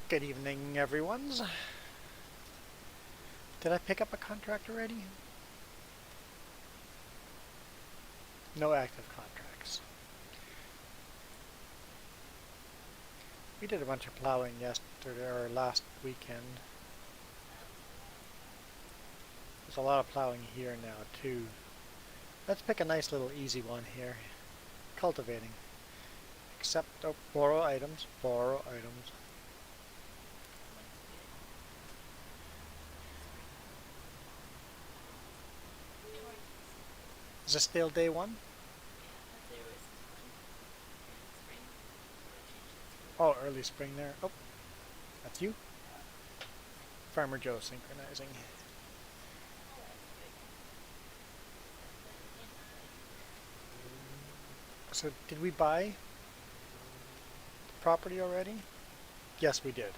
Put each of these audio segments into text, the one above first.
Good evening, everyone's. Did I pick up a contract already? No active contracts. We did a bunch of plowing yesterday or last weekend. There's a lot of plowing here now too. Let's pick a nice little easy one here. Cultivating. Accept, oh, borrow items, borrow items. Is this still day one? Oh, early spring there. Oh, that's you? Farmer Joe synchronizing. So did we buy the property already? Yes, we did.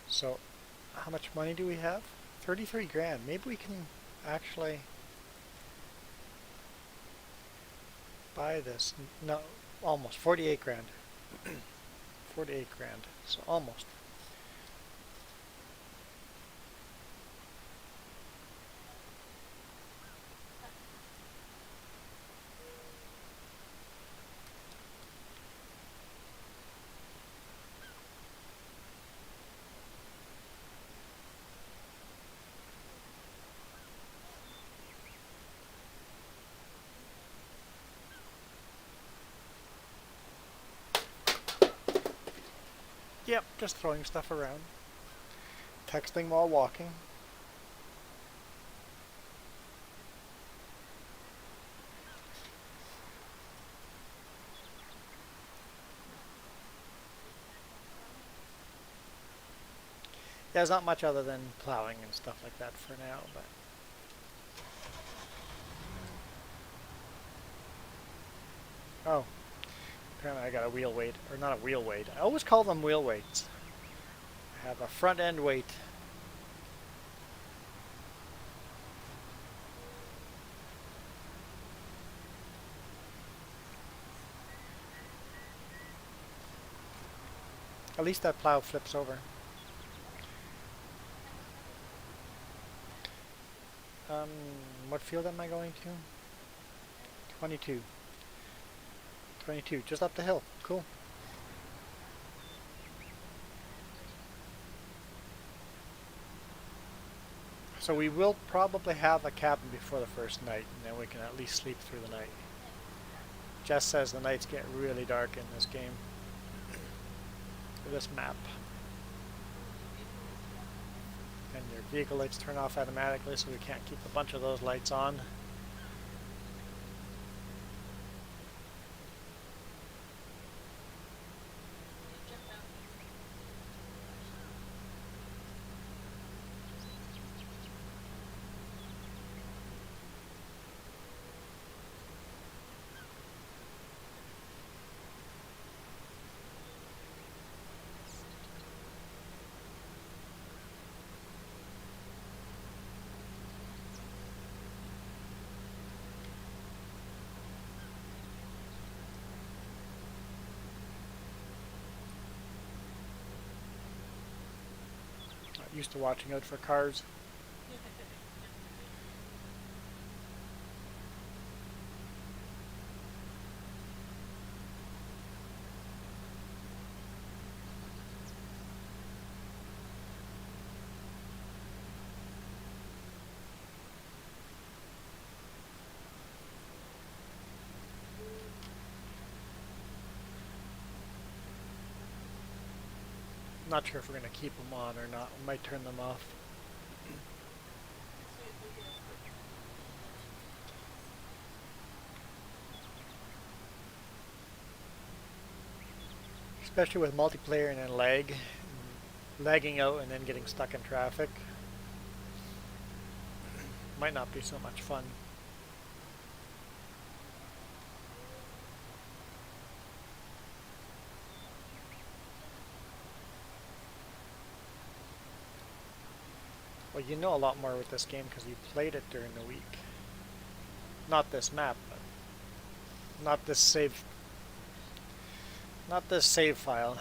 So how much money do we have? 33 grand. Maybe we can actually buy this. No, almost 48 grand. 48 grand. So almost. Yep, just throwing stuff around. Texting while walking. Yeah, there's not much other than plowing and stuff like that for now, but oh, apparently I got a wheel weight, or not a wheel weight. I always call them wheel weights. I have a front end weight. At least that plow flips over. Um, what field am I going to? 22. 22, just up the hill. Cool. So we will probably have a cabin before the first night, and then we can at least sleep through the night. Jess says the nights get really dark in this game. This map. And your vehicle lights turn off automatically, so we can't keep a bunch of those lights on. Not used to watching out for cars. Not sure if we're going to keep them on or not. We might turn them off. Especially with multiplayer and then lagging out and then getting stuck in traffic. Might not be so much fun. Well, you know a lot more with this game because you played it during the week. Not this map, but not this save file.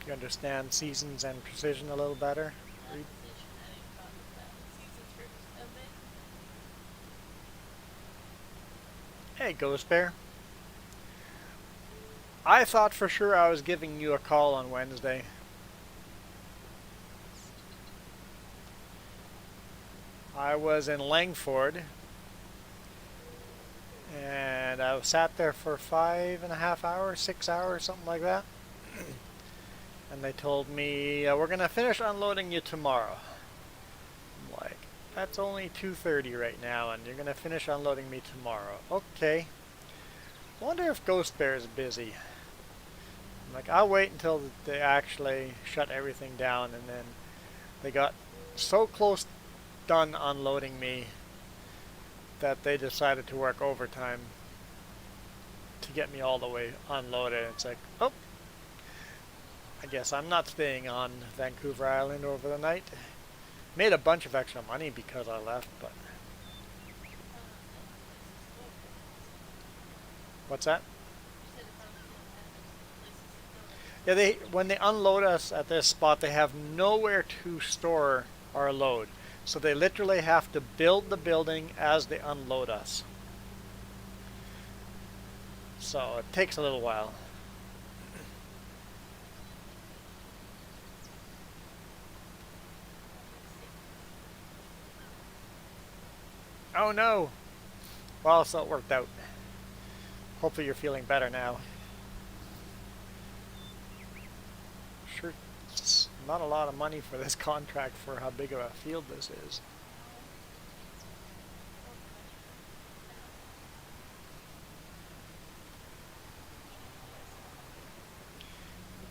You understand seasons and precision a little better? Hey, Ghost Bear. I thought for sure I was giving you a call on Wednesday. I was in Langford, and I sat there for 5.5 hours, 6 hours, something like that. And they told me, we're going to finish unloading you tomorrow. I'm like, that's only 2:30 right now, and you're going to finish unloading me tomorrow. Okay. I wonder if Ghost Bear is busy. I'm like, I'll wait until they actually shut everything down, and then they got so close done unloading me that they decided to work overtime to get me all the way unloaded. It's like, oh, I guess I'm not staying on Vancouver Island over the night. Made a bunch of extra money because I left, but... What's that? Yeah, when they unload us at this spot, they have nowhere to store our load. So they literally have to build the building as they unload us. So it takes a little while. Oh no! Well, so it worked out. Hopefully you're feeling better now. Sure, it's not a lot of money for this contract for how big of a field this is.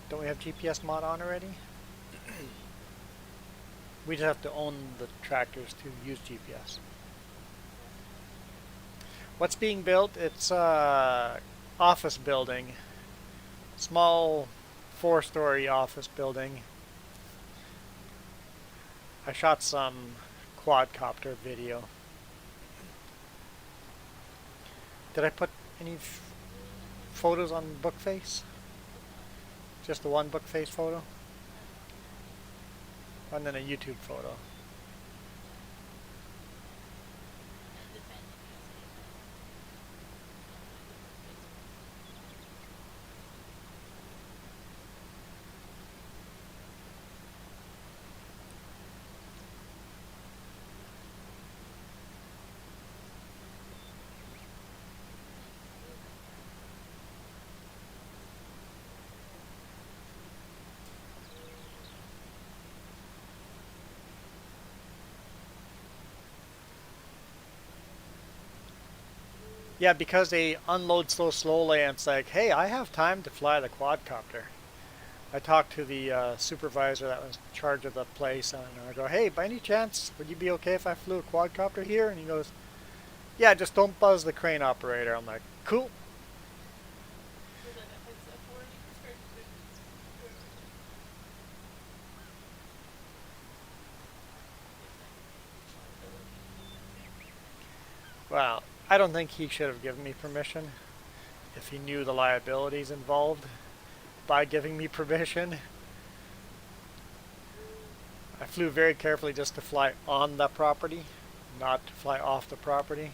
Don't we have GPS mod on already? We just have to own the tractors to use GPS. What's being built? It's a office building. Small 4-story office building. I shot some quadcopter video. Did I put any photos on Bookface? Just the one Bookface photo? And then a YouTube photo. Yeah, because they unload so slowly, and it's like, hey, I have time to fly the quadcopter. I talked to the supervisor that was in charge of the place, and I go, hey, by any chance, would you be okay if I flew a quadcopter here? And he goes, yeah, just don't buzz the crane operator. I'm like, cool. Well, I don't think he should have given me permission if he knew the liabilities involved by giving me permission. I flew very carefully just to fly on the property, not to fly off the property.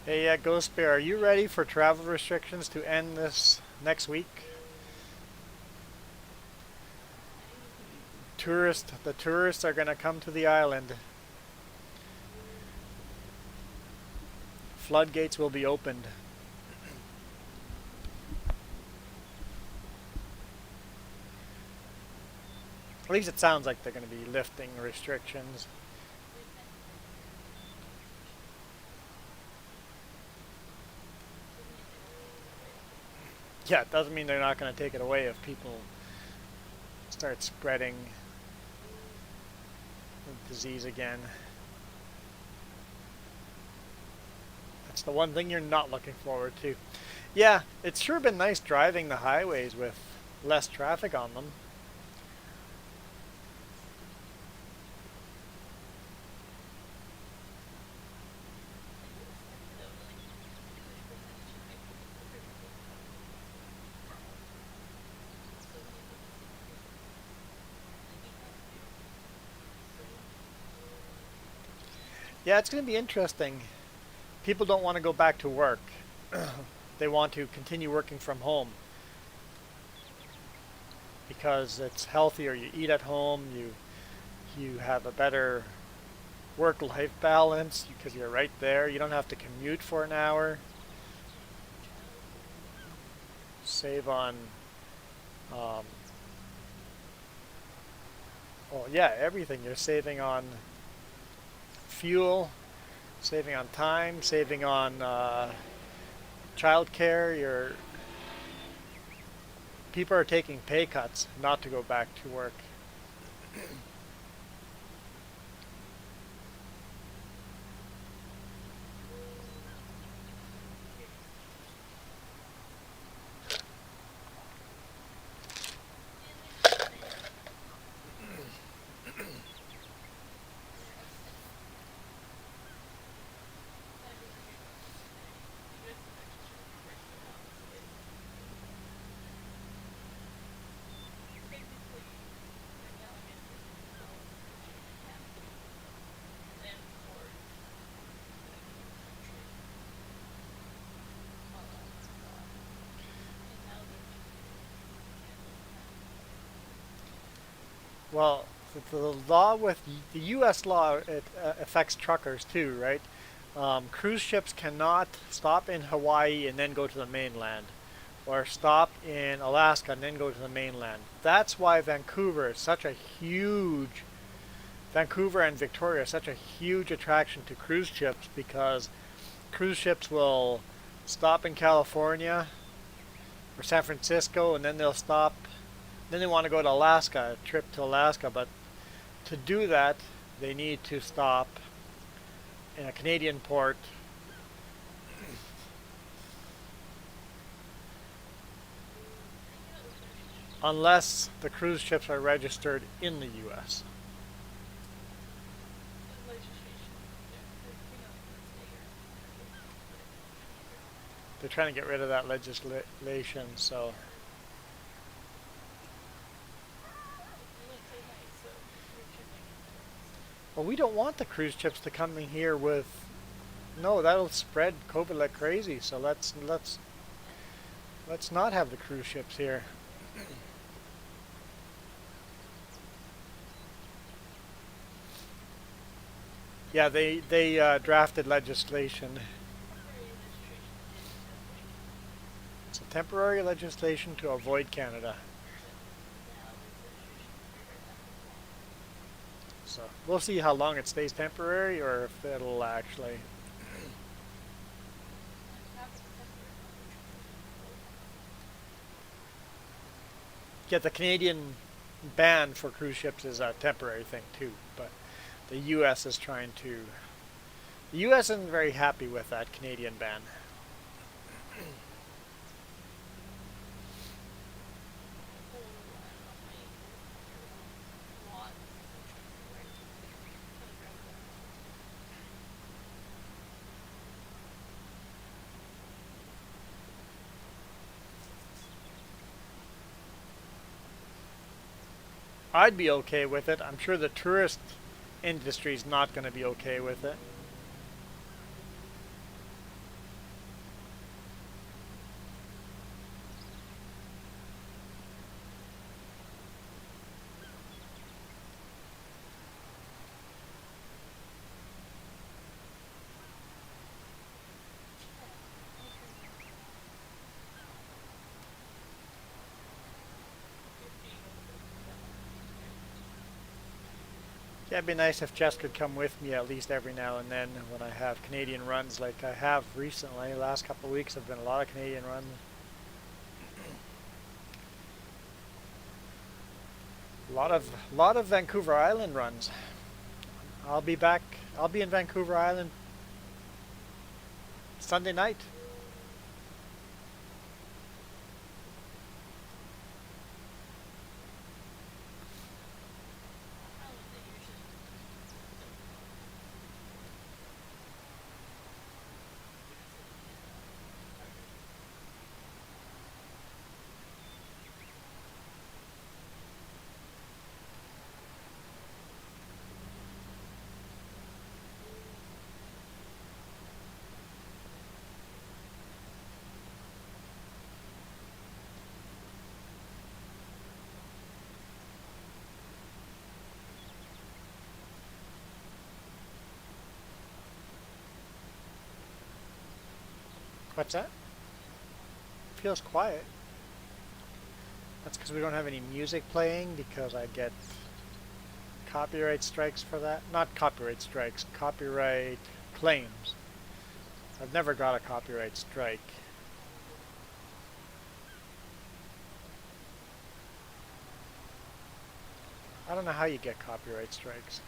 Hey, Ghost Bear, are you ready for travel restrictions to end this next week? The tourists are going to come to the island. Floodgates will be opened. At least it sounds like they're going to be lifting restrictions. Yeah, it doesn't mean they're not going to take it away if people start spreading disease again. That's the one thing you're not looking forward to. Yeah, it's sure been nice driving the highways with less traffic on them. Yeah, it's going to be interesting. People don't want to go back to work. They want to continue working from home because it's healthier. You eat at home, you have a better work-life balance because you're right there. You don't have to commute for an hour. Save on, um, oh yeah, everything. You're saving on fuel, saving on time, saving on childcare. People are taking pay cuts not to go back to work. Well, the law with the U.S. law, it affects truckers too, right? Cruise ships cannot stop in Hawaii and then go to the mainland, or stop in Alaska and then go to the mainland. That's why Vancouver and Victoria is such a huge attraction to cruise ships, because cruise ships will stop in California or San Francisco, and then they'll stop. Then they want to go to Alaska, a trip to Alaska, but to do that, they need to stop in a Canadian port. Unless the cruise ships are registered in the U.S. They're trying to get rid of that legislation, so. Well, we don't want the cruise ships to come in here with. No, that'll spread COVID like crazy. So let's not have the cruise ships here. Yeah, they drafted legislation. It's a temporary legislation to avoid Canada. So we'll see how long it stays temporary, or if it'll actually. Yeah, the Canadian ban for cruise ships is a temporary thing too, but the U.S. is trying to. The U.S. isn't very happy with that Canadian ban. I'd be okay with it. I'm sure the tourist industry's not going to be okay with it. Yeah, it'd be nice if Jess could come with me at least every now and then when I have Canadian runs like I have recently. The last couple of weeks have been a lot of Canadian runs. A lot of Vancouver Island runs. I'll be back. I'll be in Vancouver Island Sunday night. What's that? Feels quiet. That's because we don't have any music playing because I get copyright strikes for that. Not copyright strikes, copyright claims. I've never got a copyright strike. I don't know how you get copyright strikes.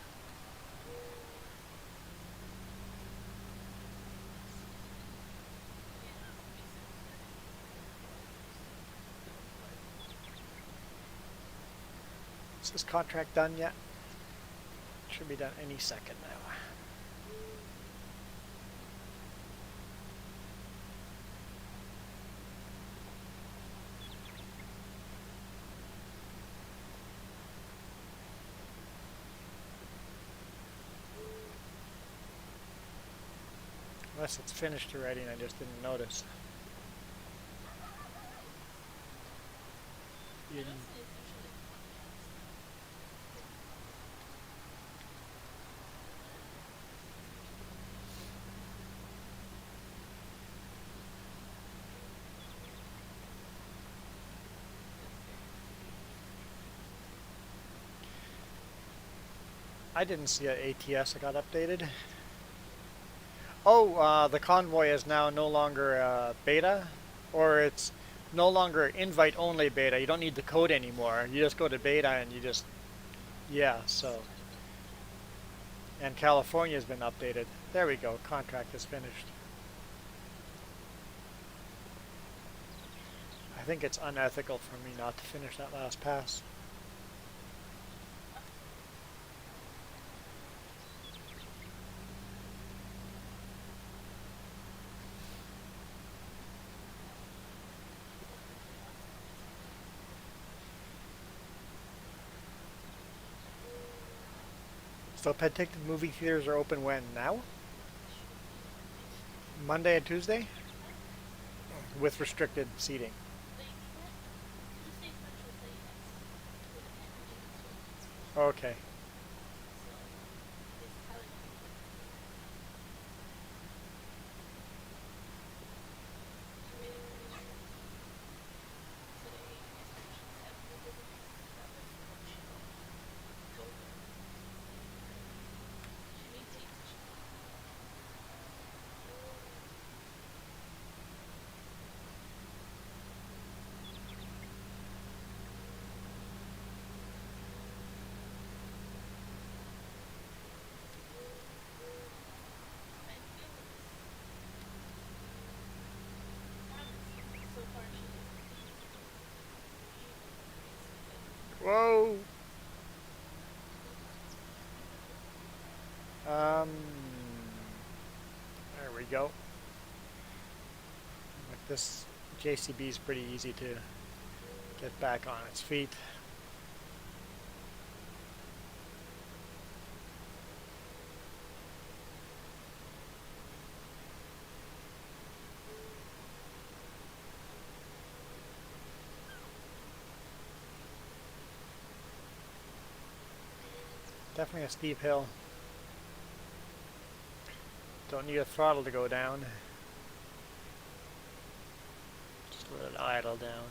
Is this contract done yet? Should be done any second now. Unless it's finished already and I just didn't notice. You didn't- I didn't see an ATS that got updated. Oh, the Convoy is now no longer beta, or it's no longer invite-only beta. You don't need the code anymore. You just go to beta and you just, yeah, so. And California has been updated. There we go, contract is finished. I think it's unethical for me not to finish that last pass. So Penticton movie theaters are open when? Now? Monday and Tuesday? With restricted seating. Okay. Whoa! Um, there we go. With this JCB is pretty easy to get back on its feet. Definitely a steep hill. Don't need a throttle to go down. Just let it idle down.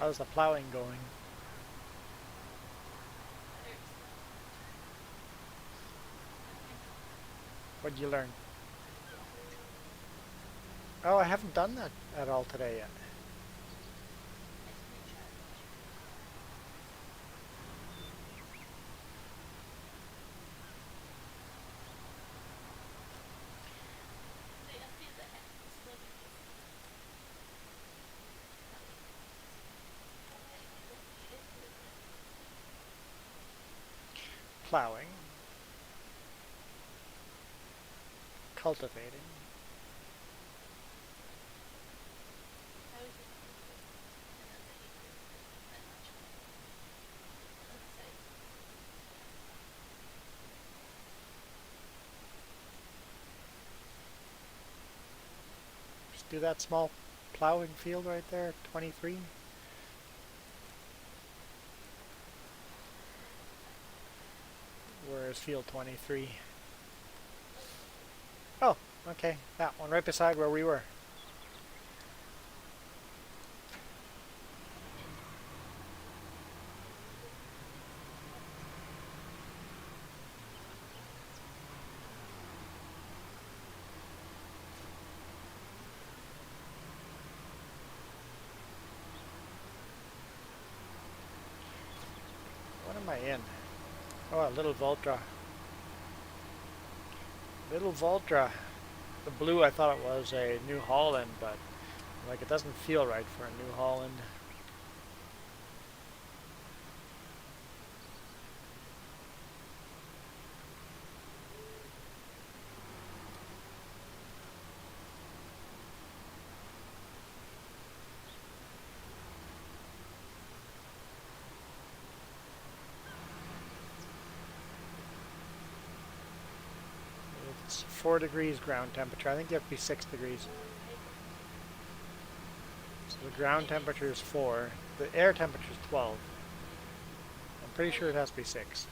How's the plowing going? What'd you learn? Oh, I haven't done that at all today yet. Plowing. Cultivating. Just do that small plowing field right there, 23. Where is field 23? Oh, okay, that one right beside where we were. What am I in? Oh, a little Voltra. Little Voltra. The blue I thought it was a New Holland, but like it doesn't feel right for a New Holland. It's 4 degrees ground temperature. I think you have to be 6 degrees. So the ground temperature is 4. The air temperature is 12. I'm pretty sure it has to be 6.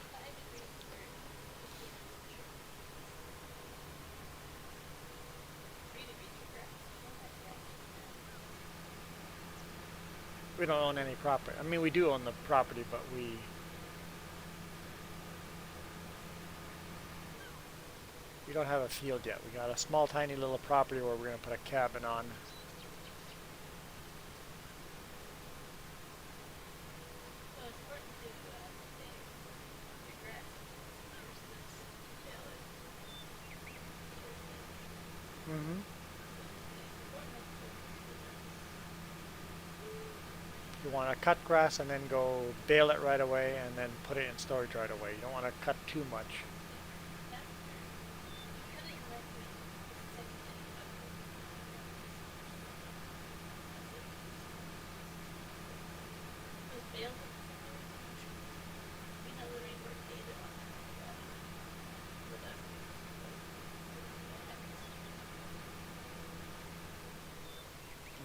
We don't own any property. I mean, we do own the property, but we don't have a field yet. We got a small, tiny little property where we're going to put a cabin on. Mm-hmm. You want to cut grass and then go bale it right away and then put it in storage right away. You don't want to cut too much.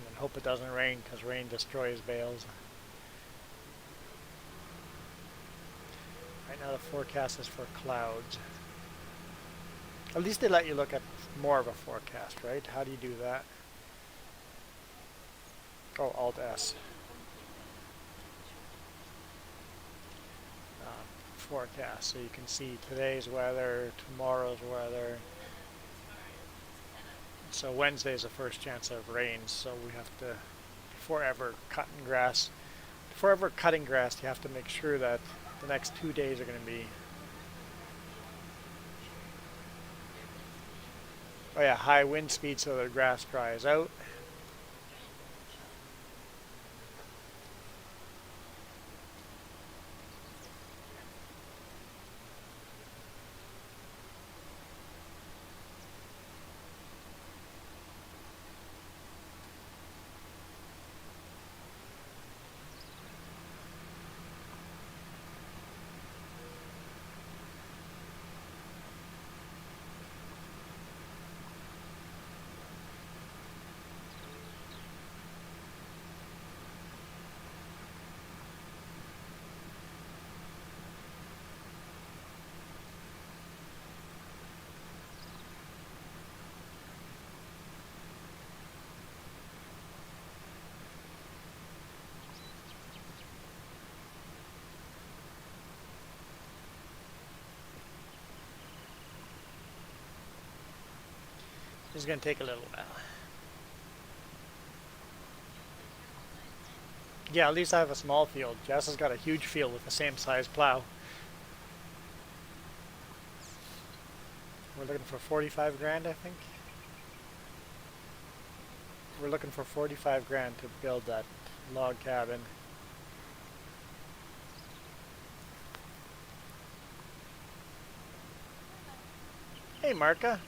And hope it doesn't rain because rain destroys bales. Right now the forecast is for clouds. At least they let you look at more of a forecast, right? How do you do that? Oh, Alt-S. Forecast, so you can see today's weather, tomorrow's weather. So Wednesday is the first chance of rain, so we have to, before ever cutting grass, you have to make sure that the next 2 days are going to be, oh yeah, high wind speed so the grass dries out. It's going to take a little while. Yeah, at least I have a small field. Jess has got a huge field with the same size plow. We're looking for 45 grand, I think. We're looking for 45 grand to build that log cabin. Hey, Marka.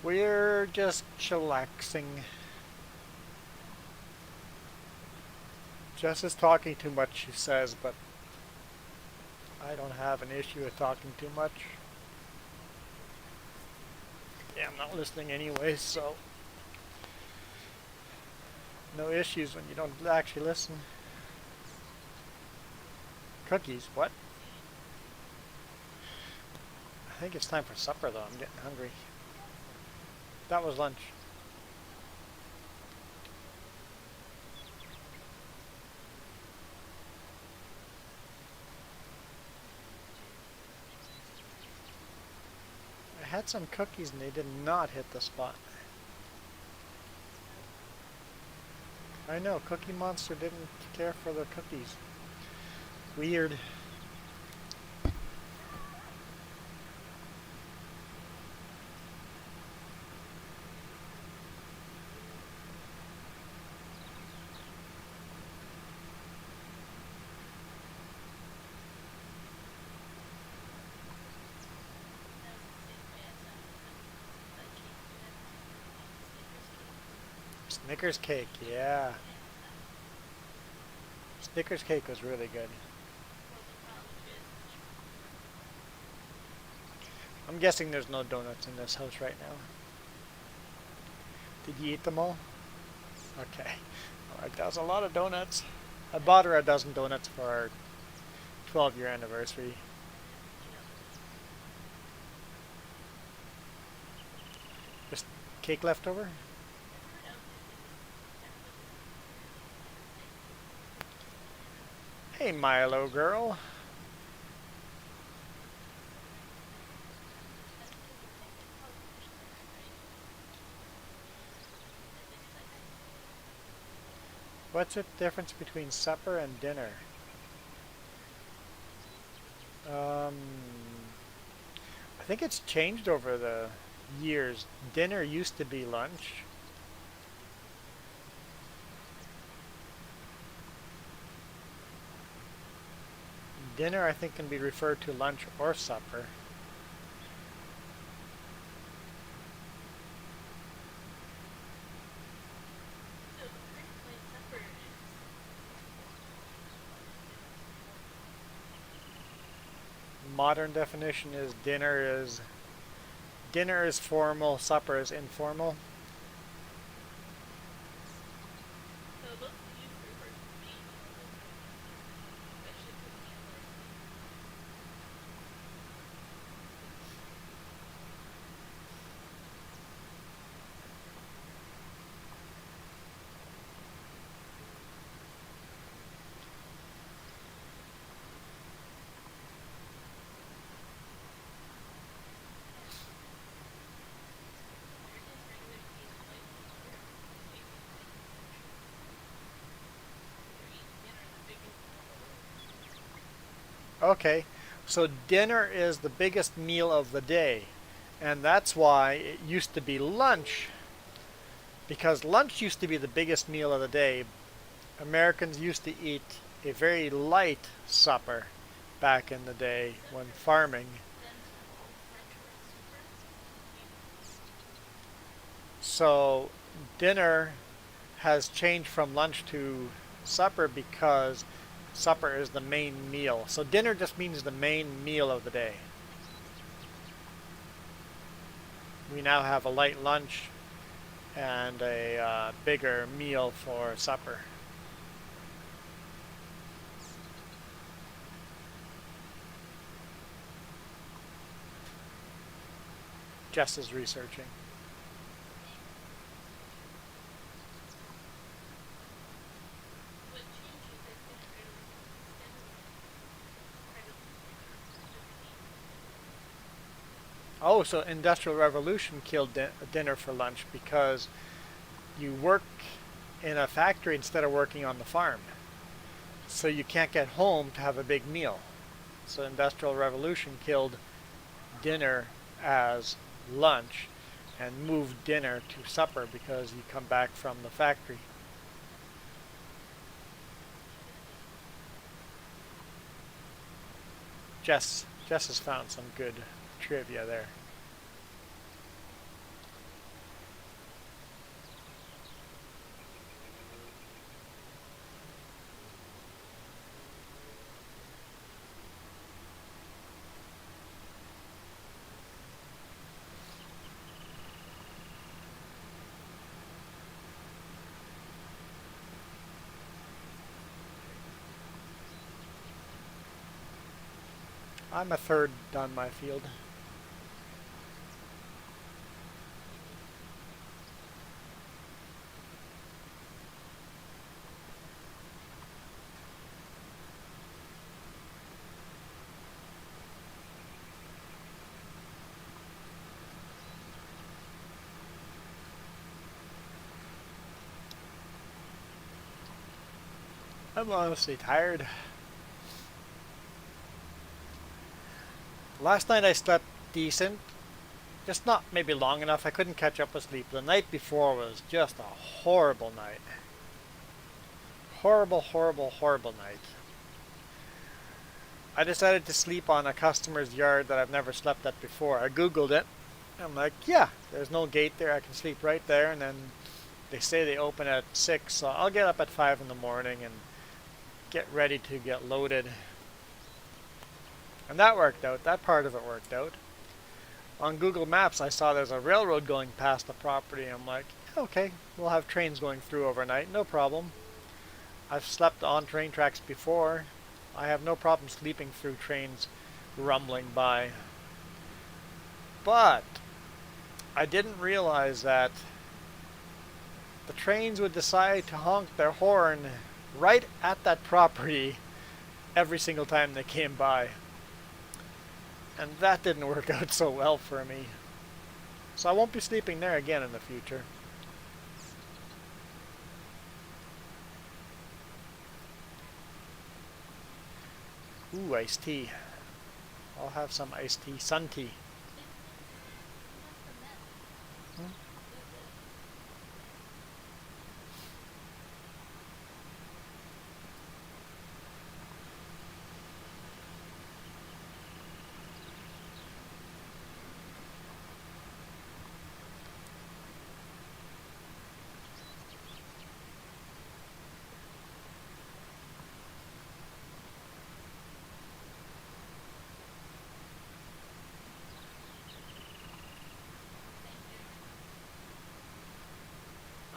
We're just chillaxing. Jess is talking too much, she says, but I don't have an issue with talking too much. Yeah, I'm not listening anyway, so no issues when you don't actually listen. Cookies, what? I think it's time for supper though, I'm getting hungry. That was lunch. I had some cookies and they did not hit the spot. I know, Cookie Monster didn't care for the cookies. Weird. Snickers cake, yeah. Snickers cake was really good. I'm guessing there's no donuts in this house right now. Did you eat them all? Okay. Alright, that was a lot of donuts. I bought her a dozen donuts for our 12-year anniversary. Just cake left over? Hey, Milo girl. What's the difference between supper and dinner? I think it's changed over the years. Dinner used to be lunch. Dinner, I think, can be referred to lunch or supper. Modern definition is dinner is formal, supper is informal. Okay, so dinner is the biggest meal of the day, and that's why it used to be lunch, because lunch used to be the biggest meal of the day, Americans used to eat a very light supper back in the day when farming. So dinner has changed from lunch to supper because supper is the main meal. So dinner just means the main meal of the day. We now have a light lunch and a bigger meal for supper. Jess is researching. Oh, so Industrial Revolution killed dinner for lunch because you work in a factory instead of working on the farm. So you can't get home to have a big meal. So Industrial Revolution killed dinner as lunch and moved dinner to supper because you come back from the factory. Jess has found some good trivia there. I'm a third done my field. I'm honestly tired. Last night I slept decent, just not maybe long enough. I couldn't catch up with sleep. The night before was just a horrible night. Horrible, horrible, horrible night. I decided to sleep on a customer's yard that I've never slept at before. I googled it. I'm like, yeah, there's no gate there. I can sleep right there. And then they say they open at 6, so I'll get up at 5 in the morning and get ready to get loaded. And that worked out. That part of it worked out. On Google Maps, I saw there's a railroad going past the property. I'm like, okay, we'll have trains going through overnight. No problem. I've slept on train tracks before. I have no problem sleeping through trains rumbling by. But I didn't realize that the trains would decide to honk their horn right at that property every single time they came by. And that didn't work out so well for me. So I won't be sleeping there again in the future. Ooh, iced tea. I'll have some iced tea. Sun tea. Hmm?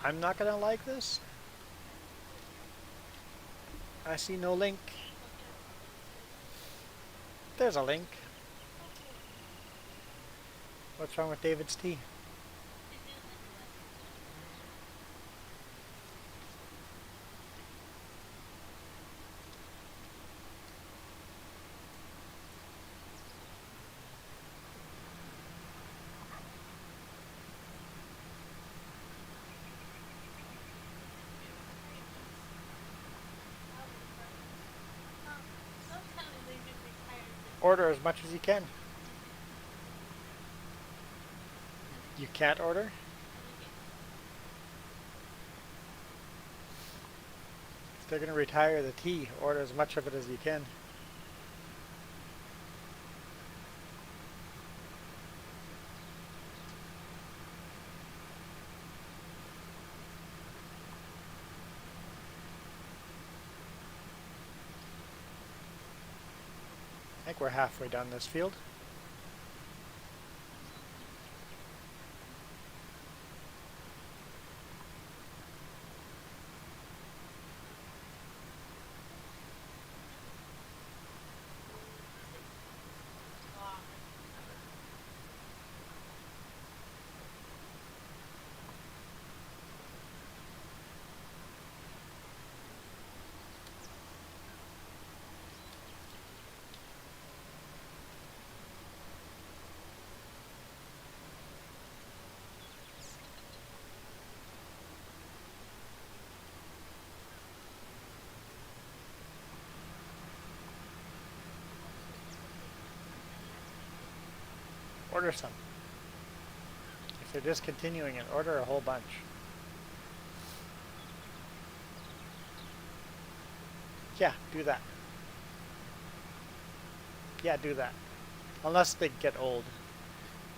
I'm not gonna like this. I see no link. There's a link. What's wrong with David's tea? Order as much as you can. You can't order? they're going to retire the tea. Order as much of it as you can. I think we're halfway down this field. Order some. If they're discontinuing it, order a whole bunch. Yeah, do that. Yeah, do that. Unless they get old.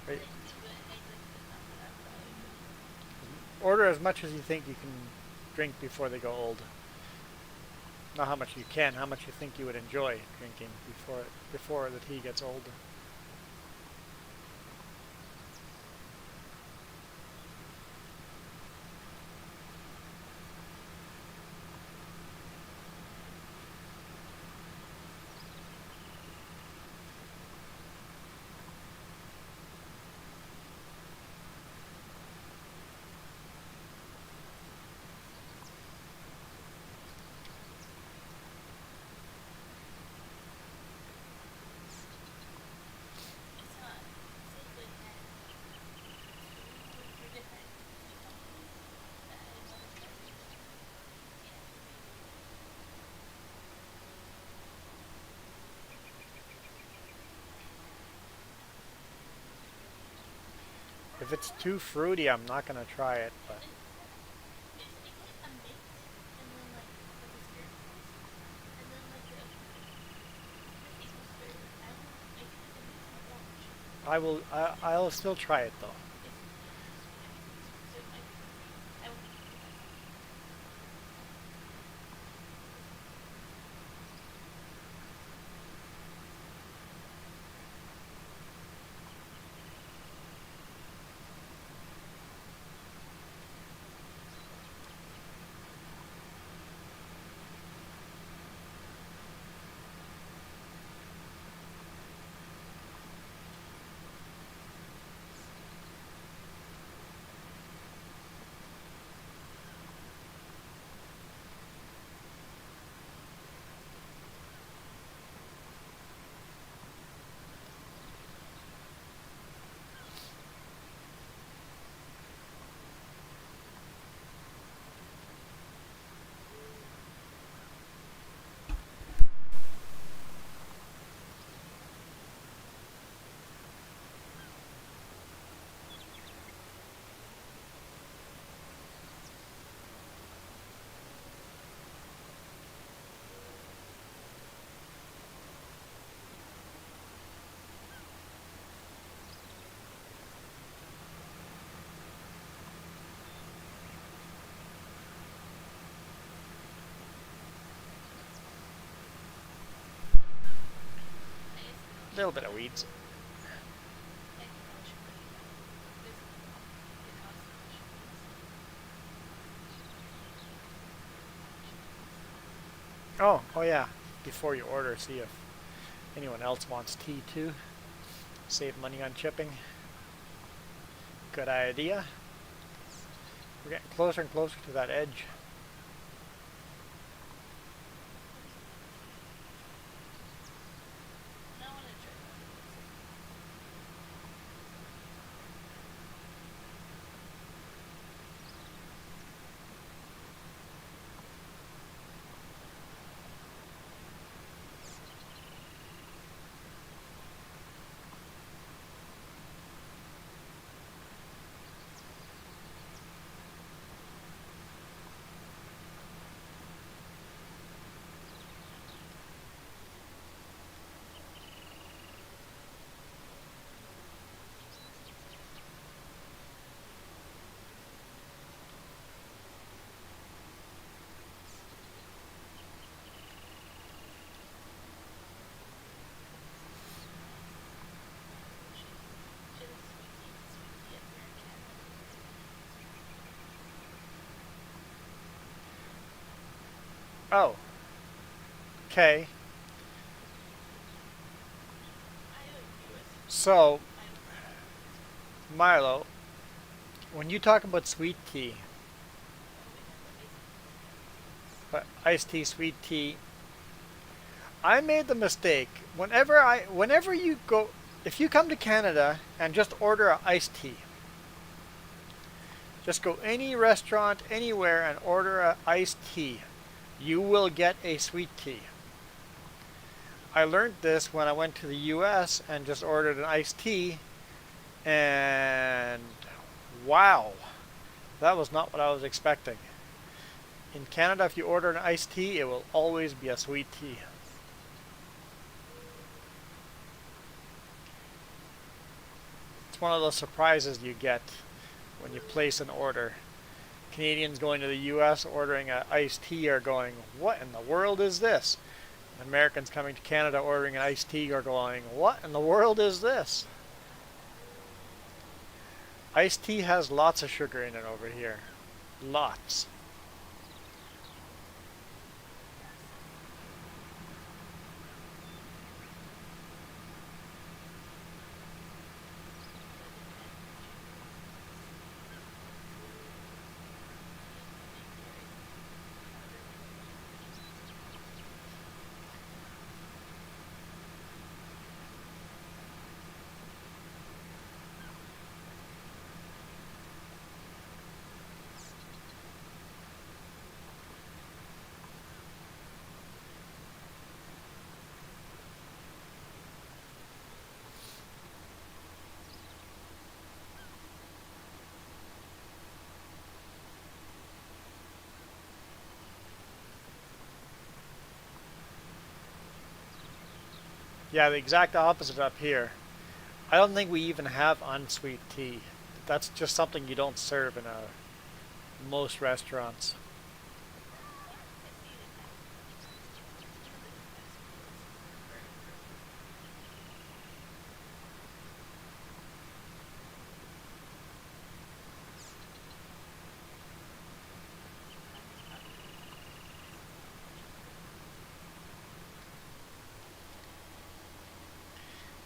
Right? Order as much as you think you can drink before they go old. Not how much you can, how much you think you would enjoy drinking before the tea gets old. If it's too fruity, I'm not gonna try it, but I'll still try it though. A little bit of weeds. Oh yeah. Before you order, see if anyone else wants tea too. Save money on chipping. Good idea. We're getting closer and closer to that edge. Oh, okay. So, Milo, when you talk about sweet tea, but iced tea, sweet tea, I made the mistake. Whenever you go, if you come to Canada and just order a iced tea, just go any restaurant anywhere and order a iced tea, you will get a sweet tea. I learned this when I went to the US and just ordered an iced tea, and wow, that was not what I was expecting. In Canada, if you order an iced tea, it will always be a sweet tea. It's one of those surprises you get when you place an order. Canadians going to the US ordering an iced tea are going, what in the world is this? Americans coming to Canada ordering an iced tea are going, what in the world is this? Iced tea has lots of sugar in it over here. Lots. Yeah, the exact opposite up here. I don't think we even have unsweet tea. That's just something you don't serve in most restaurants.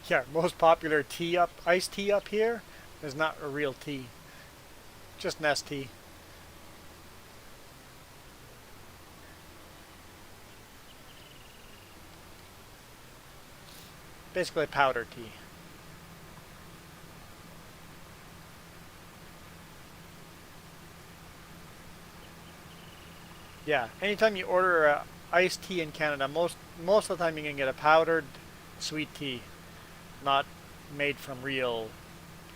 Yeah, most popular iced tea up here is not a real tea, just Nestea. Basically powder tea. Yeah, anytime you order a iced tea in Canada, most of the time you can get a powdered sweet tea, not made from real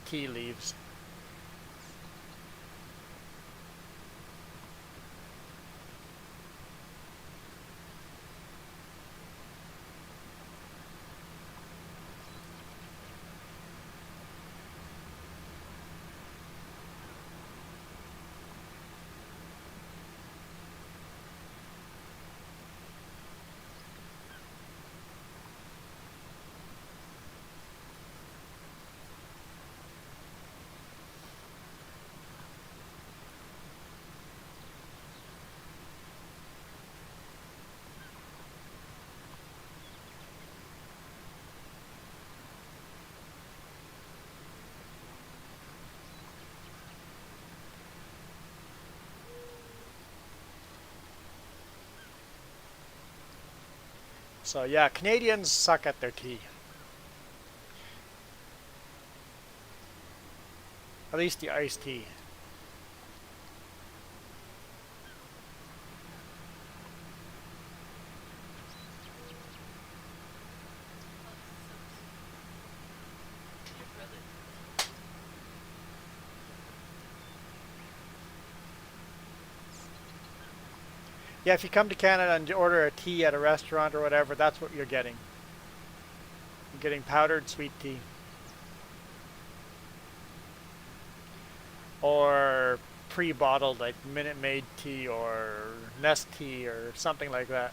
tea leaves. So yeah, Canadians suck at their tea. At least the iced tea. Yeah, if you come to Canada and you order a tea at a restaurant or whatever, that's what you're getting. You're getting powdered sweet tea. Or pre-bottled like Minute Maid tea or Nest tea or something like that.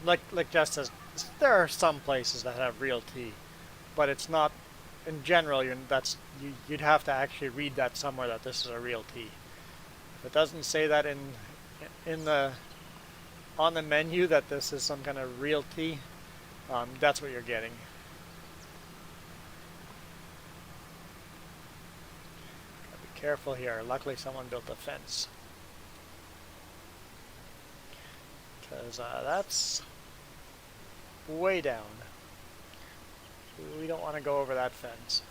Like Jess says, There are some places that have real tea, but it's not. In general, you'd have to actually read that somewhere that this is a real tea. If it doesn't say that in the on the menu that this is some kind of real tea, that's what you're getting. Gotta be careful here. Luckily, someone built a fence, because that's way down. We don't want to go over that fence.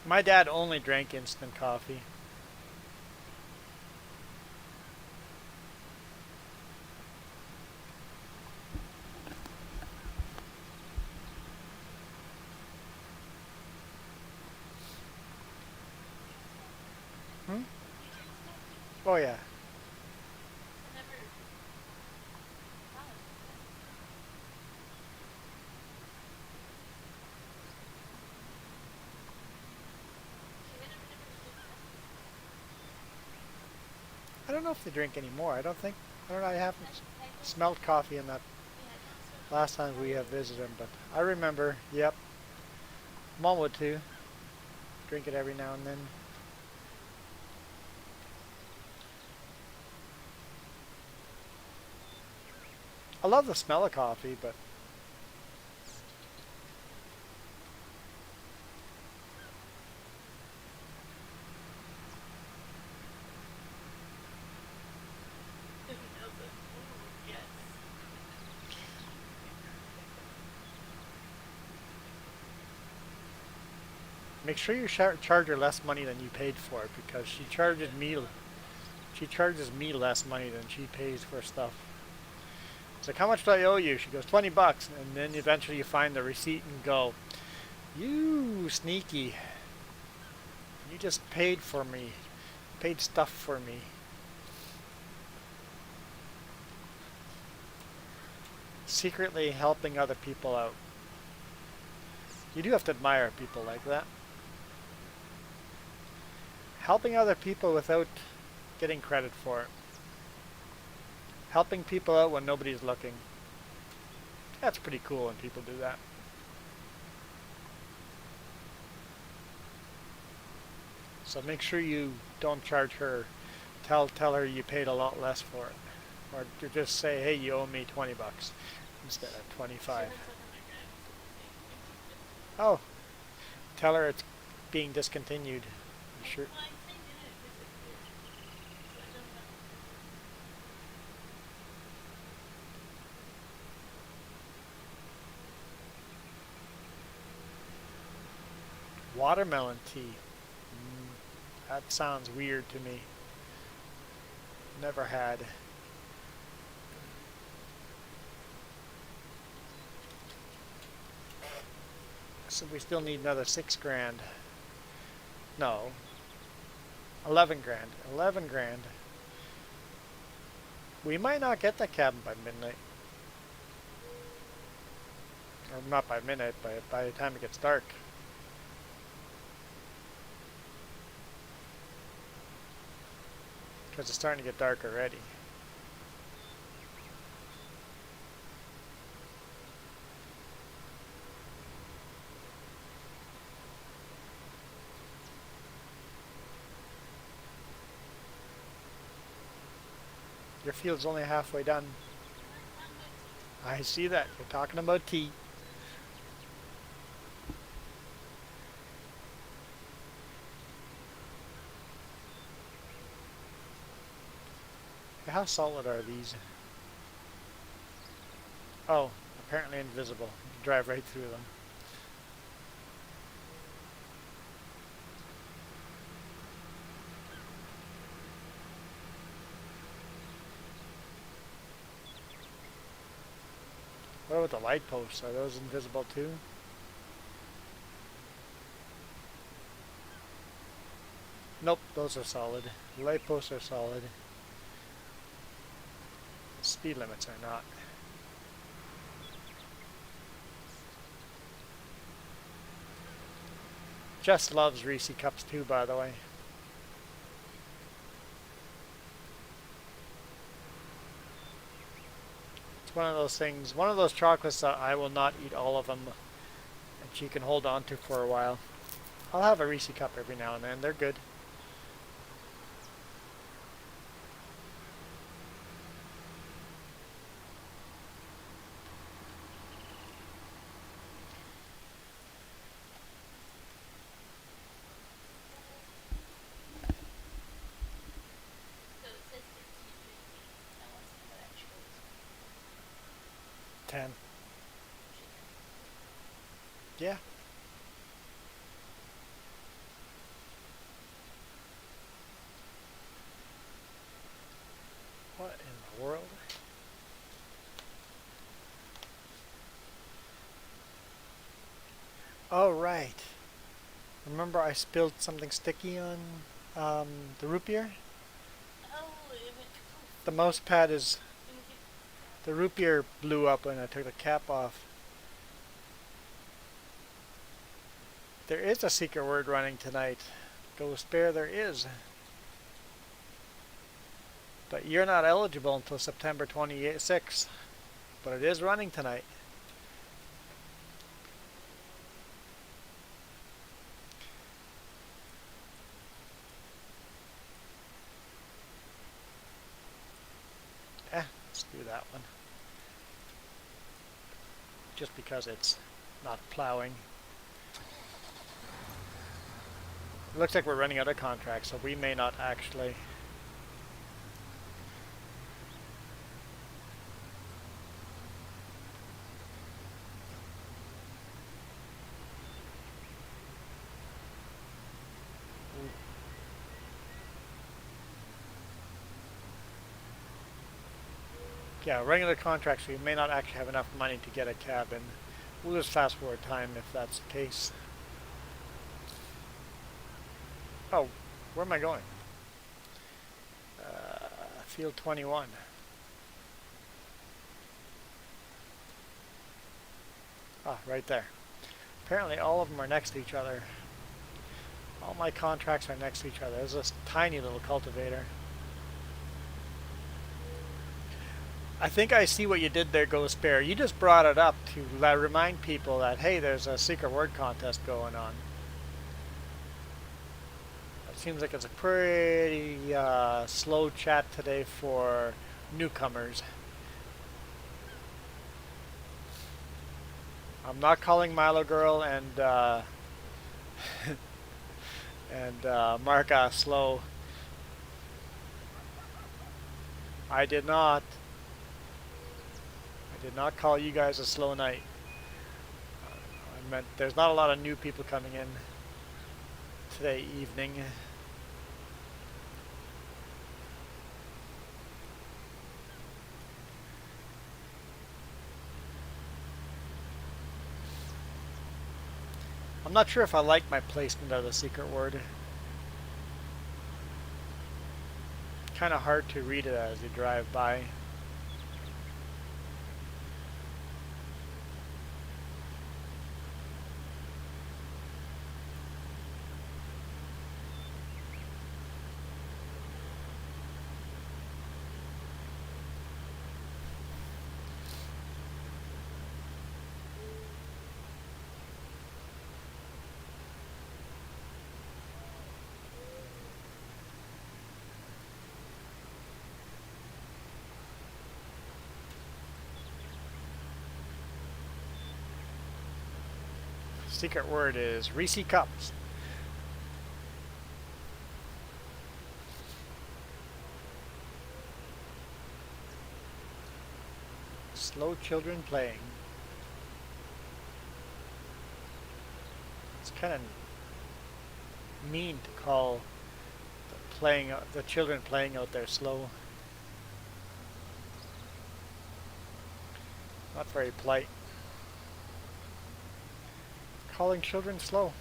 My dad only drank instant coffee. Hmm? Oh yeah. I don't know if they drink anymore. I don't think. I don't know. I haven't smelled coffee in that last time we have visited him, but I remember. Yep. Mom would too. Drink it every now and then. I love the smell of coffee, but make sure you charge her less money than you paid for it, because she charges me less money than she pays for stuff. It's like, how much do I owe you? She goes, 20 bucks. And then eventually you find the receipt and go, you sneaky. You just paid for me. Paid stuff for me. Secretly helping other people out. You do have to admire people like that. Helping other people without getting credit for it. Helping people out when nobody's looking. That's pretty cool when people do that. So make sure you don't charge her. Tell her you paid a lot less for it. Or just say, hey, you owe me 20 bucks instead of 25. Oh, tell her it's being discontinued. You sure? Watermelon tea. That sounds weird to me. Never had. So we still need another 6 grand. No. 11 grand. 11 grand. We might not get that cabin by midnight. Or not by midnight, but by the time it gets dark. Because it's starting to get dark already. Your field's only halfway done. I see that. You're talking about tea. How solid are these? Oh, apparently invisible. You can drive right through them. What about the light posts? Are those invisible too? Nope, those are solid. Light posts are solid. Speed limits are not. Jess loves Reese cups too, by the way. It's one of those things, one of those chocolates that I will not eat all of them, and she can hold on to for a while. I'll have a Reese cup every now and then. They're good. So it says 16:15. I want to see what that shows. 10. Yeah. What in the world? Oh, right. Remember I spilled something sticky on the root beer? Oh, it went. The mouse pad is... Let me get. The root beer blew up when I took the cap off. There is a secret word running tonight. Ghost Bear, there is. But you're not eligible until September 26th. But it is running tonight. Let's do that one. Just because it's not plowing. It looks like we're running out of contracts, so we may not actually... Yeah, running out of contracts, so we may not actually have enough money to get a cabin. We'll just fast forward time if that's the case. Oh, where am I going? Field 21. Ah, right there. Apparently all of them are next to each other. All my contracts are next to each other. There's this tiny little cultivator. I think I see what you did there, Ghost Bear. You just brought it up to remind people that, hey, there's a secret word contest going on. It seems like it's a pretty slow chat today for newcomers. I'm not calling Milo Girl and Marka slow. I did not. I did not call you guys a slow night. I meant there's not a lot of new people coming in today evening. I'm not sure if I like my placement of the secret word. Kind of hard to read it as you drive by. Secret word is Reese Cups. Slow children playing. It's kind of mean to call the children playing out there slow. Not very polite. Calling children slow.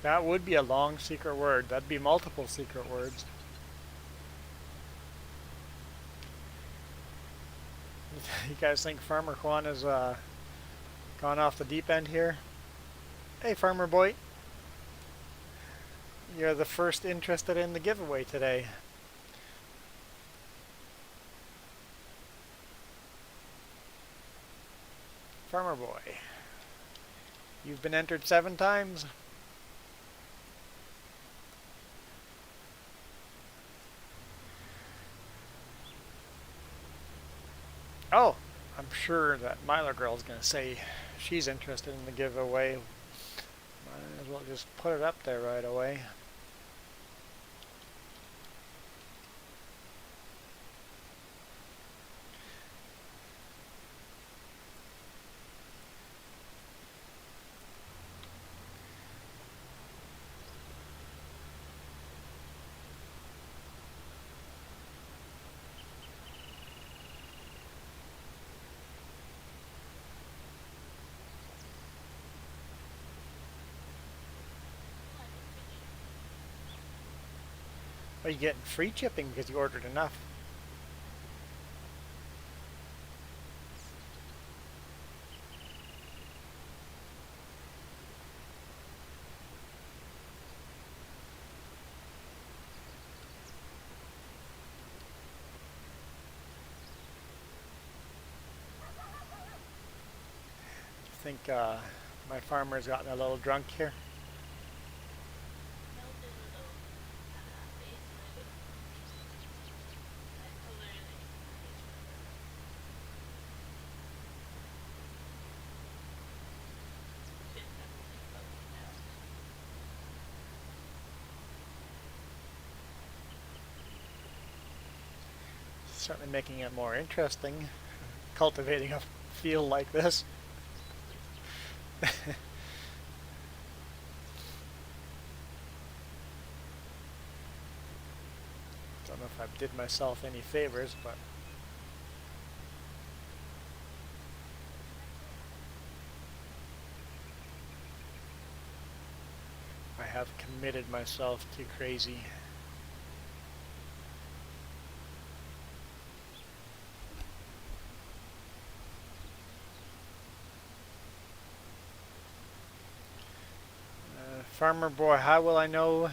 That would be a long secret word. That'd be multiple secret words. You guys think Farmer Juan has gone off the deep end here? Hey, Farmer Boy. You're the first interested in the giveaway today. Farmer Boy. You've been entered 7 times. Oh, I'm sure that Myla Girl's going to say she's interested in the giveaway. Might as well just put it up there right away. Are you getting free shipping because you ordered enough? I think my farmer's gotten a little drunk here. Certainly making it more interesting, cultivating a field like this. Don't know if I did myself any favors, but I have committed myself to crazy. Farmer Boy, how will I know?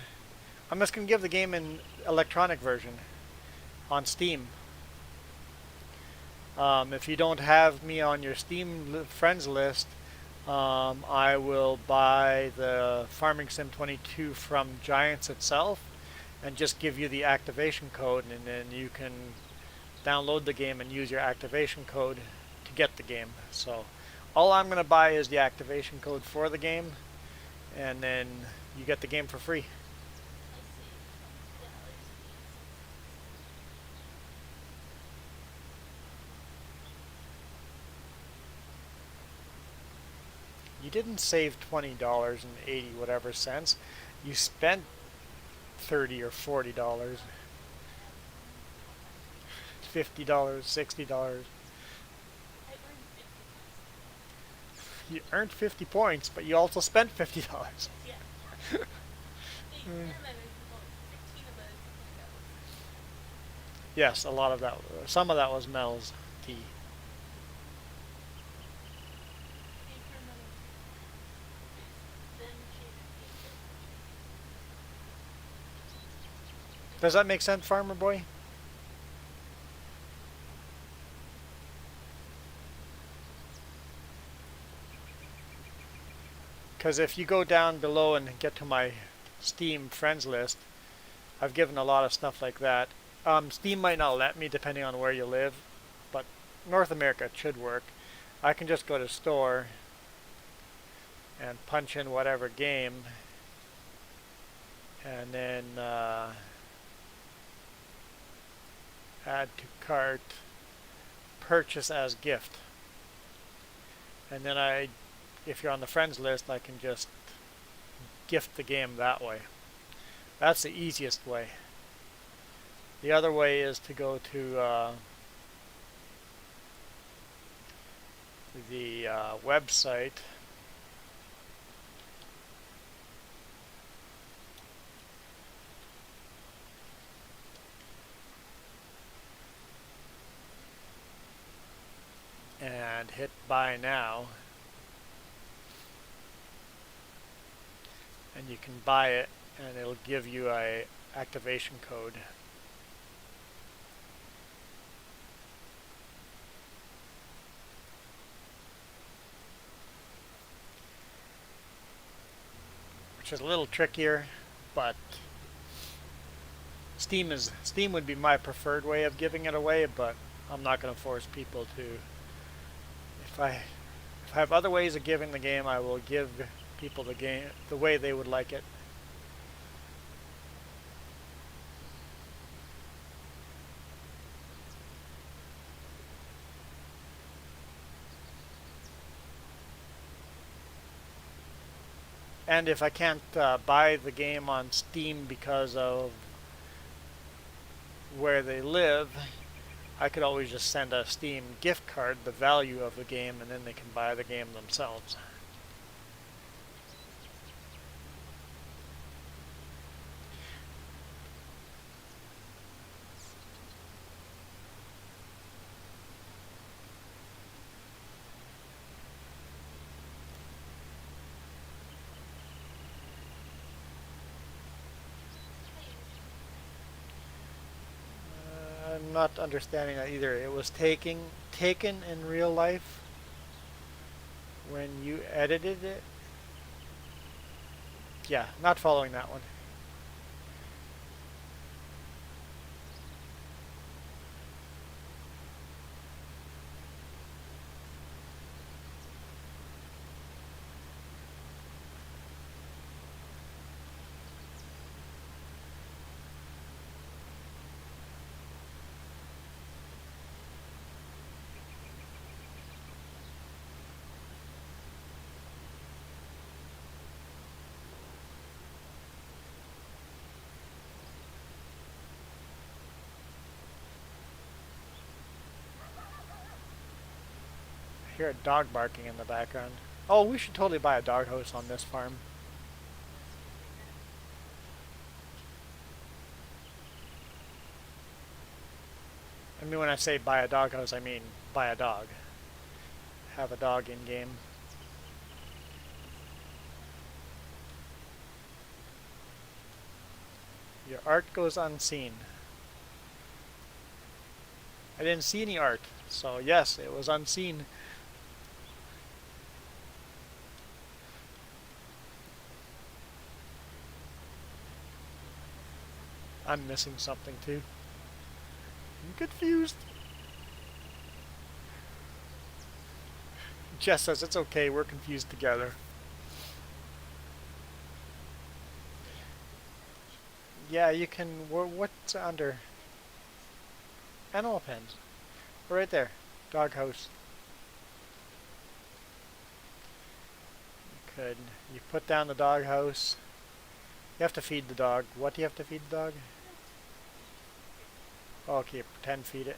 I'm just going to give the game an electronic version on Steam. If you don't have me on your Steam friends list, I will buy the Farming Sim 22 from Giants itself and just give you the activation code, and then you can download the game and use your activation code to get the game. So all I'm going to buy is the activation code for the game, and then you get the game for free. You didn't save $20 and 80 whatever cents. You spent $30 or $40, $50, $60. You earned 50 points, but you also spent $50. Yes, a lot of that. Some of that was Mel's tea. Does that make sense, Farmer Boy? Because if you go down below and get to my Steam friends list, I've given a lot of stuff like that. Steam might not let me depending on where you live, but North America it should work. I can just go to store and punch in whatever game, and then add to cart, purchase as gift. And then if you're on the friends list, I can just gift the game that way. That's the easiest way. The other way is to go to the website and hit buy now, and you can buy it and it'll give you a activation code. Which is a little trickier, but Steam would be my preferred way of giving it away, but I'm not going to force people to. If I have other ways of giving the game, I will give people the game the way they would like it. And if I can't buy the game on Steam because of where they live, I could always just send a Steam gift card, the value of the game, and then they can buy the game themselves. I'm not understanding that either. It was taken in real life when you edited it. Yeah, not following that one. I hear a dog barking in the background. Oh, we should totally buy a doghouse on this farm. I mean, when I say buy a doghouse, I mean buy a dog. Have a dog in game. Your art goes unseen. I didn't see any art, so yes, it was unseen. I'm missing something too. I'm confused. Jess says it's okay, we're confused together. Yeah, you can. What's under? Animal pens. Right there. Doghouse. Could you put down the doghouse? You have to feed the dog. What do you have to feed the dog? Oh, okay, pretend feed it.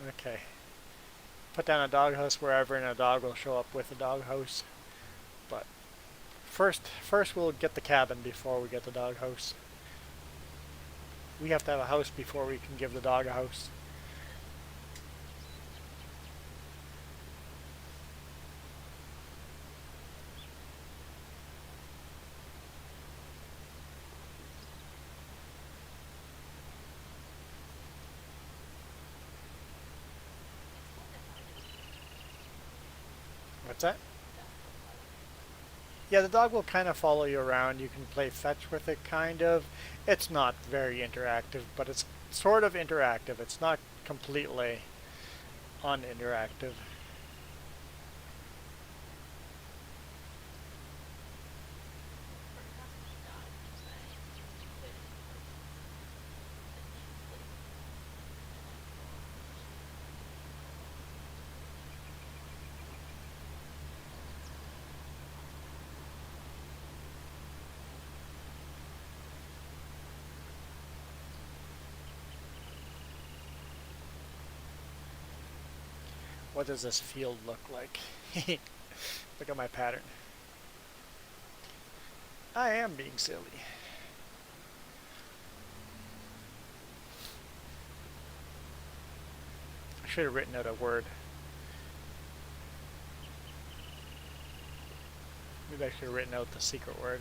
Okay. Put down a doghouse wherever and a dog will show up with the doghouse. But first we'll get the cabin before we get the doghouse. We have to have a house before we can give the dog a house. What's that? Yeah, the dog will kind of follow you around. You can play fetch with it, kind of. It's not very interactive, but it's sort of interactive. It's not completely uninteractive. What does this field look like? Look at my pattern. I am being silly. should have written out a word. Maybe I should have written out the secret word.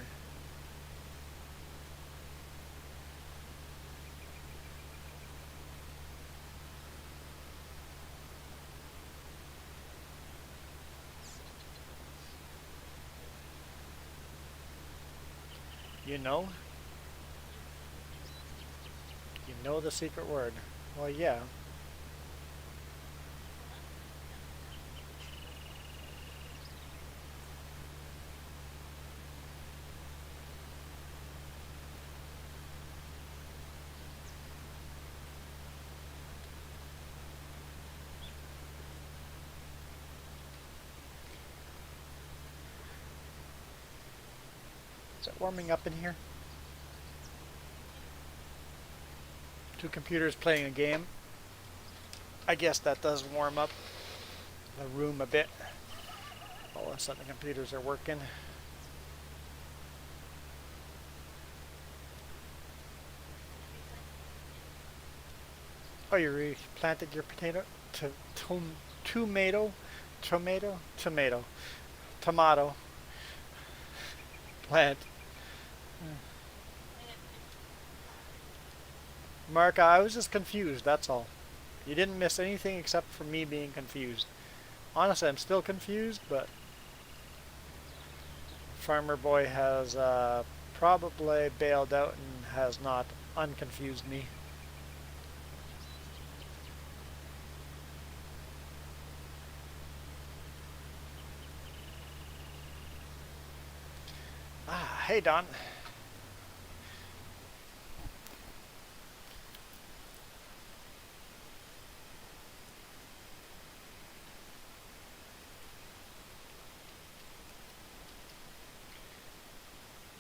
You know? You know the secret word. Well, yeah. Is it warming up in here? Two computers playing a game. I guess that does warm up the room a bit. All of a sudden the computers are working. Oh, you replanted your potato? Tomato? Tomato. Plant. Mark, I was just confused, that's all. You didn't miss anything except for me being confused. Honestly, I'm still confused, but Farmer Boy has probably bailed out and has not unconfused me. Ah, hey Don.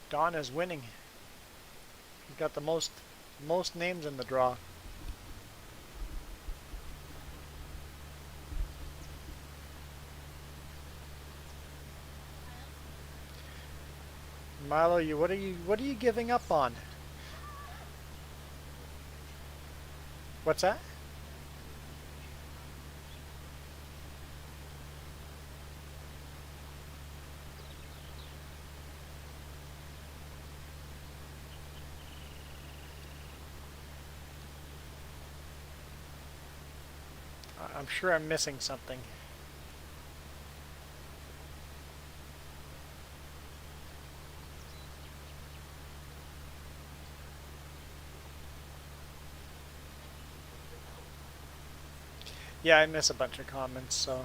Don is winning. He's got the most names in the draw. Milo, what are you giving up on? What's that? I'm sure I'm missing something. Yeah, I miss a bunch of comments, so.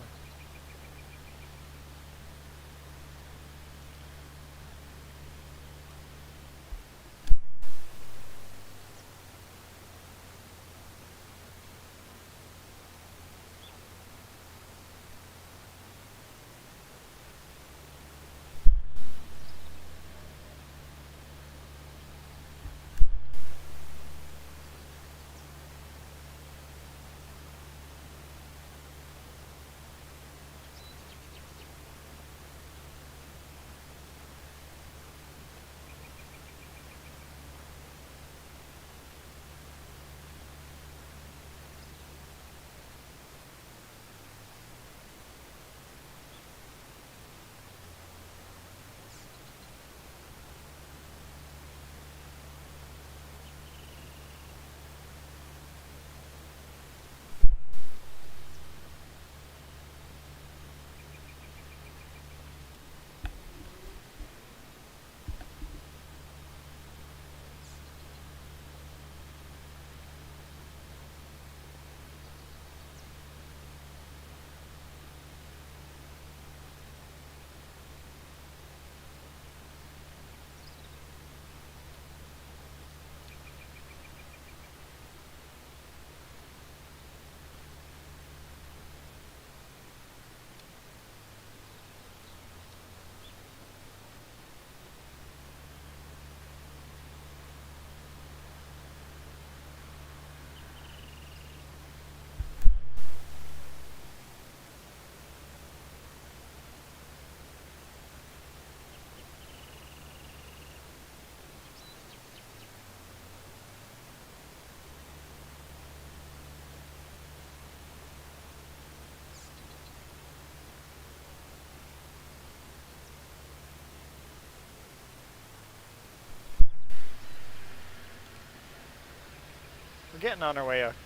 We're getting on our way of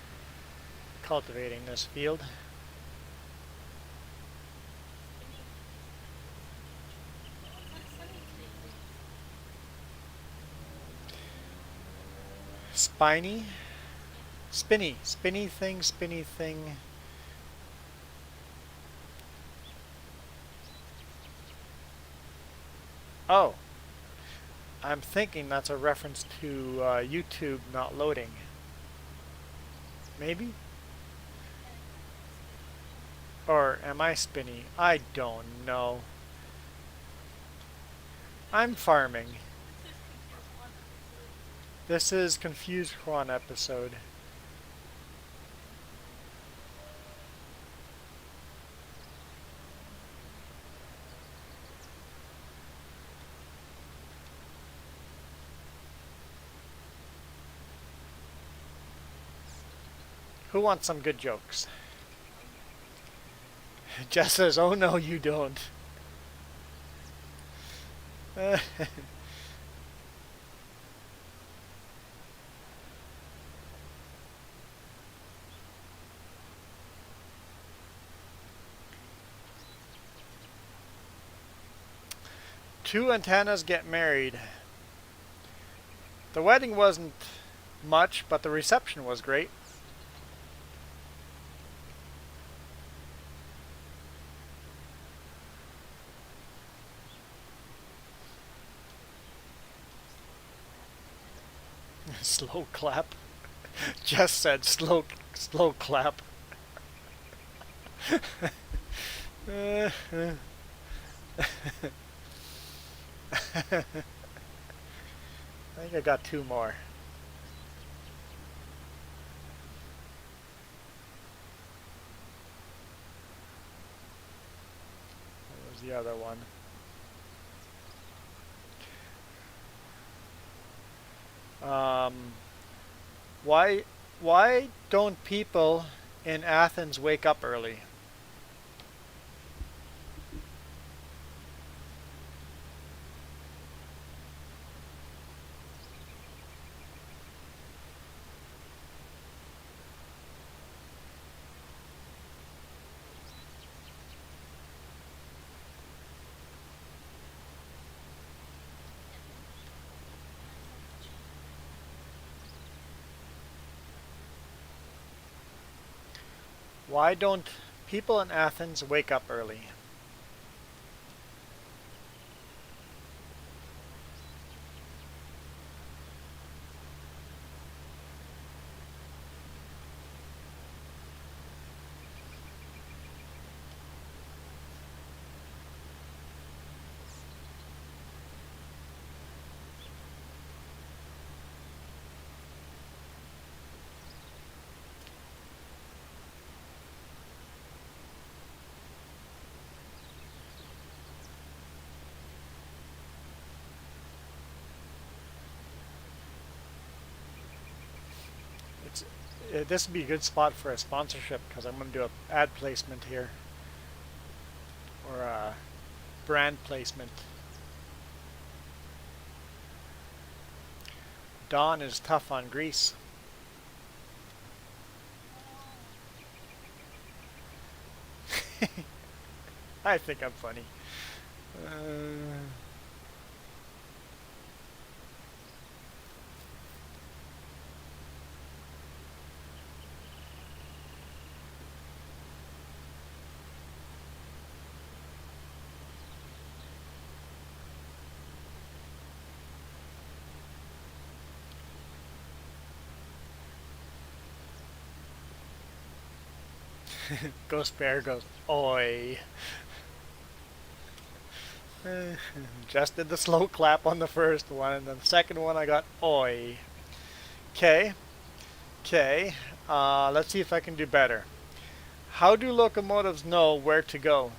cultivating this field. It's not sunny today, Spiny, yeah. spinny thing, spinny thing. Oh, I'm thinking that's a reference to YouTube not loading. Maybe? Or am I spinny? I don't know. I'm farming. This is Confused One episode. This is Confused Juan episode. Who wants some good jokes? Jess says, oh no, you don't. Two antennas get married. The wedding wasn't much, but the reception was great. Slow clap. Jess said slow clap. I think I got two more. What was the other one? Um, why don't people in Athens wake up early? Why don't people in Athens wake up early? This would be a good spot for a sponsorship because I'm going to do an ad placement here or a brand placement. Dawn is tough on Greece. I think I'm funny. Ghost Bear goes, oi. Just did the slow clap on the first one, and then the second one I got oi. Okay, okay. Let's see if I can do better. How do locomotives know where to go?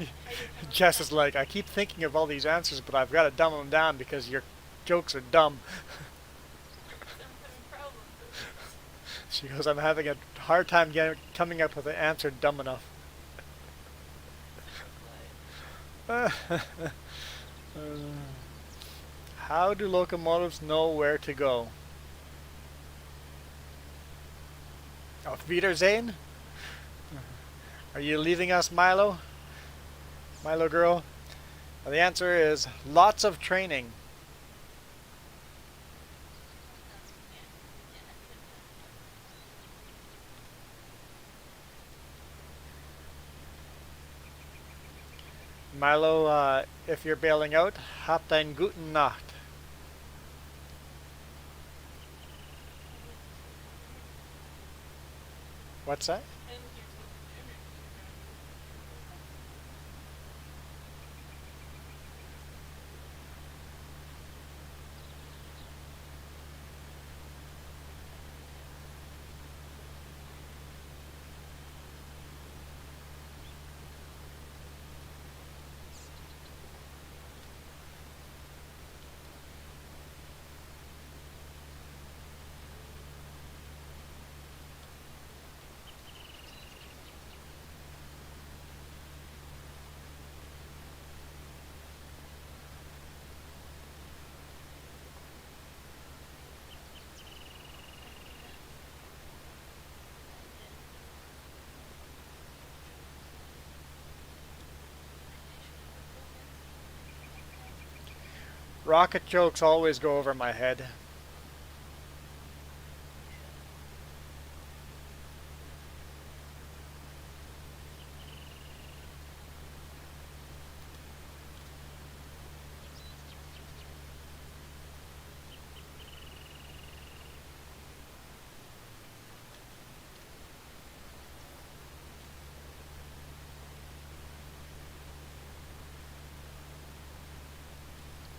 know Jess is that. like, I keep thinking of all these answers, but I've got to dumb them down because your jokes are dumb. So I'm having problems with it. She goes, I'm having a hard time coming up with an answer dumb enough. Sounds like. How do locomotives know where to go? Auf Wiedersehen? Are you leaving us, Milo? Milo girl? And the answer is lots of training. Yeah. Yeah, I couldn't have Milo, if you're bailing out, habt einen guten Nacht. I didn't hear German. What's that? I didn't hear spoken German. Can you translate that? I can't. I didn't. Maybe I should have spoken like that. Rocket jokes always go over my head. You should.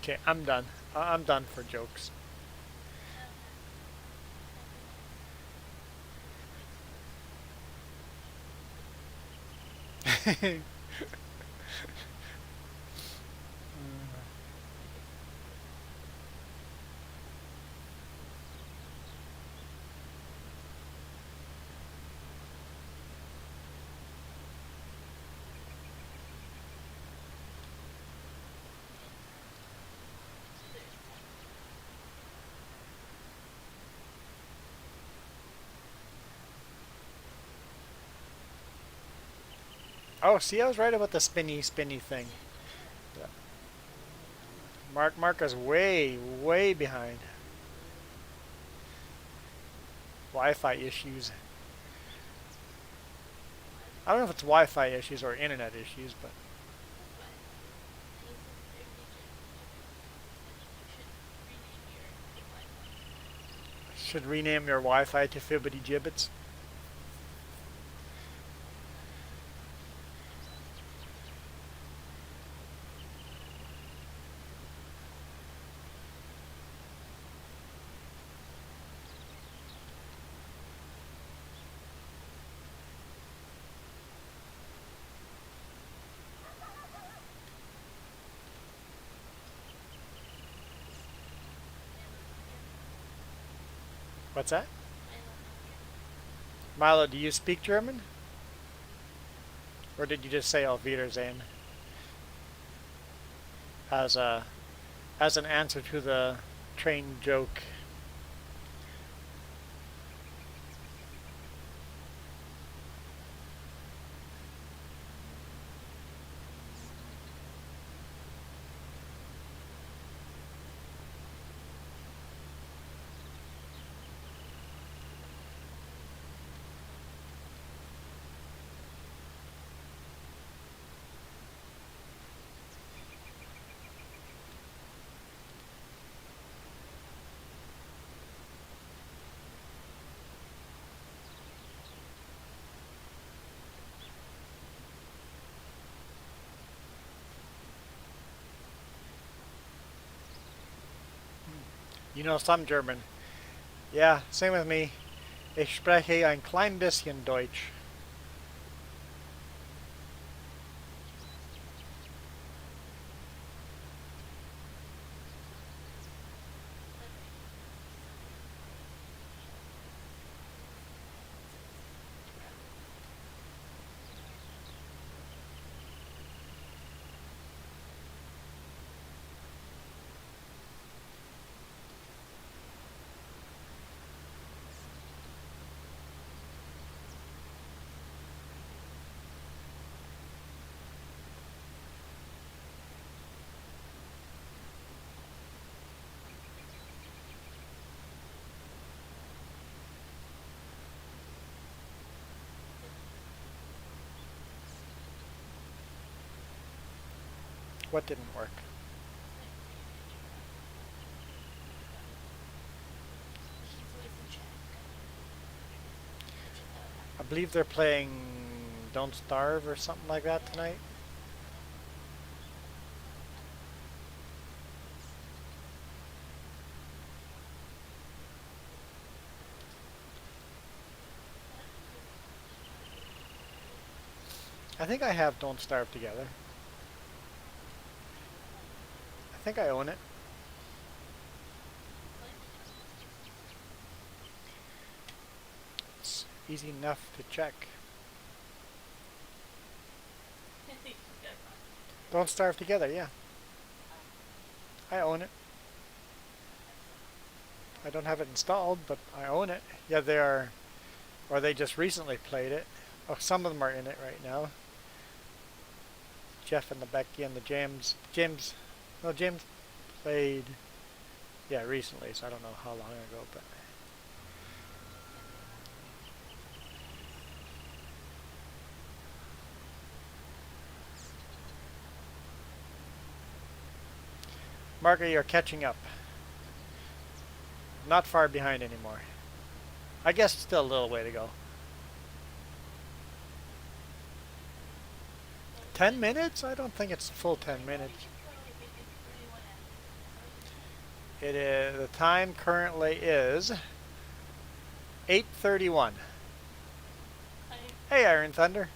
Okay, I'm done. I'm done for jokes. Okay. Well, good night. Night, sweetie. I guess I'm muted. There's Tyler. Oh, see, I was right about the spinny thing. Yeah. Yeah. Mark is way behind. Wi-Fi issues. I don't know if it's Wi-Fi issues or internet issues, but It's Wi-Fi. And he says fibbity gibbet. And you should rename your Wi-Fi. should rename your Wi-Fi to Fibbity Gibbets. Milo Nokia. What's that? Milo Nokia. Milo, do you speak German? Or did you just say Auf Wiedersehen as a as an answer to the train joke? You know some German. Yeah, same with me. Ich spreche ein klein bisschen Deutsch. What didn't work? He's always in check. Which is how it I happens. believe they're playing Don't Starve or something like that Yeah. tonight. I think I have Don't Starve Together. I think I own it. It's easy enough to check. Don't Starve Together, yeah. I own it. I don't have it installed, but I own it. Yeah, they are, or they just recently played it. Oh, some of them are in it right now. Jeff and the Becky and the James. No, James played, yeah, recently, so I don't know how long ago, but. Marco, you're catching up. Not far behind anymore. I guess still a little way to go. 10 minutes? I don't think it's a full 10 minutes. It is, the time currently is 8:31. Hey, Iron Thunder.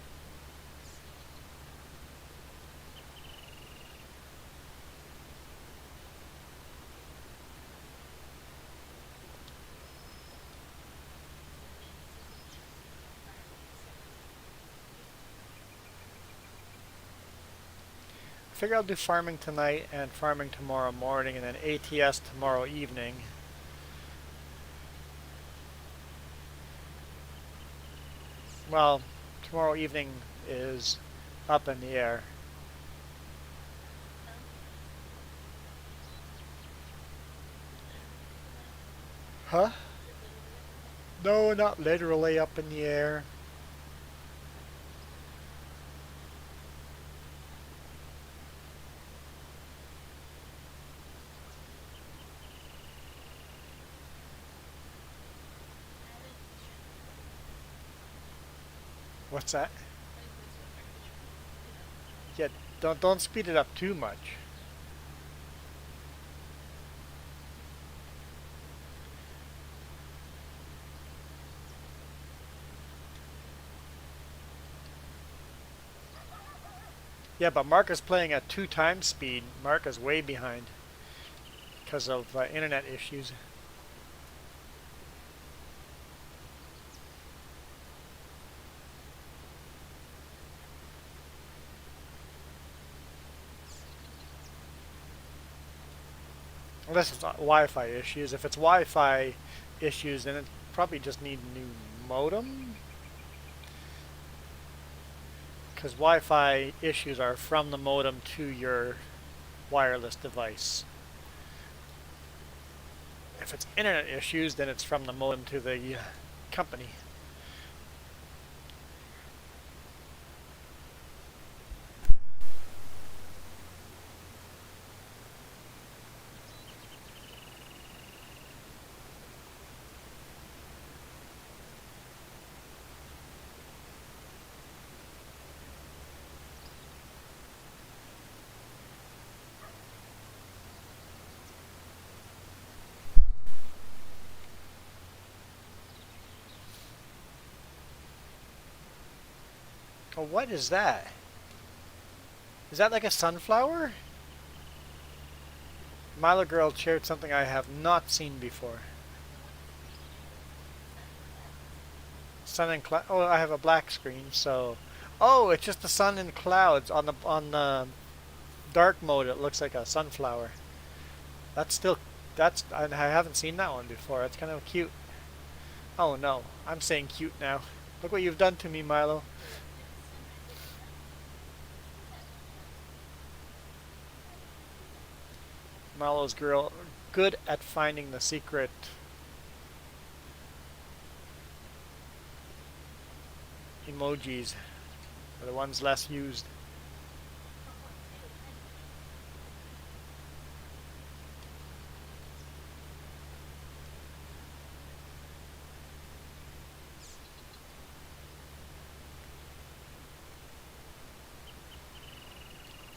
I figure I'll do farming tonight and farming tomorrow morning and then ATS tomorrow evening. Well, tomorrow evening is up in the air. Huh? No, not literally up in the air. What's that? Yeah, don't speed it up too much. Yeah, but Mark is playing at 2 times speed. Mark is way behind because of internet issues. Unless it's Wi-Fi issues. If it's Wi-Fi issues, then it probably just need a new modem. Because Wi-Fi issues are from the modem to your wireless device. If it's internet issues, then it's from the modem to the company. Oh, what is that? Is that like a sunflower? Milo Girl shared something I have not seen before. Sun and cloud. Oh, I have a black screen, so. Oh, it's just the sun and clouds on the dark mode. It looks like a sunflower. That's still. I haven't seen that one before. That's kind of cute. Oh no, I'm saying cute now. Look what you've done to me, Milo. Milo's girl, good at finding the secret emojis, are the ones less used.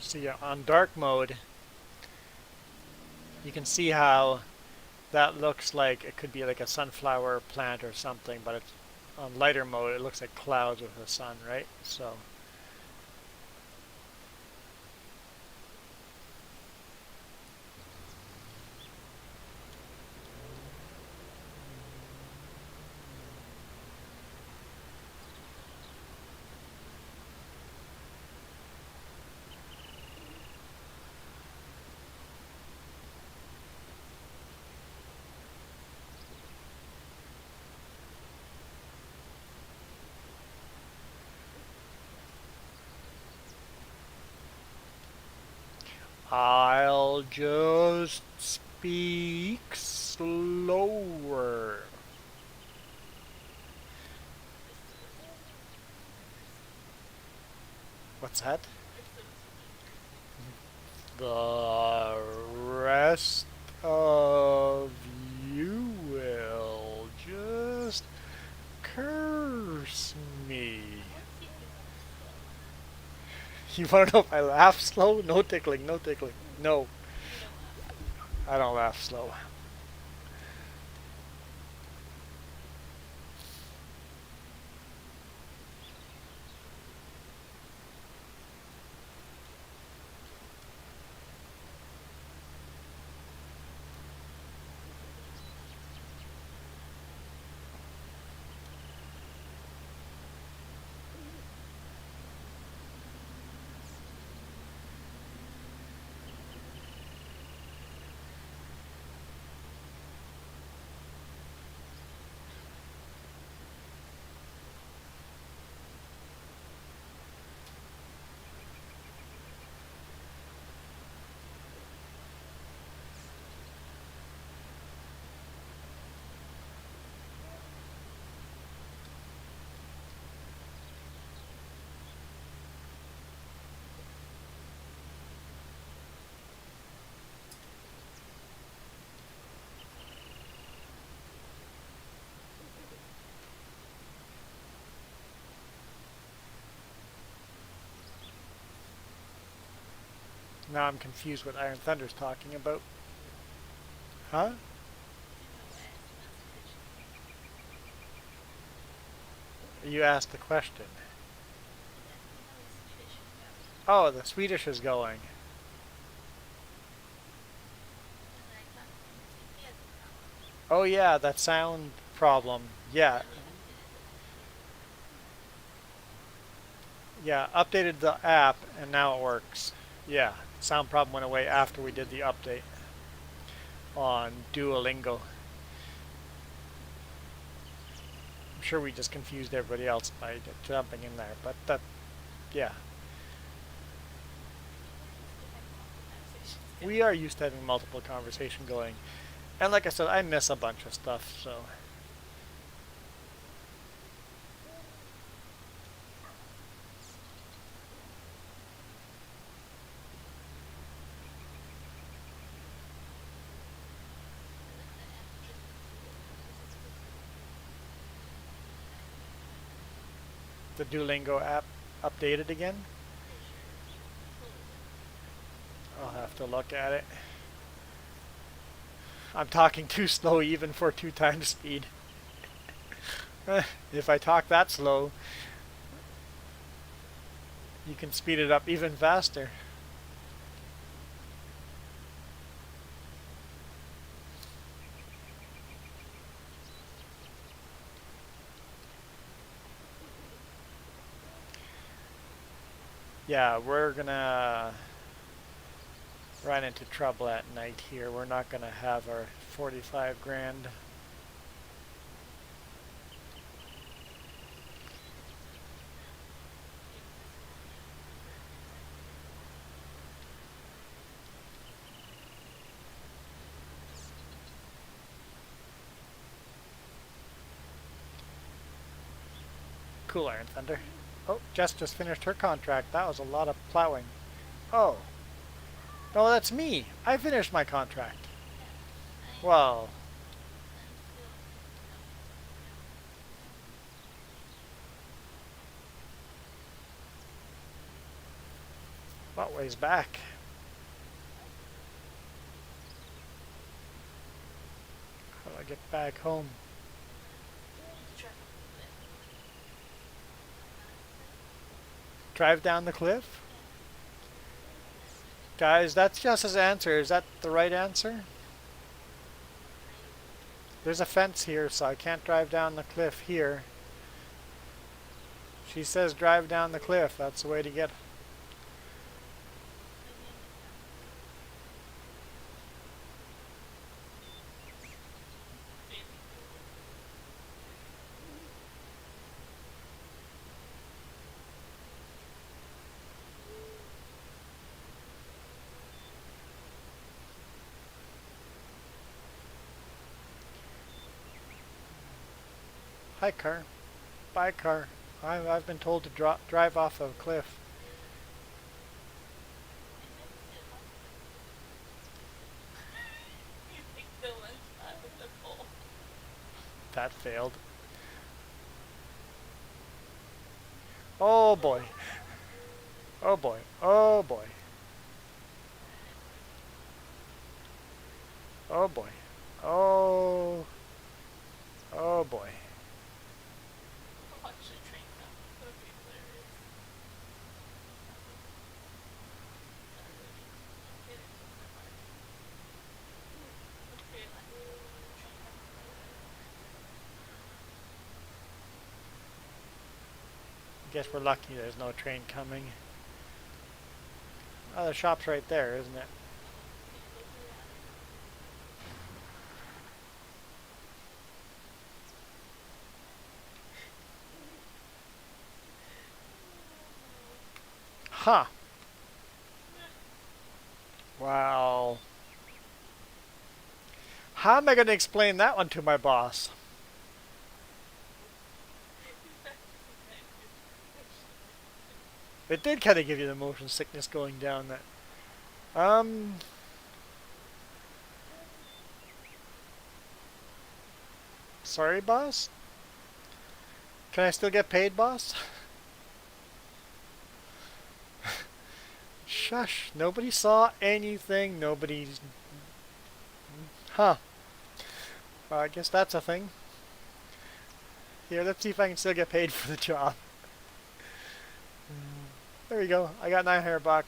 See, on dark mode, you can see how that looks like it could be like a sunflower plant or something, but it's on lighter mode, it looks like clouds with the sun, right? So, I'll just speak slower. What's that? The rest of you will just curse me. You want to know if I laugh slow? No tickling, no tickling. No, I don't laugh slow. Now I'm confused what Iron Thunder's talking about. Huh? You asked the question. Oh, the Swedish is going. Oh yeah, that sound problem. Yeah, yeah, updated the app and now it works. Yeah, sound problem went away after we did the update on Duolingo. I'm sure we just confused everybody else by jumping in there, but that, yeah. We are used to having multiple conversation going. And like I said, I miss a bunch of stuff, so. The Duolingo app updated again? I'll have to look at it. I'm talking too slow even for 2 times speed. If I talk that slow, you can speed it up even faster. Yeah, we're gonna run into trouble at night here. We're not gonna have our 45 grand. Cool, Iron Thunder. Oh, Jess just finished her contract. That was a lot of plowing. Oh. No, that's me. I finished my contract. Well, What ways back? How do I get back home? Try to lift. Drive down the cliff? Yeah. Guys, that's Jess's answer. Is that the right answer? There's a fence here, so I can't drive down the cliff here. She says drive down the cliff. That's the way to get. Hi, car. Bye, car. I've been told to drive off a cliff. You think the one shot with the pole. That failed. Oh boy. Oh boy. Oh boy. Oh boy. Oh. Oh boy. Watch the train come. That would be hilarious. Okay, there's one more. Okay, like, train coming. Guess we're lucky there's no train coming. Oh, the shop's right there, isn't it? Huh. Wow. How am I going to explain that one to my boss? It did kind of give you the motion sickness going down that. Sorry, boss? Can I still get paid, boss? Shush. Nobody saw anything. Nobody's. Huh. Well, I guess that's a thing. Here, let's see if I can still get paid for the job. There we go. I got $900. I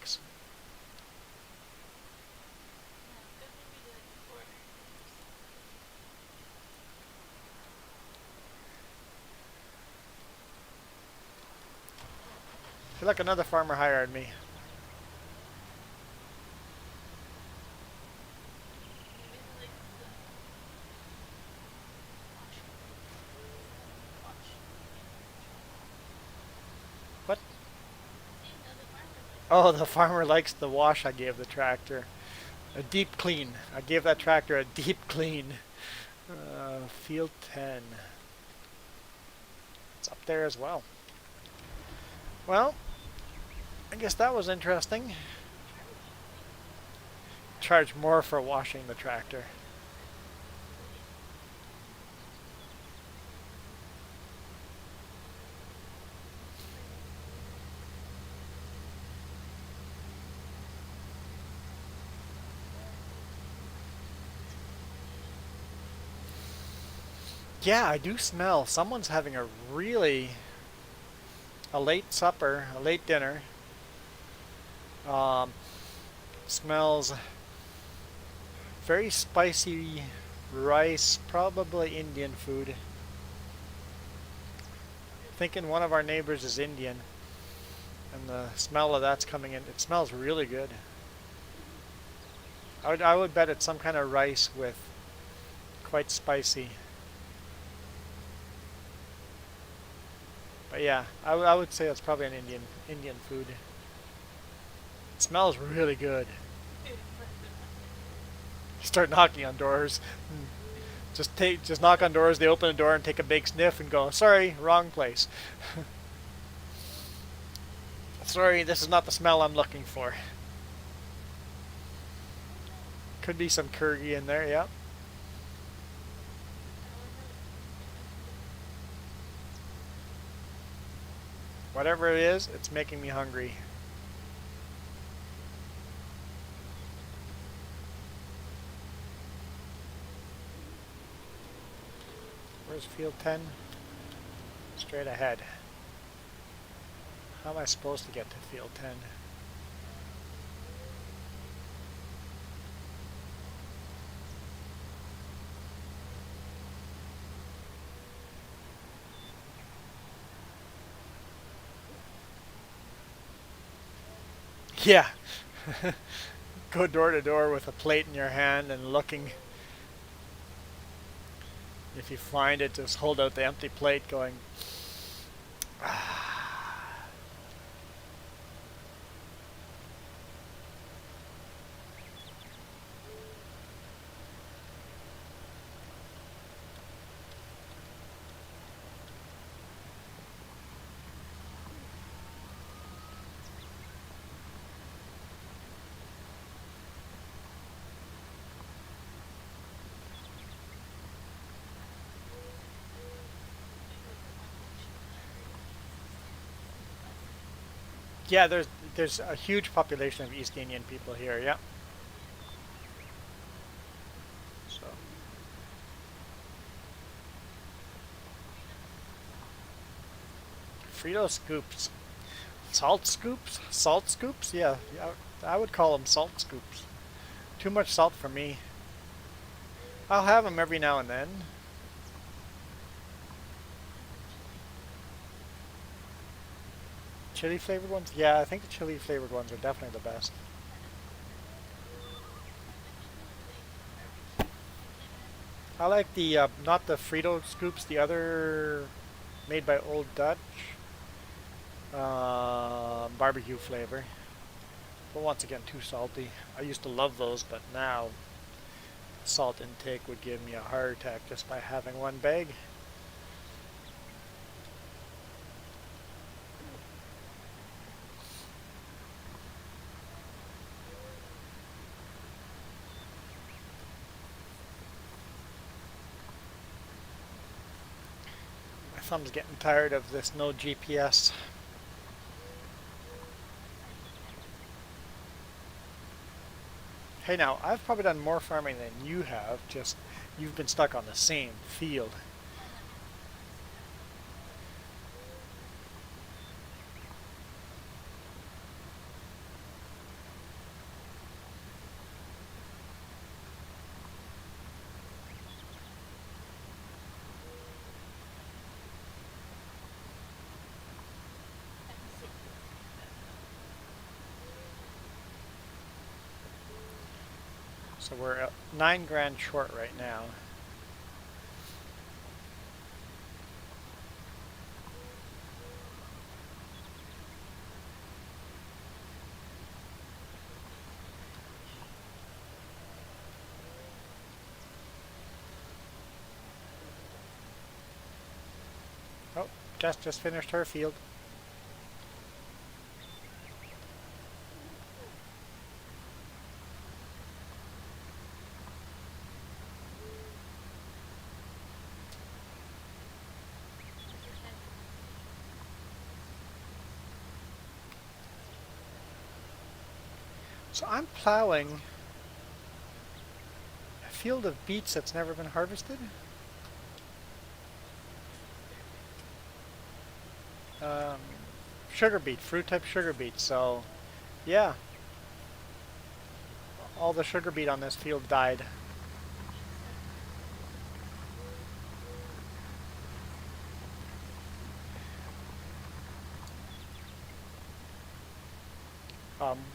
feel like another farmer hired me. What? Oh, the farmer likes the wash I gave the tractor. A deep clean. I gave that tractor a deep clean. Field 10. It's up there as well. Well, I guess that was interesting. Charge more for washing the tractor. Yeah, I do smell. Someone's having a late supper, a late dinner. Um, smells very spicy rice, probably Indian food. Thinking one of our neighbors is Indian, and the smell of that's coming in. It smells really good. I would bet it's some kind of rice with quite spicy. But yeah, I would say it's probably an Indian food. It smells really good. You start knocking on doors. Just knock on doors. They open the door and take a big sniff and go, "Sorry, wrong place." Sorry, this is not the smell I'm looking for. Could be some curry in there, yeah. Whatever it is, it's making me hungry. Where's field 10? Straight ahead. How am I supposed to get to field 10? Yeah. Go door to door with a plate in your hand and looking. If you find it, just hold out the empty plate going, ah. Yeah, there's a huge population of East Indian people here, yeah. So Frito scoops. Salt scoops? Salt scoops? Yeah, yeah, I would call them salt scoops. Too much salt for me. I'll have them every now and then. Chili flavored ones? Yeah, I think the chili flavored ones are definitely the best. I like the, not the Frito scoops, the other made by Old Dutch. Barbecue flavor. But once again, too salty. I used to love those, but now salt intake would give me a heart attack just by having one bag. My thumb's getting tired of this no GPS. Hey now, I've probably done more farming than you have, just you've been stuck on the same field. So we're at 9 grand short right now. Oh, Jess just finished her field. So I'm plowing a field of beets that's never been harvested. Um, Sugar beet, fruit type sugar beet. So yeah, all the sugar beet on this field died.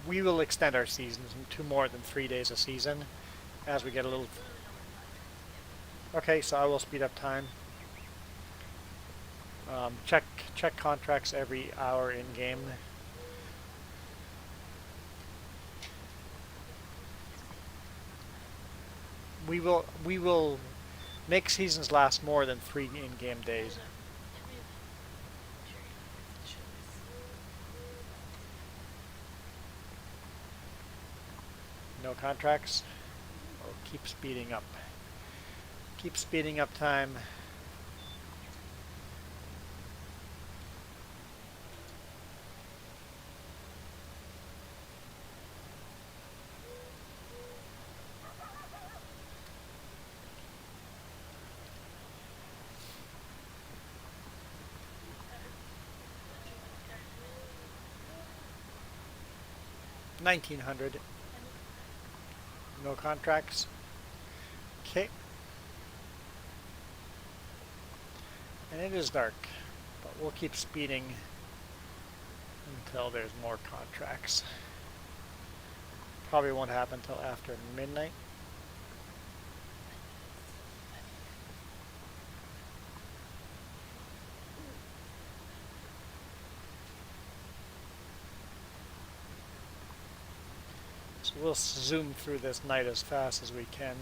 We will extend our seasons to more than 3 days a season as we get a little. Okay, so I will speed up time. Check contracts every hour in game. We will make seasons last more than 3 in-game days. No contracts? Oh, keep speeding up. Keep speeding up time. 1900. No contracts. Okay. And it is dark, but we'll keep speeding until there's more contracts. Probably won't happen until after midnight. So we'll zoom through this night as fast as we can.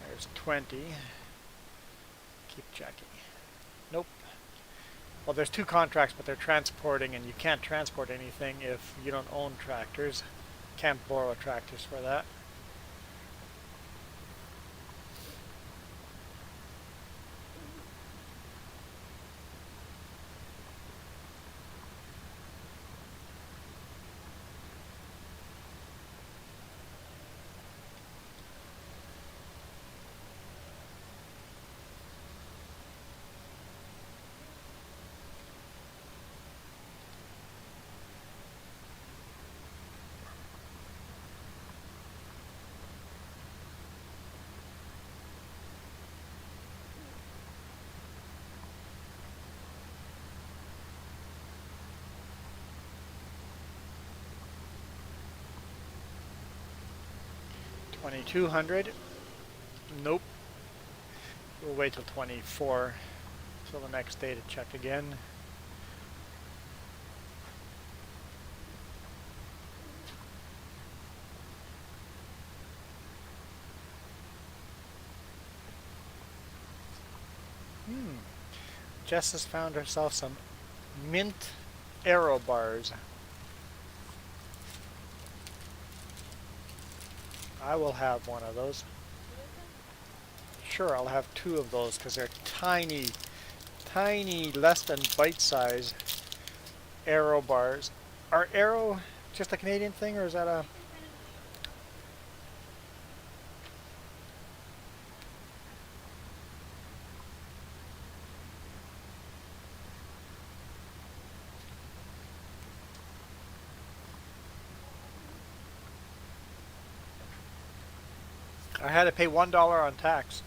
There's 20. Keep checking. Nope. Well, there's 2 contracts, but they're transporting, and you can't transport anything if you don't own tractors. Can't borrow tractors for that. $2,200. Nope. We'll wait till 24 till the next day to check again. Jess has found herself some mint arrow bars. I will have one of those. Sure, I'll have 2 of those because they're tiny, tiny, less than bite-size arrow bars. Are arrow just a Canadian thing, or is that a... I had to pay $1 on tax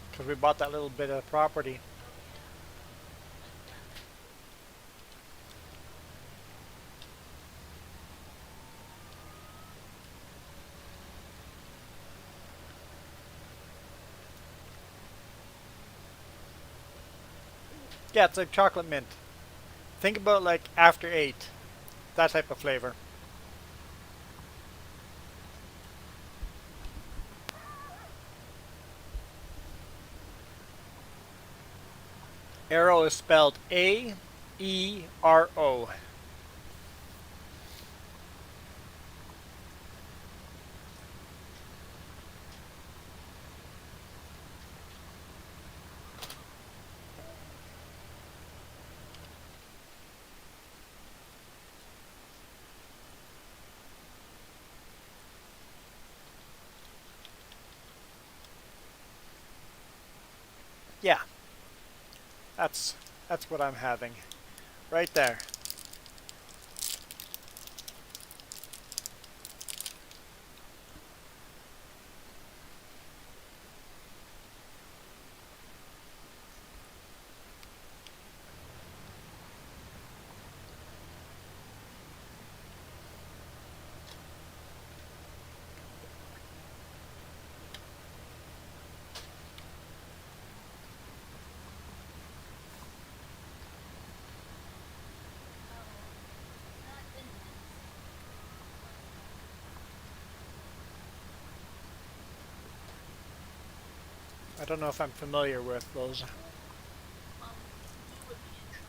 because we bought that little bit of property. Yeah, it's like chocolate mint. Think about like after 8, that type of flavor. Arrow is spelled A-E-R-O. Yeah, that's what I'm having right there. I don't know if I'm familiar with those. You would be interested.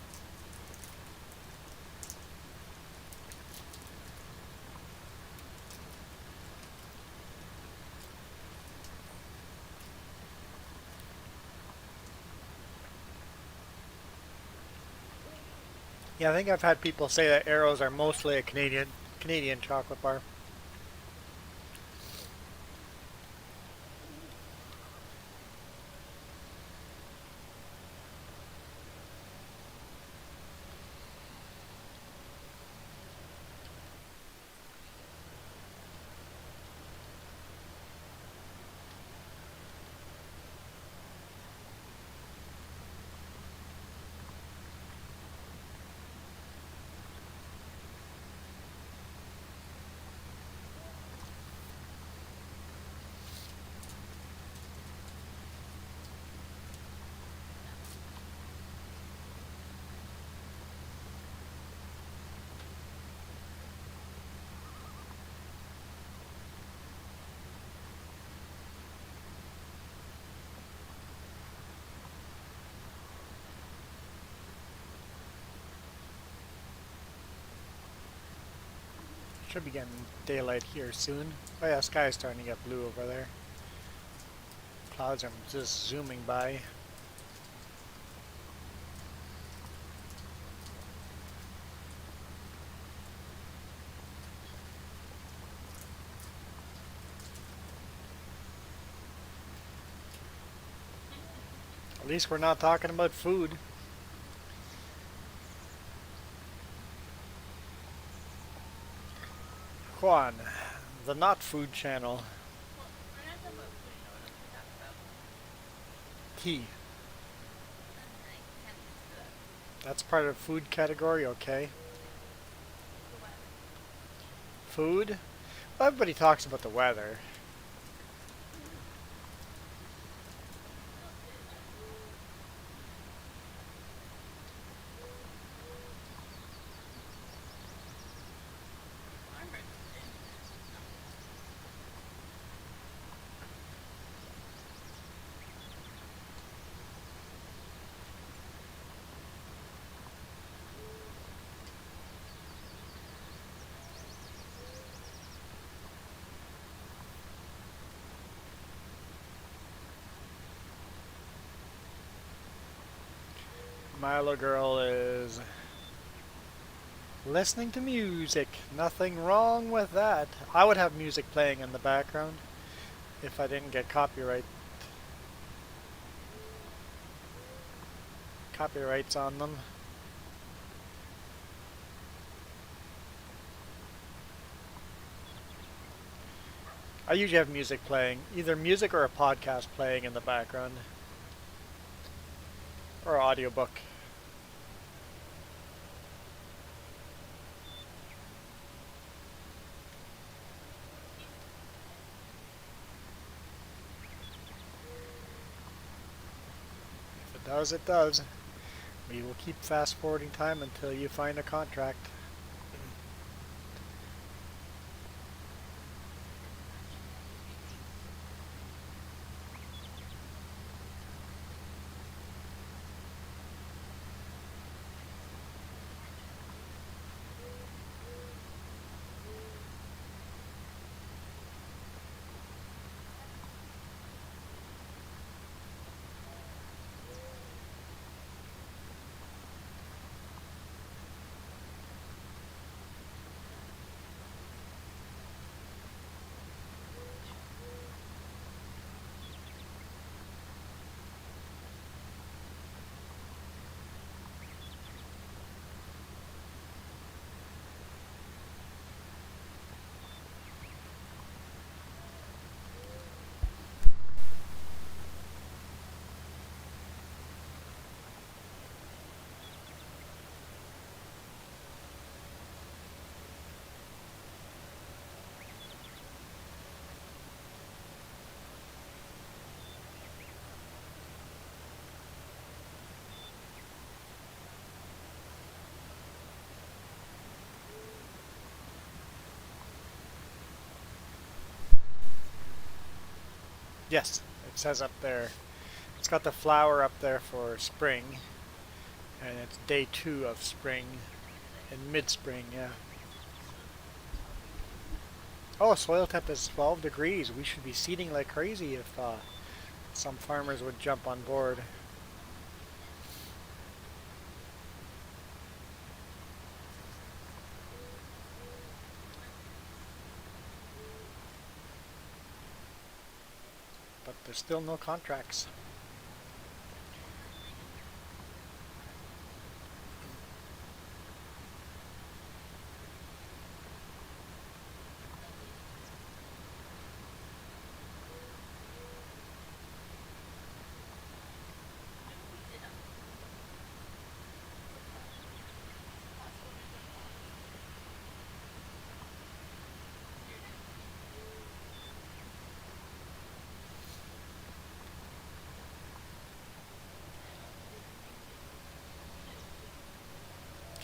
Yeah, I think I've had people say that arrows are mostly a Canadian chocolate bar. Should be getting daylight here soon. Oh yeah, sky is starting to get blue over there. Clouds are just zooming by. At least we're not talking about food. Juan, the not food channel. Well, we're not talking about food, you know what else we're talking about? Tea. I can't listen to that. That's part of food category, okay. The weather. Food? Well, everybody talks about the weather. Farmers. Milo Girl is listening to music. Nothing wrong with that. I would have music playing in the background if I didn't get copyrights on them. I usually have music playing, either music or a podcast playing in the background, or audiobook. If it does, it does. We will keep fast forwarding time until you find a contract. Yes, it says up there. It's got the flower up there for spring, and it's day 2 of spring, in mid-spring, yeah. Oh, soil temp is 12 degrees. We should be seeding like crazy if some farmers would jump on board. But there's still no contracts.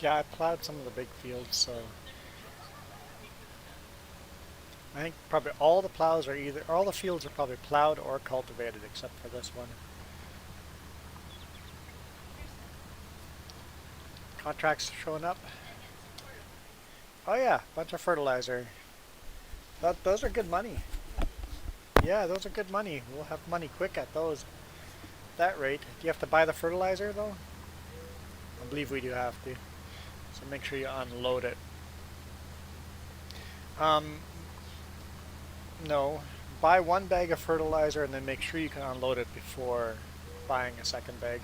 Yeah, I plowed some of the big fields, so I think probably all the plows are either, all the fields are probably plowed or cultivated except for this one. Contracts showing up. Oh yeah, bunch of fertilizer. Those are good money. Yeah, those are good money. We'll have money quick at those. That rate. Do you have to buy the fertilizer though? I believe we do have to. So make sure you unload it. Um, no. Buy one bag of fertilizer and then make sure you can unload it before buying a second bag.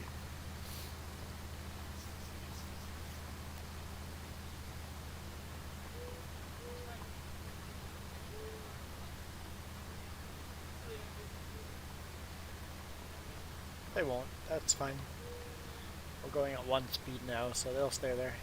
They won't. That's fine. We're going at one speed now, so they'll stay there.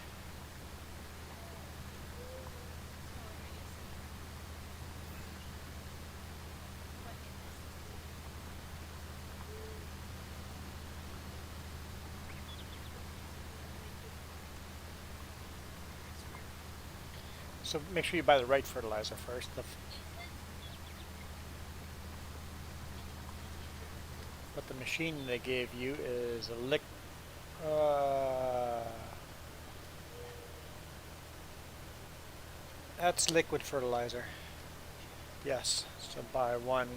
So make sure you buy the right fertilizer first. But the machine they gave you is a that's liquid fertilizer. Yes, so buy one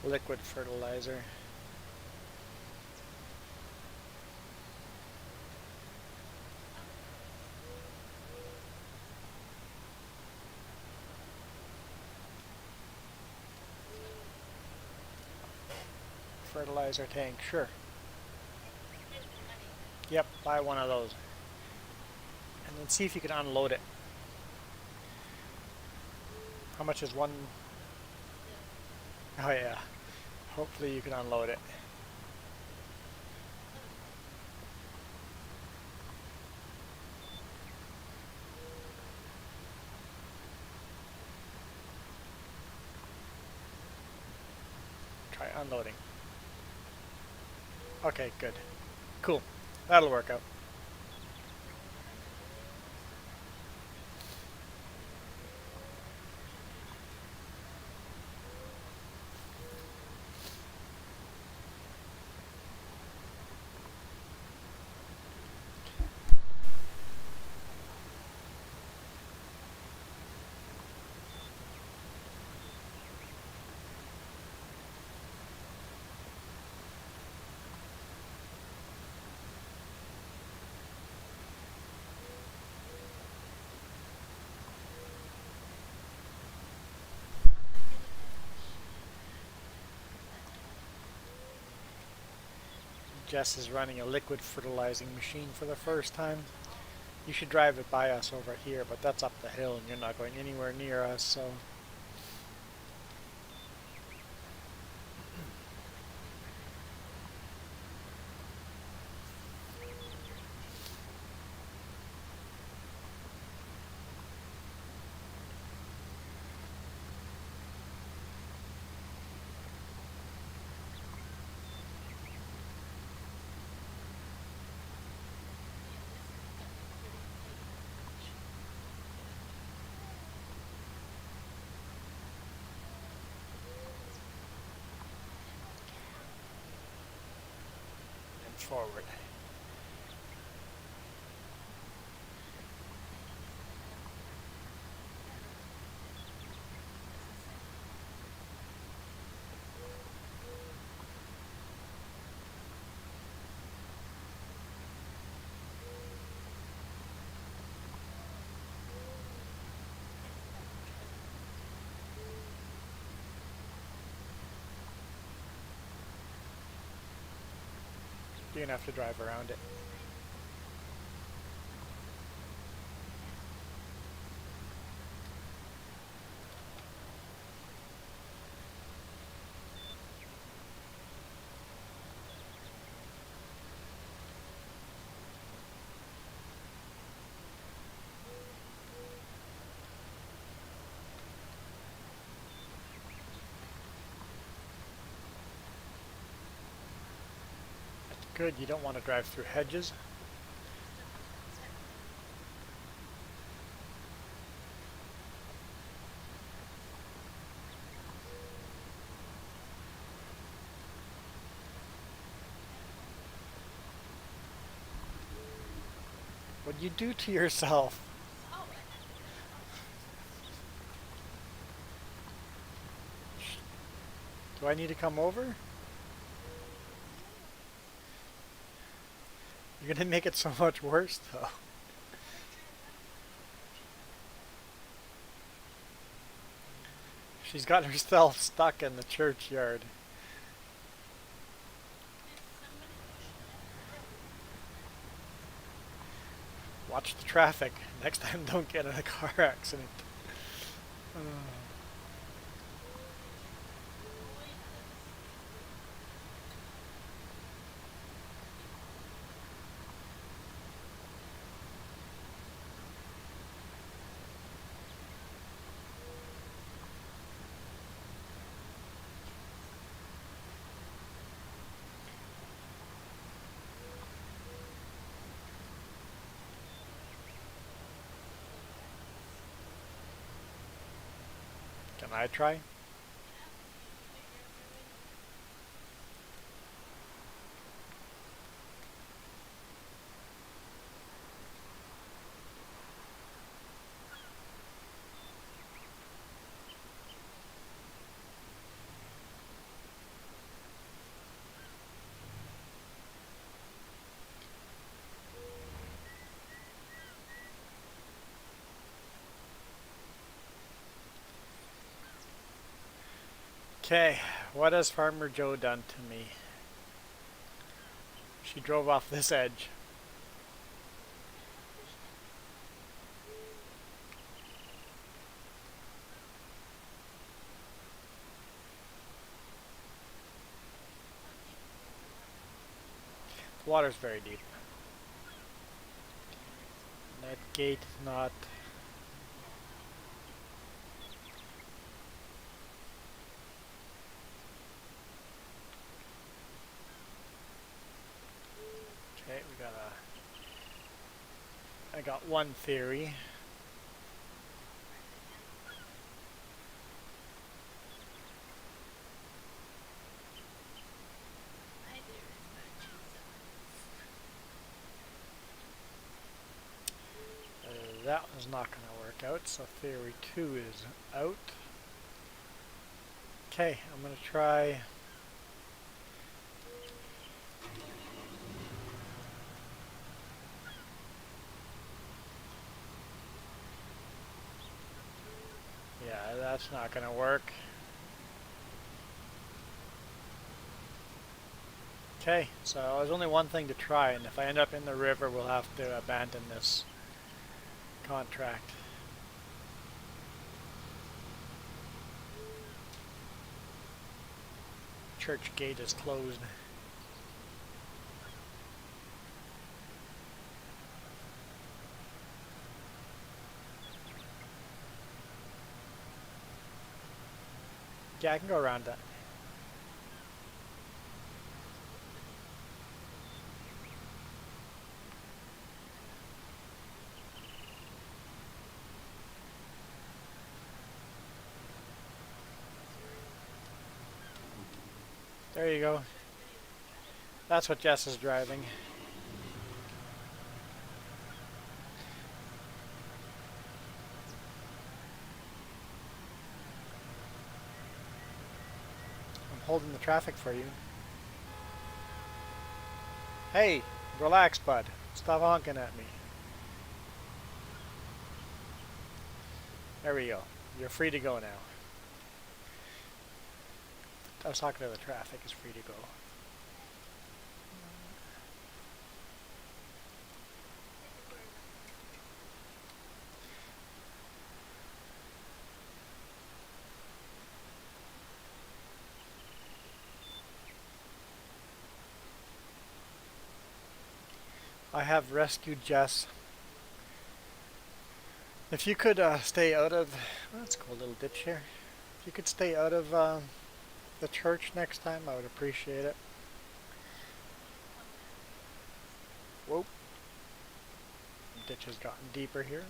liquid fertilizer. Fertilizer tank, sure. Yep, buy one of those. And then see if you can unload it. How much is one? Oh yeah. Hopefully you can unload it. Try unloading. Okay, good. Cool. That'll work out. Jess is running a liquid fertilizing machine for the first time. You should drive it by us over here, but that's up the hill and you're not going anywhere near us, so and forward. You're gonna have to drive around it. Good, you don't want to drive through hedges. What'd you do to yourself? Do I need to come over? You're gonna make it so much worse, though. She's got herself stuck in the churchyard. Watch the traffic. Next time, don't get in a car accident. Uh, can I try? Okay, what has Farmer Joe done to me? She drove off this edge. The water's very deep. That gate is not... Okay, we got a... I got one theory. That was not going to work out, so theory 2 is out. Okay, I'm going to try... Yeah, that's not going to work. Okay, so there's only one thing to try, and if I end up in the river, we'll have to abandon this contract. Church gate is closed. Yeah, I can go around that. There you go. That's what Jess is driving. I'm holding the traffic for you. Hey, relax, bud. Stop honking at me. There we go. You're free to go now. I was talking to the traffic. It's free to go. I have rescued Jess. If you could stay out of... Oh, that's a cool little ditch here. If you could stay out of the church next time, I would appreciate it. Whoa. The ditch has gotten deeper here.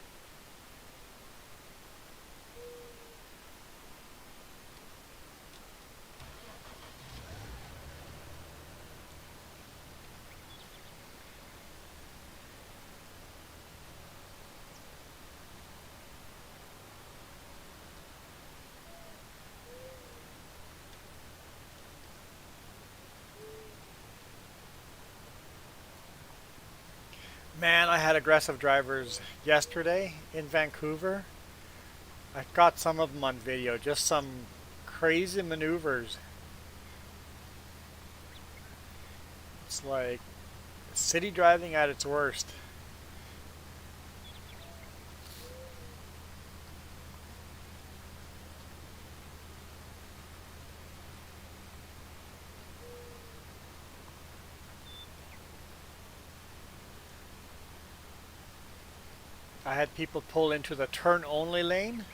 Man, I had aggressive drivers yesterday in Vancouver. I got some of them on video, just some crazy maneuvers. It's like city driving at its worst. I had people pull into the turn only lane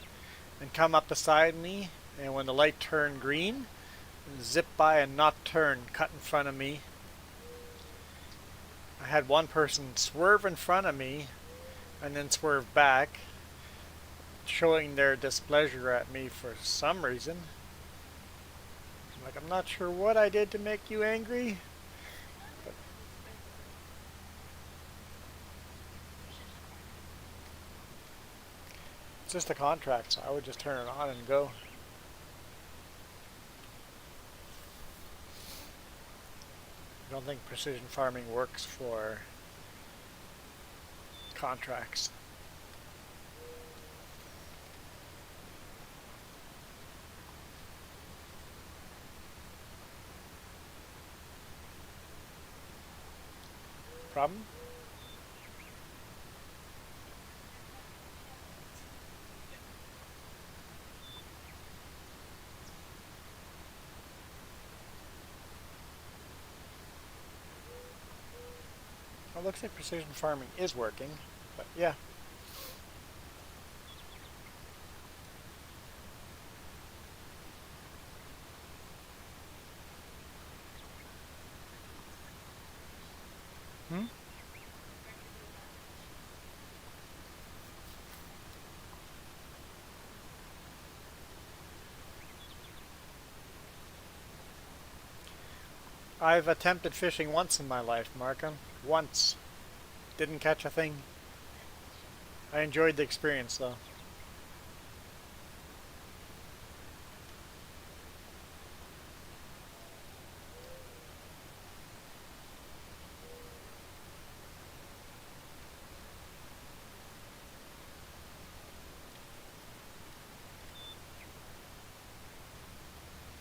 and come up beside me, and when the light turned green, zip by and not turn, cut in front of me. I had one person swerve in front of me and then swerve back, showing their displeasure at me for some reason. I'm like, I'm not sure what I did to make you angry. But it's just a contract, so I would just turn it on and go. I don't think precision farming works for contracts. Problem? Well, it looks like precision farming is working, but yeah. Hmm? I've attempted fishing once in my life, Markham. Once. Didn't catch a thing. I enjoyed the experience though.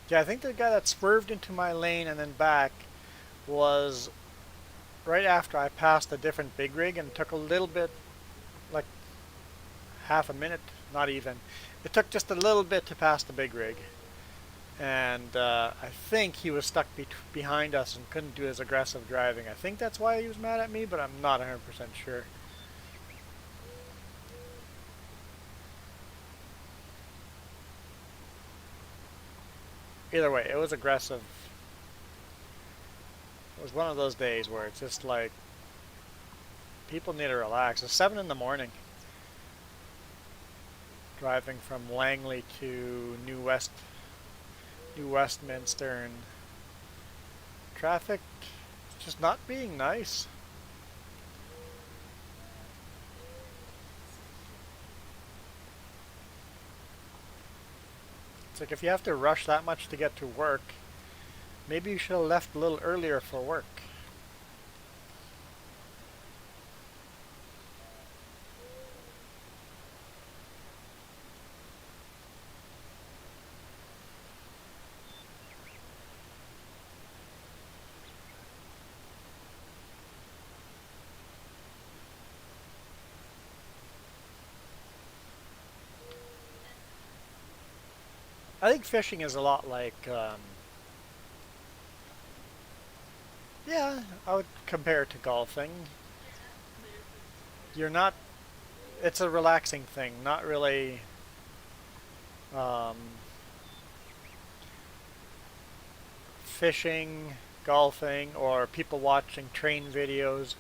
Yeah, I think the guy that swerved into my lane and then back was right after I passed a different big rig, and it took a little bit, like half a minute, not even. It took just a little bit to pass the big rig. And I think he was stuck behind us and couldn't do his aggressive driving. I think that's why he was mad at me, but I'm not 100% sure. Either way, it was aggressive. It was one of those days where it's just like people need to relax. It's 7 in the morning. Driving from Langley to New Westminster, and traffic is just not being nice. It's like if you have to rush that much to get to work, maybe you should have left a little earlier for work. I think fishing is a lot like, yeah, I would compare it to golfing. You're not, it's a relaxing thing, not really um, fishing, golfing, or people watching train videos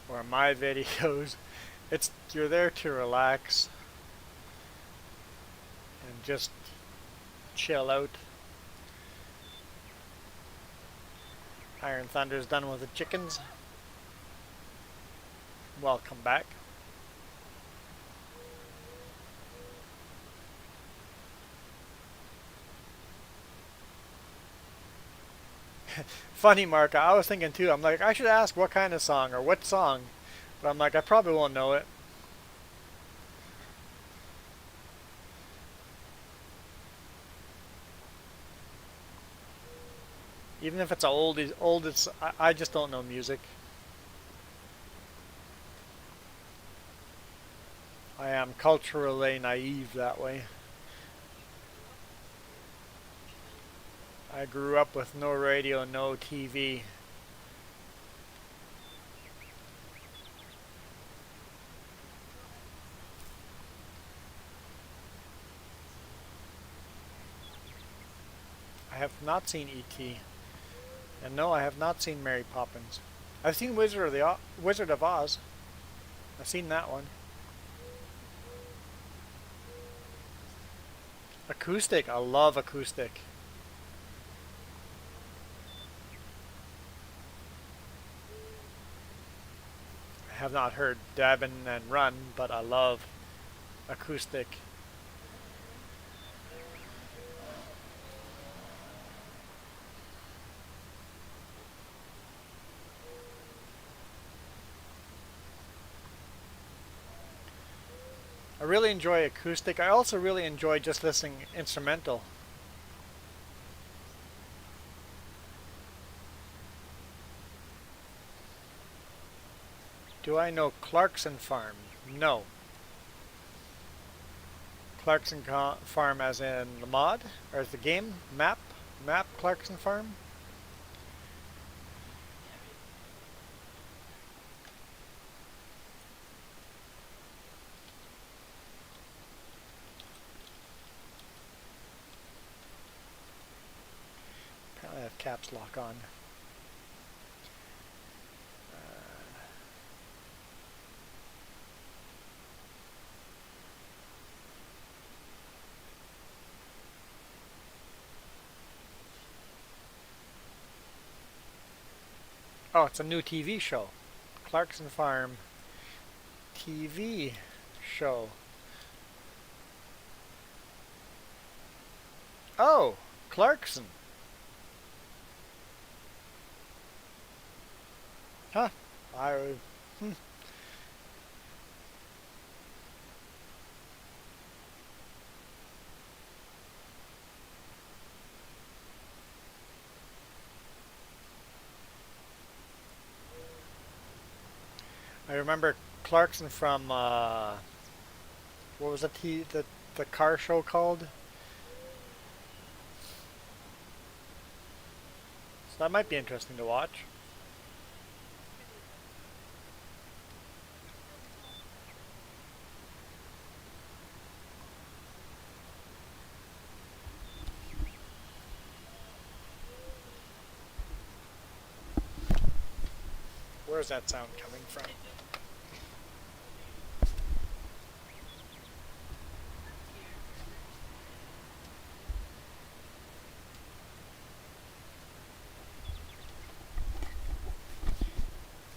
or my videos. It's you're there to relax and just chill out. Iron Thunder's done with the chickens. Welcome back. Funny, Mark. I was thinking too. I'm like, I should ask what kind of song or what song But I'm like, I probably won't know it. Even if it's old, I just don't know music. I am culturally naive that way. I grew up with no radio, no TV. I have not seen E.T. And no, I have not seen Mary Poppins. I've seen Wizard of Oz. I've seen that one. Acoustic. I love acoustic. I have not heard Dabin' and Run, but I love acoustic. I really enjoy acoustic. I also really enjoy just listening instrumental. Do I know Clarkson Farm? No. Farm as in the mod? Or as the game? Map? Map Clarkson Farm? Apparently I have caps lock on. Oh, it's a new TV show. Clarkson Farm TV show. Oh, Clarkson. Huh. I hmm. I remember Clarkson from what was the car show called? So that might be interesting to watch. Where's that sound coming from?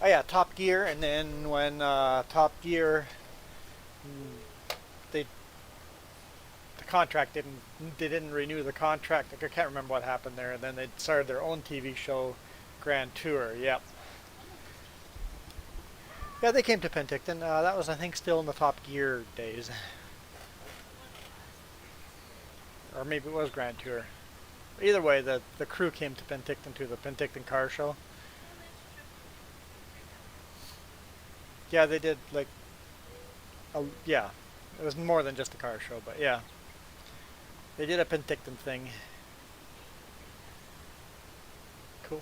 Oh yeah, Top Gear, and then when Top Gear, they the contract didn't they didn't renew the contract. Like, I can't remember what happened there. And then they started their own TV show, Grand Tour. Yep. Yeah, they came to Penticton. That was, I think, still in the Top Gear days, or maybe it was Grand Tour. Either way, the crew came to Penticton to the Penticton Car Show. Yeah, they did like, yeah, it was more than just a car show, but yeah, they did a Penticton thing. Cool.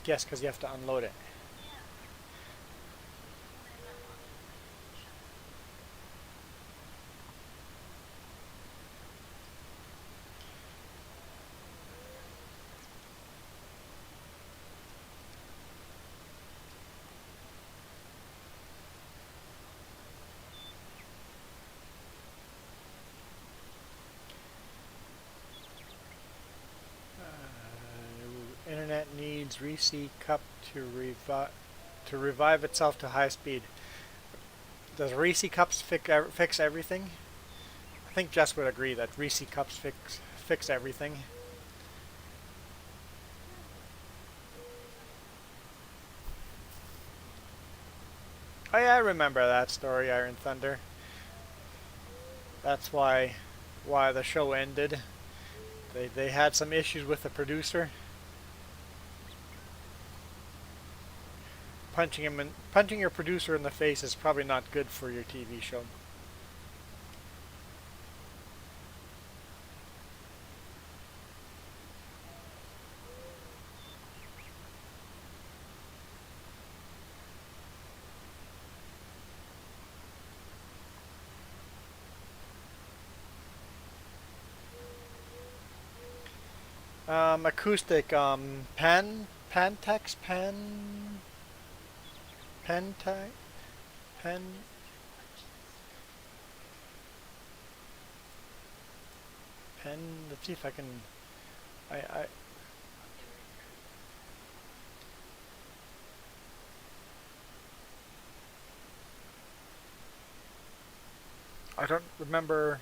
Yes, because you have to unload it. Internet needs Reese Cup to revive itself to high speed. Does Reese Cups fix everything? I think Jess would agree that Reese Cups fix everything. Oh yeah, I remember that story, Iron Thunder. That's why the show ended. They had some issues with the producer. Punching your producer in the face is probably not good for your TV show. Acoustic, Pantex, Penta, Pen, Pen, let's see if I can, I, I don't remember,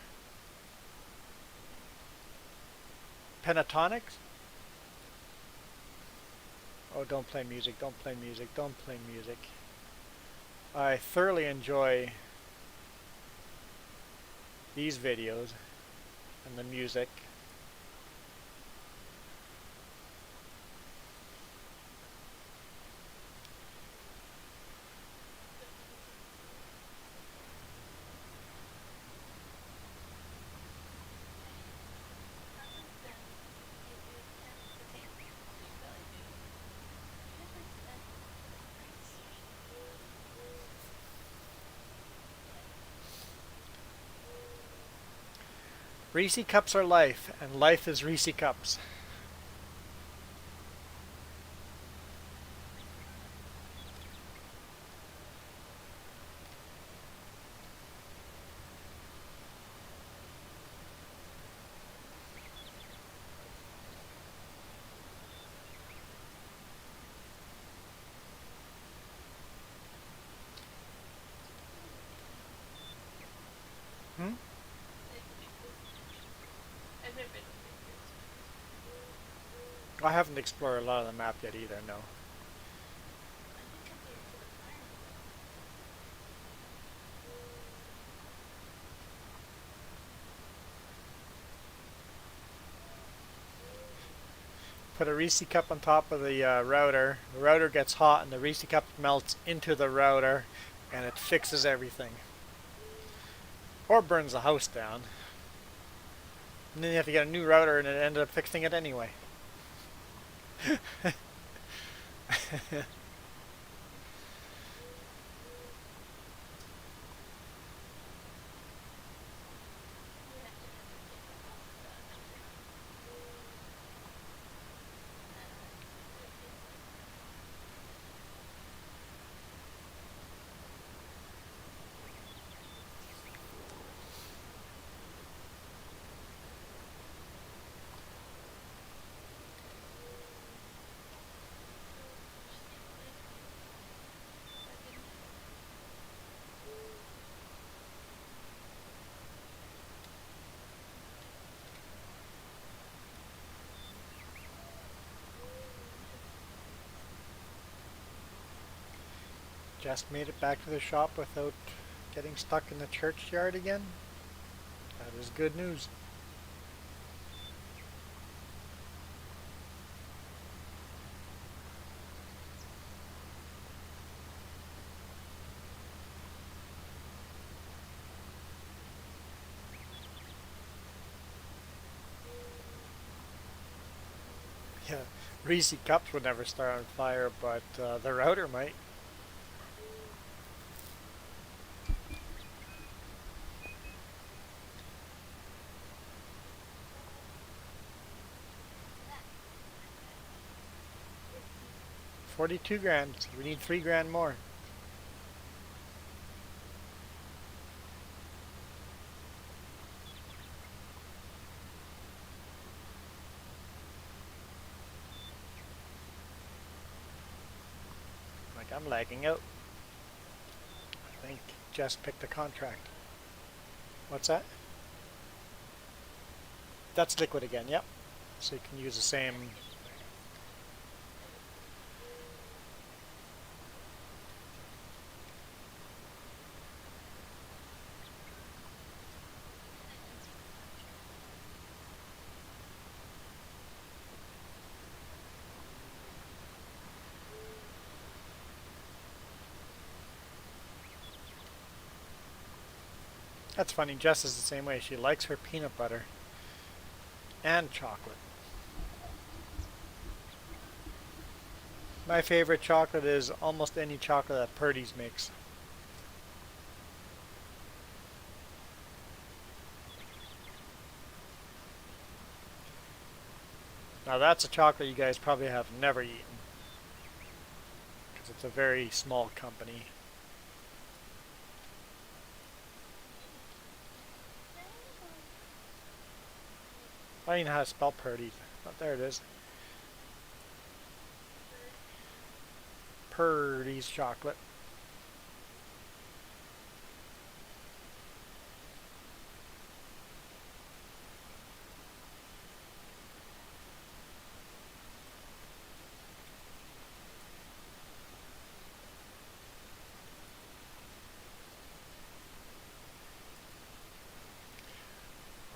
Pentatonics? Oh, don't play music, don't play music, don't play music. I thoroughly enjoy these videos and the music. Reese cups are life, and life is Reese cups. Hmm? I haven't explored a lot of the map yet either, no. Put a Reese cup on top of the router. The router gets hot and the Reese cup melts into the router and it fixes everything. Or burns the house down. And then you have to get a new router and it ended up fixing it anyway. Just made it back to the shop without getting stuck in the churchyard again. That is good news. Yeah, Reese cups would never start on fire, but the router might. $42,000. So we need $3,000 more. Like I'm lagging out. I think Jess picked a contract. What's that? That's liquid again, yep. So you can use the same. That's funny, Jess is the same way. She likes her peanut butter and chocolate. My favorite chocolate is almost any chocolate that Purdy's makes. Now that's a chocolate you guys probably have never eaten because it's a very small company. I don't even know how to spell Purdy. Oh, there it is. Purdy's chocolate.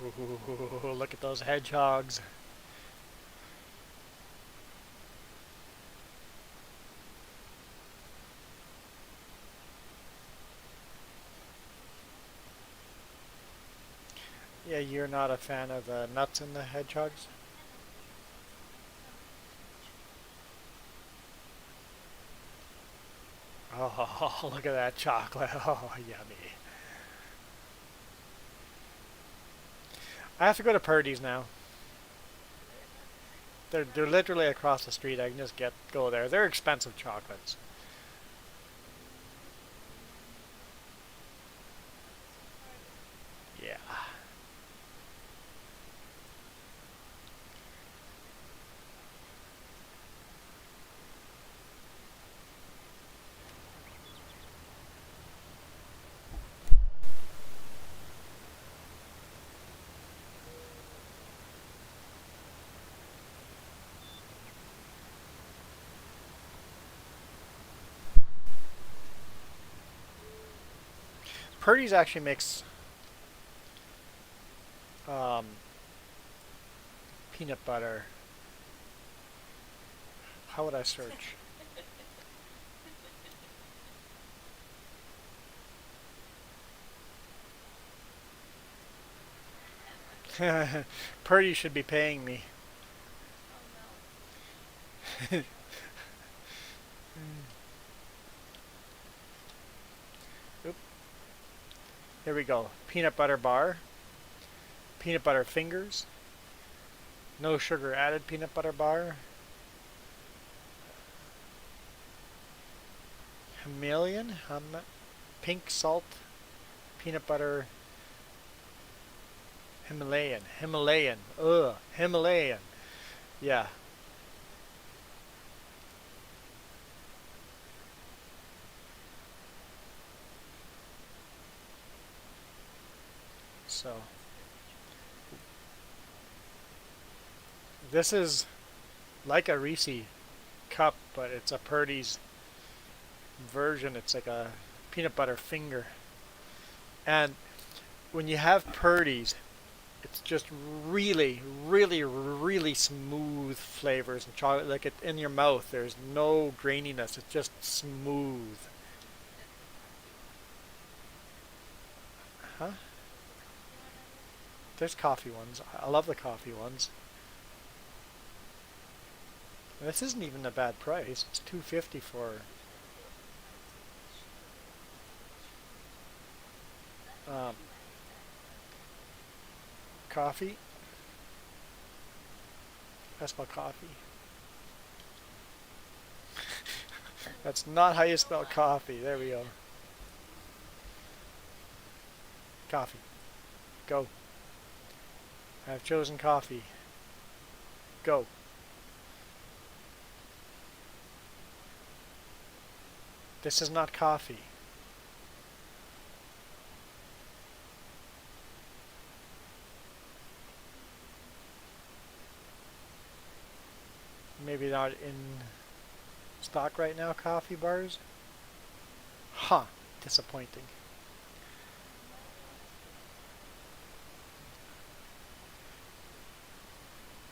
Ooh, look at those hedgehogs. Yeah, you're not a fan of the nuts in the hedgehogs? Oh, look at that chocolate. Oh, yummy. I have to go to Purdy's now. They're literally across the street. I can just go there. They're expensive chocolates. Yeah. Purdy's actually makes um, peanut butter. How would I search? Purdy should be paying me. Oop. Here we go. Peanut butter bar. Peanut butter fingers. No sugar added peanut butter bar. Himalayan. Pink salt. Peanut butter. Himalayan. Himalayan. Ugh. Himalayan. Yeah. So. This is like a Reese cup, but it's a Purdy's version. It's like a peanut butter finger. And when you have Purdy's, it's just really, really, really smooth flavors and chocolate. Like it in your mouth, there's no graininess. It's just smooth. Huh? There's coffee ones. I love the coffee ones. This isn't even a bad price. It's $2.50 for um, coffee. I spell coffee. That's not how you spell coffee. There we go. Coffee. Go. I've chosen coffee. Go. This is not coffee. maybe not in stock right now, coffee bars. Huh. Disappointing.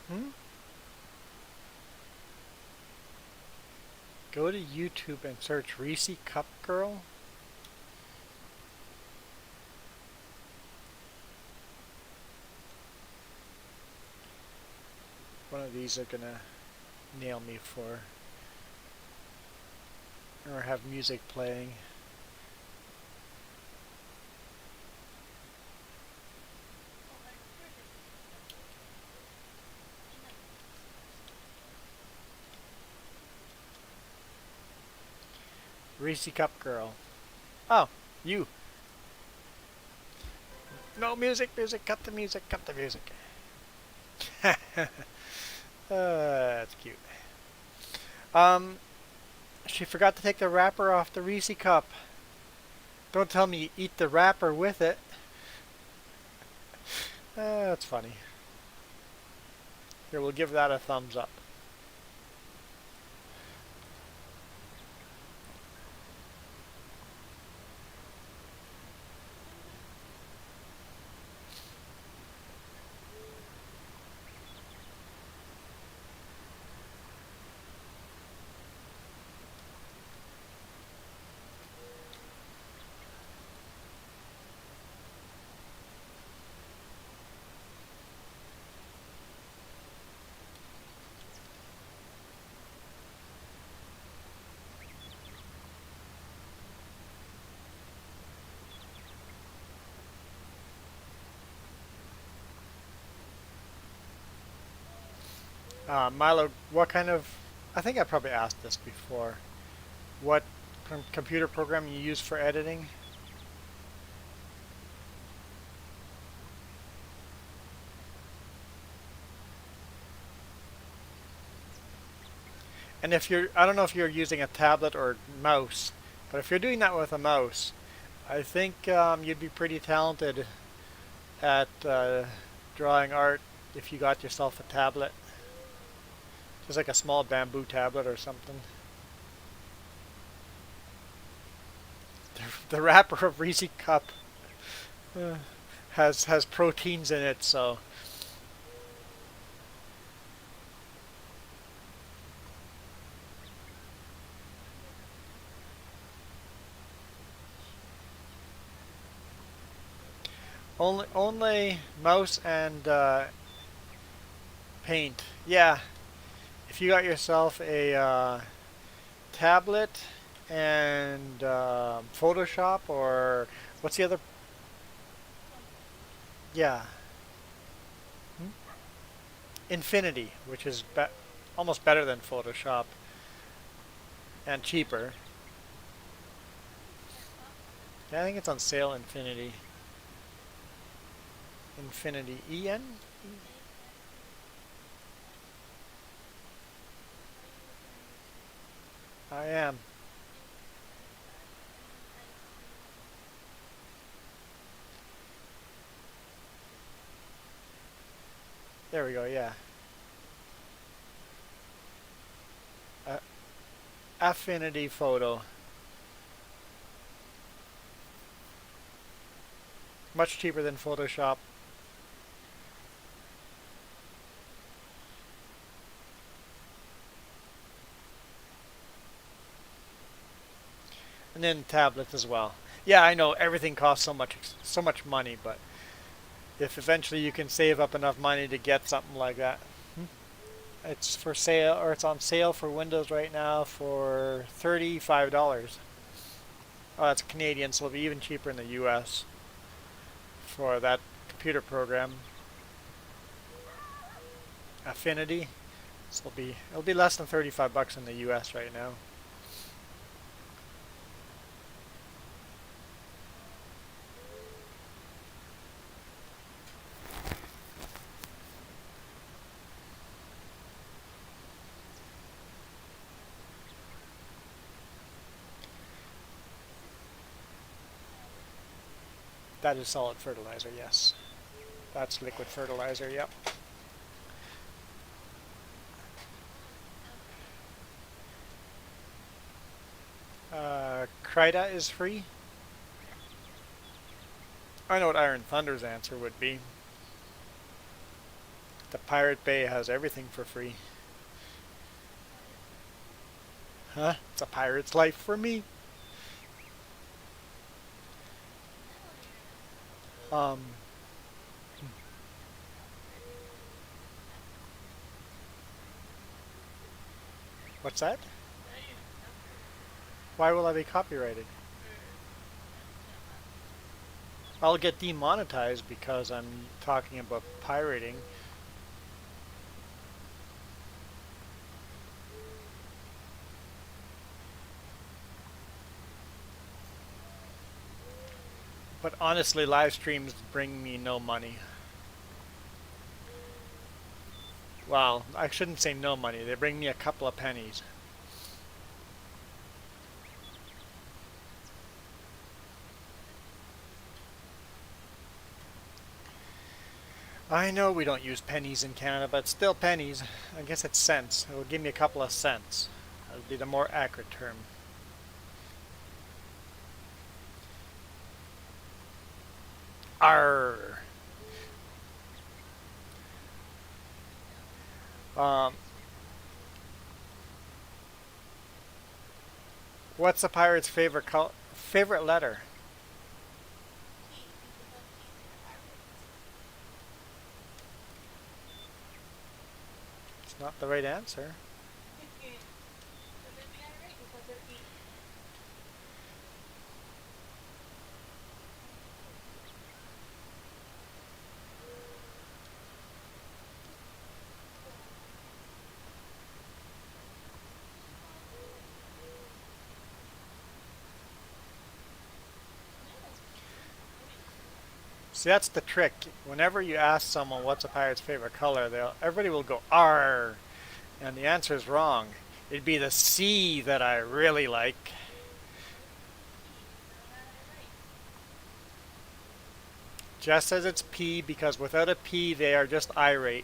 Hmm? Go to YouTube and search Reese Cup Girl. One of these are gonna nail me for, or have music playing. Oh, I'm sure this is uploaded. I know this Reese Cup Girl. Oh, you. No music, music, cut the music, cut the music. That's cute. Um, she forgot to take the wrapper off the Reese cup. Don't tell me you eat the wrapper with it. That's funny. Here, we'll give that a thumbs up. Milo, what kind of... I think I probably asked this before. What computer program you use for editing? And if you're... I don't know if you're using a tablet or mouse, but if you're doing that with a mouse, I think you'd be pretty talented at drawing art if you got yourself a tablet. Just like a small bamboo tablet or something. The wrapper of Reese Cup uh, has proteins in it, so only mouse and paint. Yeah, if you got yourself a tablet and Photoshop or what's the other? Yeah, hmm? Infinity, which is almost better than Photoshop and cheaper. Yeah, I think it's on sale. Infinity, Infinity EN. I am. There we go. Yeah. Uh, Affinity Photo. Much cheaper than Photoshop. And then tablets as well. Yeah, I know everything costs so much money, but if eventually you can save up enough money to get something like that, it's for sale or it's on sale for Windows right now for $35. Oh, that's Canadian, so it'll be even cheaper in the US for that computer program. Affinity. So it'll be less than 35 bucks in the US right now. That is solid fertilizer, yes. That's liquid fertilizer, yep. Trida is free? I know what Iron Thunder's answer would be. The Pirate Bay has everything for free. Huh? It's a pirate's life for me. Um, what's that? Why will I be copyrighted? I'll get demonetized because I'm talking about pirating. But honestly, live streams bring me no money. Well, I shouldn't say no money. They bring me a couple of pennies. I know we don't use pennies in Canada, but still pennies. I guess it's cents. It will give me a couple of cents. That would be the more accurate term. Arr. Um, what's a pirate's favorite letter? It's not the right answer. See, that's the trick. Whenever you ask someone what's a pirate's favorite color, everybody will go R, and the answer is wrong. It'd be the C that I really like. Jess says it's P because without a P, they are just irate.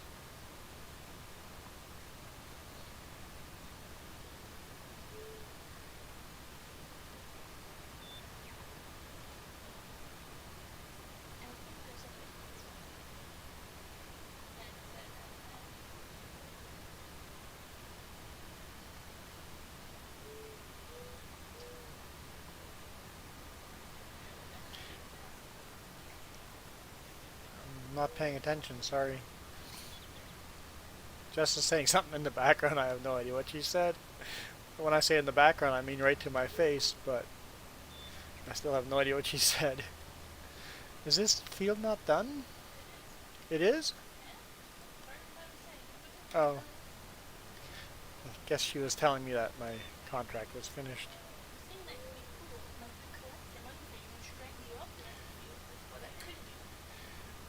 I'm not paying attention, sorry. Jess is saying something in the background. I have no idea what she said. When I say in the background, I mean right to my face, but I still have no idea what she said. Is this field not done? It is? Oh. I guess she was telling me that my contract was finished.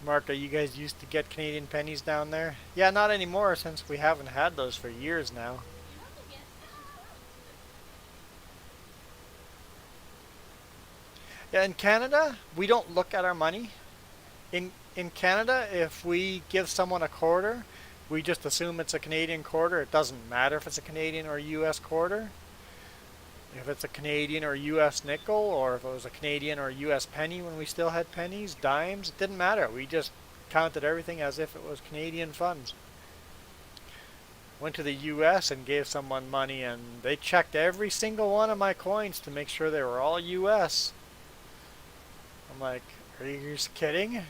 Mark, are you guys used to get Canadian pennies down there? Yeah, not anymore since we haven't had those for years now. Yeah, in Canada, we don't look at our money. In Canada, if we give someone a quarter, we just assume it's a Canadian quarter. It doesn't matter if it's a Canadian or a US quarter. If it's a Canadian or US nickel, or if it was a Canadian or US penny when we still had pennies, dimes, it didn't matter. We just counted everything as if it was Canadian funds. Went to the US and gave someone money and they checked every single one of my coins to make sure they were all US. I'm like, are you just kidding?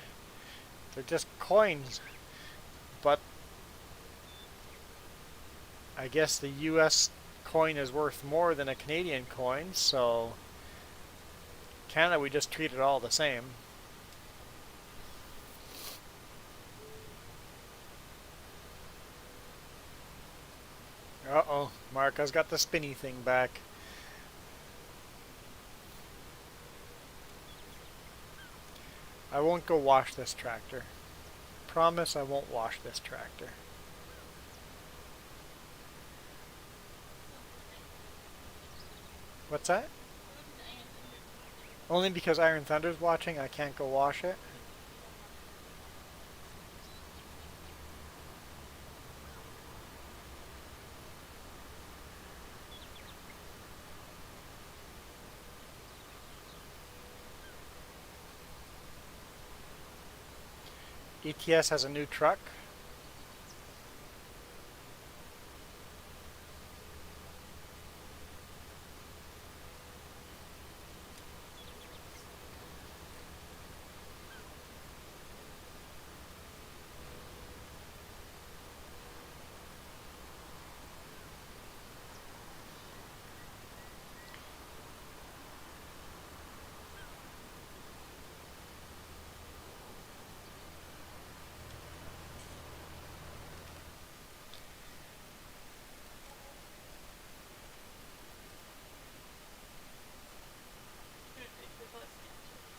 They're just coins. But I guess the US coin is worth more than a Canadian coin, so Canada we just treat it all the same. Uh-oh, Marco's got the spinny thing back. I won't go wash this tractor. Promise I won't wash this tractor. What's that? Only because Iron Thunder's watching, I can't go wash it. ETS has a new truck. The bus canceled today.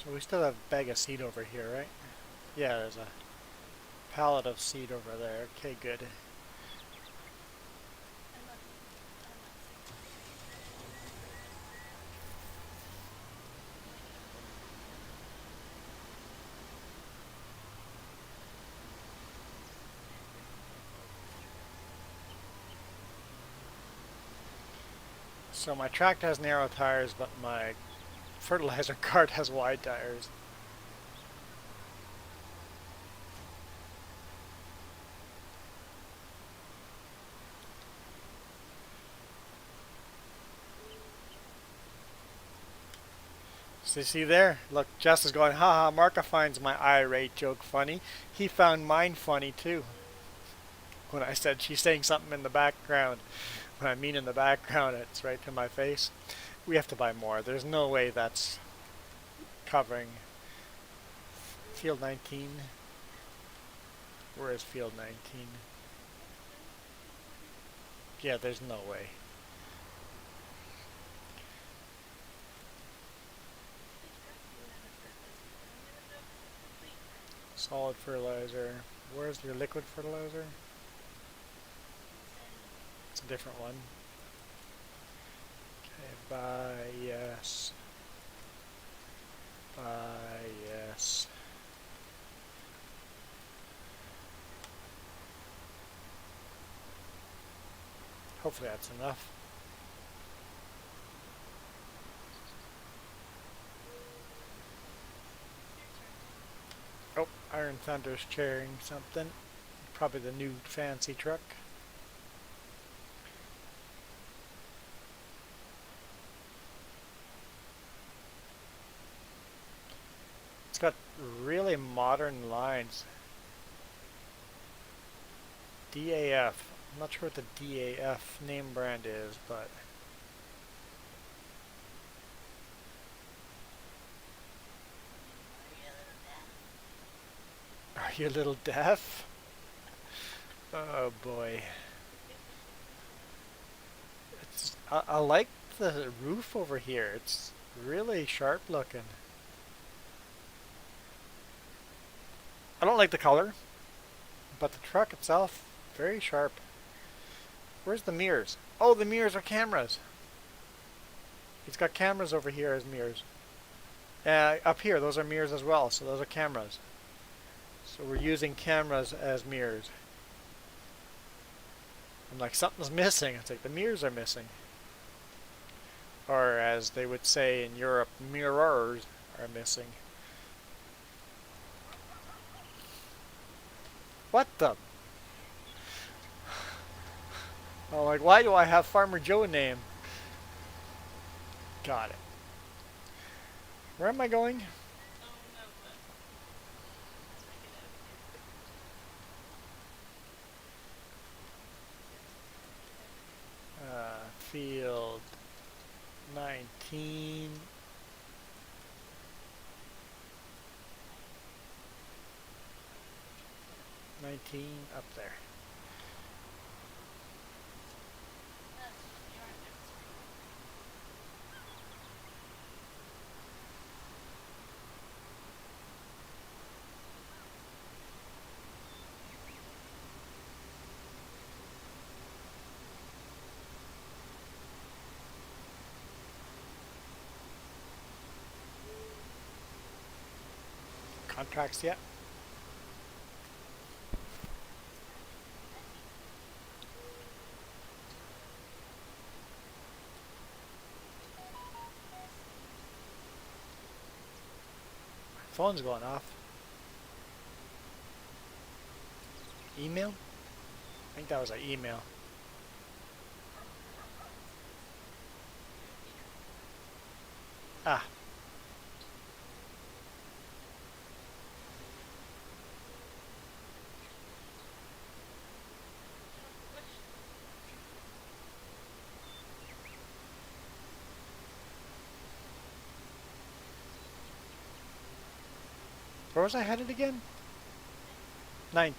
So we still have a bag of seed over here, right? Yeah, there's a pallet of seed over there. Okay, good. I'm not sick. So my tractor has narrow tires, but my fertilizer cart has wide tires. So you see there? Look, Jess is going, haha, Marka finds my irate joke funny. He found mine funny too. When I said she's saying something in the background. When I mean in the background, it's right to my face. We have to buy more. There's no way that's covering field 19. Where is field 19? Yeah, there's no way. Solid fertilizer. Where's your liquid fertilizer? It's a different one. Okay, buy, yes. Buy, yes. Hopefully that's enough. Oh, Iron Thunder's cheering something. Probably the new fancy truck. It's got really modern lines. DAF. I'm not sure what the DAF name brand is, but are you a little deaf? Oh boy. I like the roof over here. It's really sharp looking. I don't like the color, but the truck itself, very sharp. Where's the mirrors? Oh, the mirrors are cameras. He's got cameras over here as mirrors. Up here, those are mirrors as well, so those are cameras. So we're using cameras as mirrors. I'm like, something's missing. It's like, the mirrors are missing. Or as they would say in Europe, mirrors are missing. What the? I'm like, why do I have Farmer Joe name? Got it. Where am I going? Field 19. 19 up there. contracts yet? My phone's going off. Email? I think that was an email. Ah, where was I headed again? 19.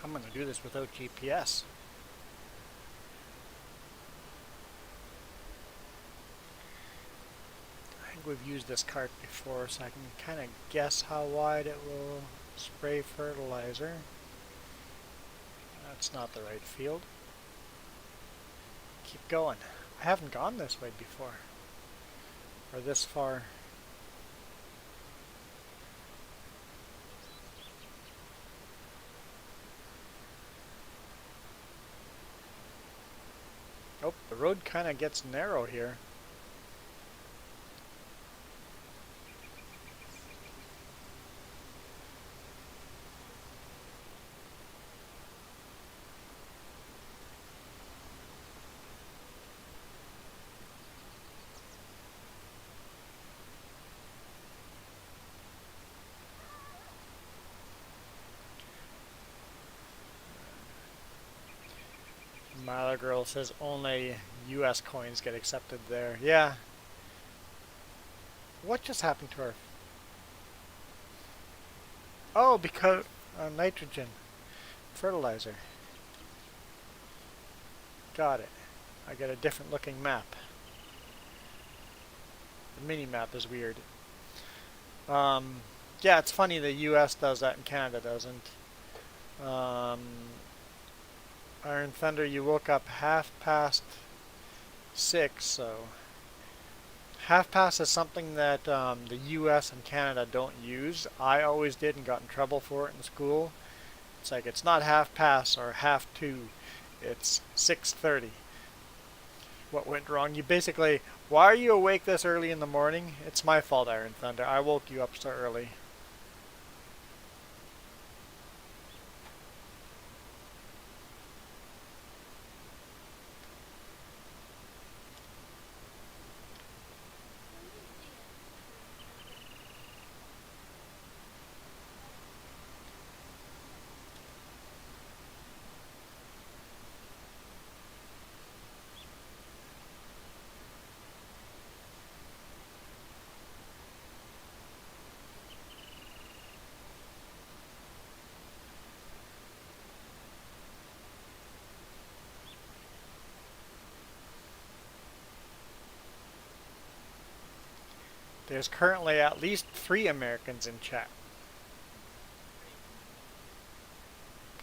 I'm going to do this without GPS. I think we've used this cart before, so I can kind of guess how wide it will spray fertilizer. That's not the right field. Keep going. I haven't gone this way before. Or this far. Oh, the road kind of gets narrow here. My other girl says only US coins get accepted there. Yeah. What just happened to her? Oh, because nitrogen. Fertilizer. Got it. I got a different looking map. The mini map is weird. Yeah, it's funny the US does that and Canada doesn't. Iron Thunder, you woke up 6:30, so half past is something that the US and Canada don't use. I always did and got in trouble for it in school. It's like it's not half past or half two, it's 6:30. What went wrong? You basically, why are you awake this early in the morning? It's my fault, Iron Thunder. I woke you up so early. There's currently at least 3 Americans in chat.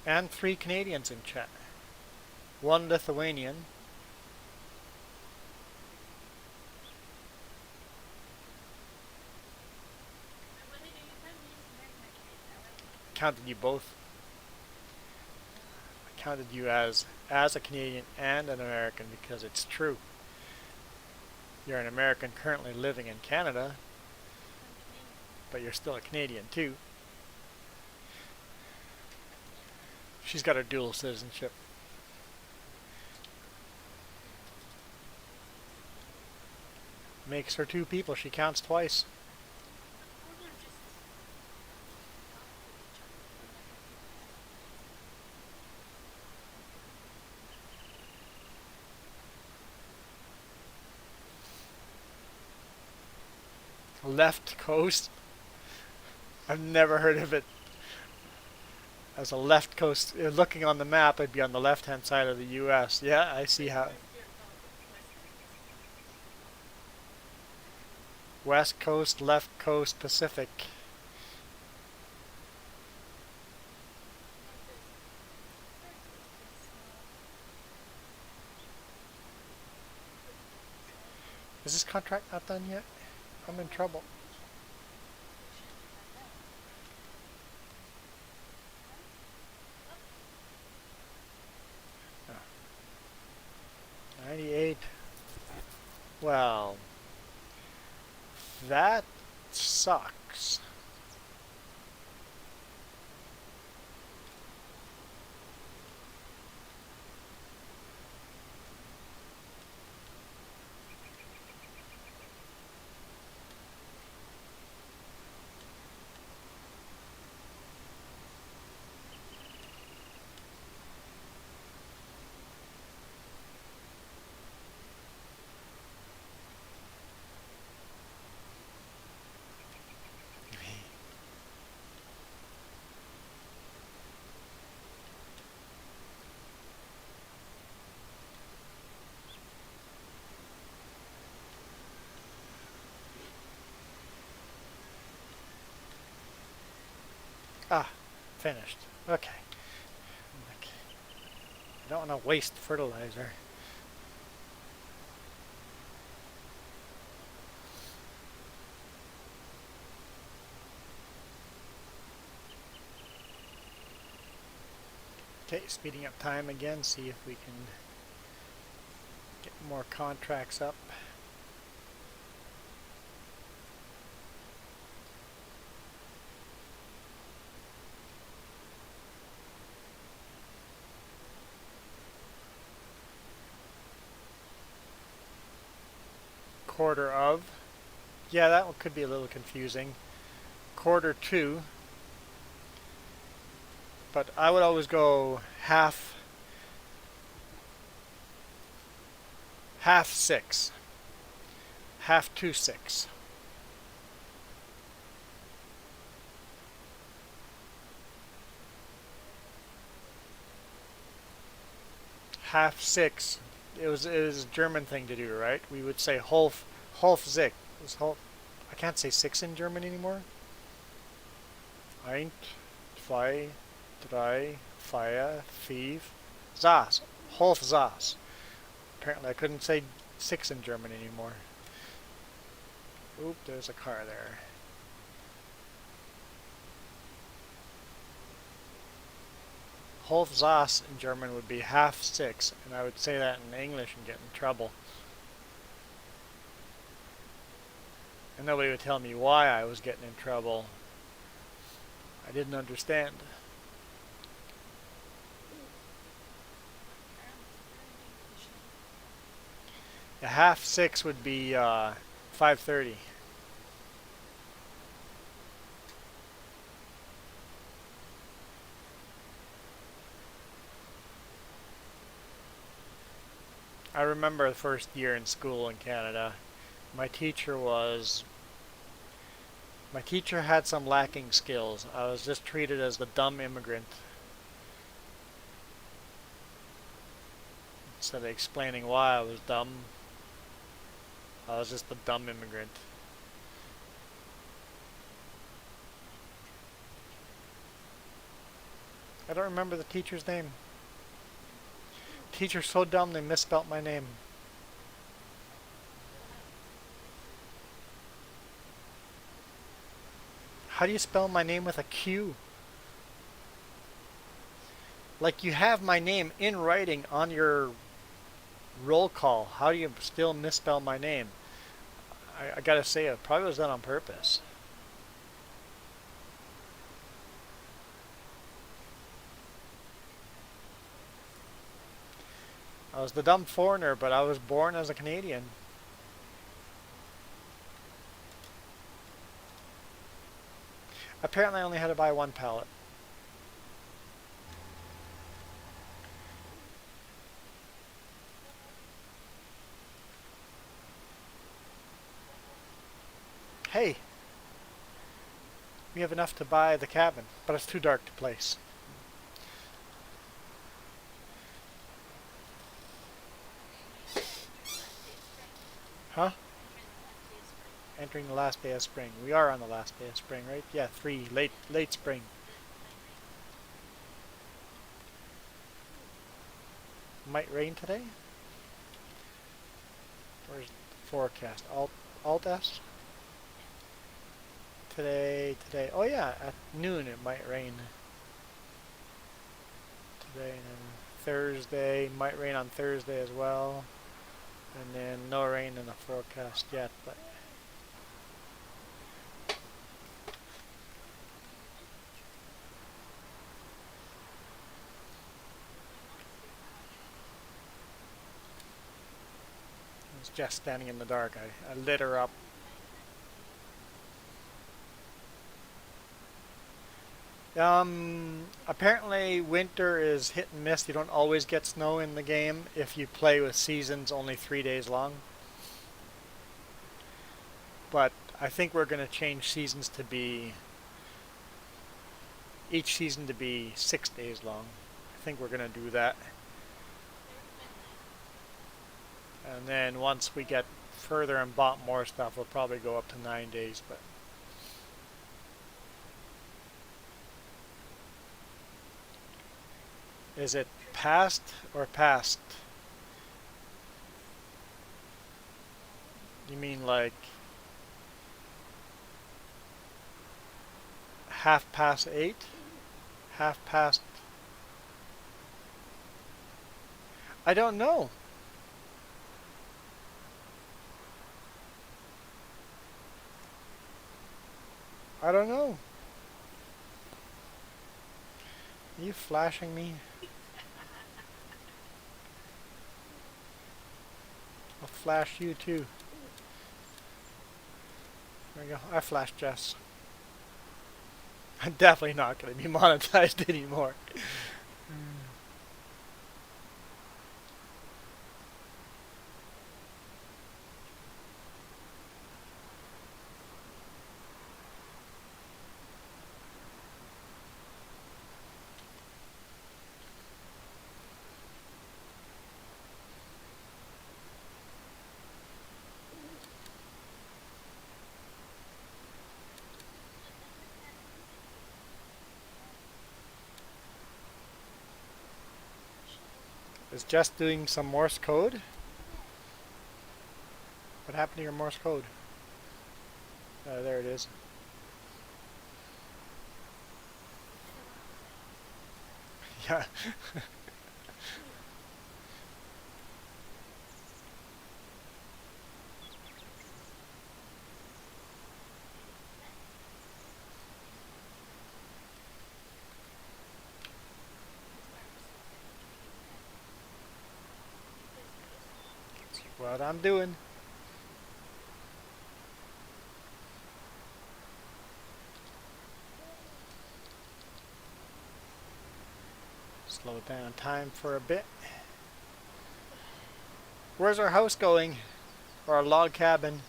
And 3 Canadians in chat. 1 Lithuanian. Counted you both. I counted you as a Canadian and an American because it's true. You're an American currently living in Canada, but you're still a Canadian too. She's got her dual citizenship. Makes her two people. She counts twice. Or they're just not with each other. They never do Left coast. I've never heard of it as a left coast. Looking on the map, it'd be on the left-hand side of the U.S. Yeah, I see how. that. They're West Coast, left coast, Pacific. Is this contract not done yet? I'm in trouble. 98. Well, that sucks. Ah, finished. Okay. I don't want to waste fertilizer. Okay, speeding up time again, see if we can get more contracts up. Quarter of. Yeah, that one could be a little confusing. Quarter to. But I would always go half six. Half to 6. Half 6. It was a German thing to do, right? We would say half six. I can't say 6 in German anymore. Eins, zwei, drei, vier, fünf, sechs. Half sechs. Apparently I couldn't say 6 in German anymore. Oop, there's a car there. Half sechs in German would be half 6, and I would say that in English and get in trouble. And nobody would tell me why I was getting in trouble. I didn't understand. A half 6 would be 5:30. I remember the first year in school in Canada. My teacher had some lacking skills. I was just treated as the dumb immigrant. Instead of explaining why I was dumb, I was just the dumb immigrant. I don't remember the teacher's name. Teacher's so dumb they misspelt my name. How do you spell my name with a Q? Like you have my name in writing on your roll call. How do you still misspell my name? I gotta say, it probably was done on purpose. I was the dumb foreigner, but I was born as a Canadian. Apparently I only had to buy one pallet. Hey, we have enough to buy the cabin, but it's too dark to place. Huh? Entering the last day of spring. We are on the last day of spring, right? Yeah, 3, late spring. Might rain today? Where's the forecast? Alt S? Today. Oh yeah, at noon it might rain. Today and then Thursday, might rain on Thursday as well. And then no rain in the forecast yet, but it's just standing in the dark. I lit her up. Apparently winter is hit and miss. You don't always get snow in the game if you play with seasons only 3 days long. But I think we're going to change seasons to be each season to be 6 days long. I think we're going to do that. And then once we get further and bought more stuff, we'll probably go up to 9 days. But is it past or past? You mean like 8:30? Half past? I don't know. I don't know. Are you flashing me? I'll flash you too. There we go. I flashed Jess. I'm definitely not going to be monetized anymore. Is Jess doing some Morse code? What happened to your Morse code? There it is. Yeah. That's what I'm doing. Slow down time for a bit. Where's our house going? Or our log cabin?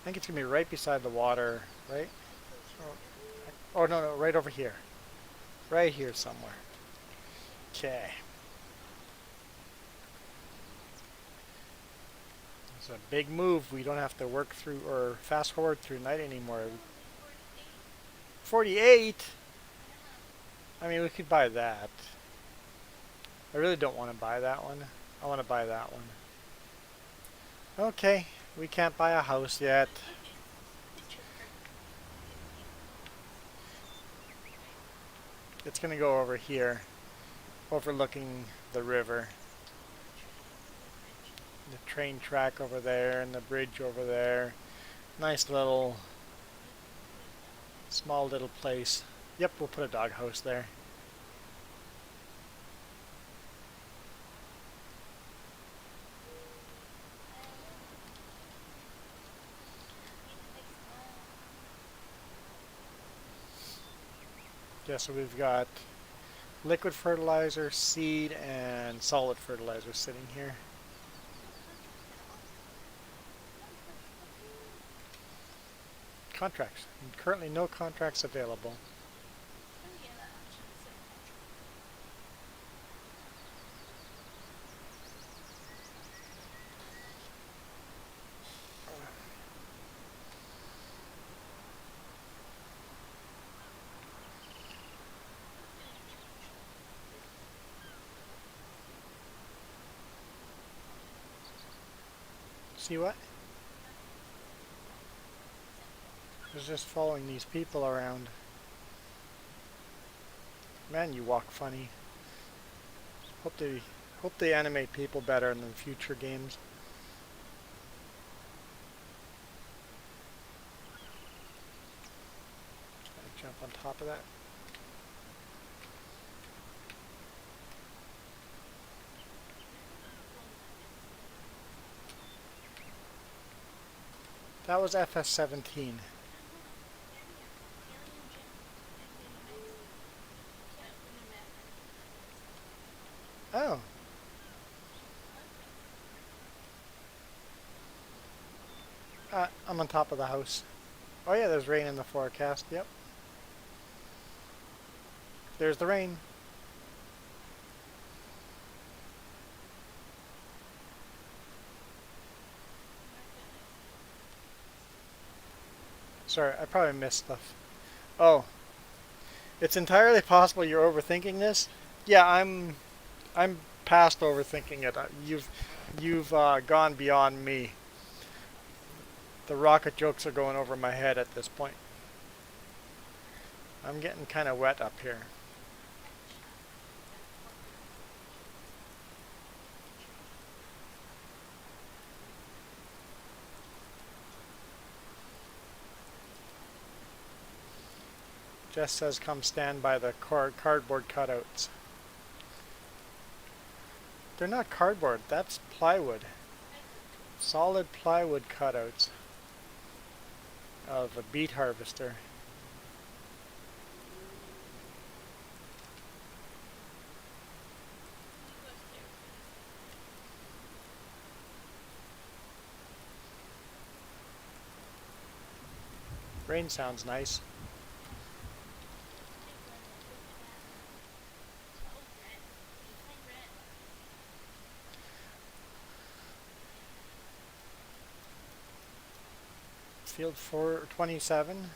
I think it's going to be right beside the water, right? Oh, no, right over here. Right here somewhere. Okay. It's a big move. We don't have to work through or fast forward through night anymore. 48? I mean, we could buy that. I really don't want to buy that one. I want to buy that one. Okay, we can't buy a house yet. It's going to go over here, overlooking the river. The train track over there and the bridge over there. Nice little, small little place. Yep, we'll put a doghouse there. Yeah, so we've got liquid fertilizer, seed, and solid fertilizer sitting here. Contracts. Currently no contracts available. Oh yeah, that option is a contract. Nothing changed. See what? I was just following these people around. Man, you walk funny. Hope they animate people better in the future games. I jump on top of that. That was FS17. Alien gem. Can't open the map. Oh, I'm on top of the house. Oh yeah, there's rain in the forecast. Yep. There's the rain. Sorry, I probably missed stuff. Oh, it's entirely possible you're overthinking this. Yeah, I'm past overthinking it. You've gone beyond me. The rocket jokes are going over my head at this point. I'm getting kind of wet up here. Jess says come stand by the cardboard cutouts. They're not cardboard, that's plywood. Solid plywood cutouts of a beet harvester. Rain sounds nice. Field 427.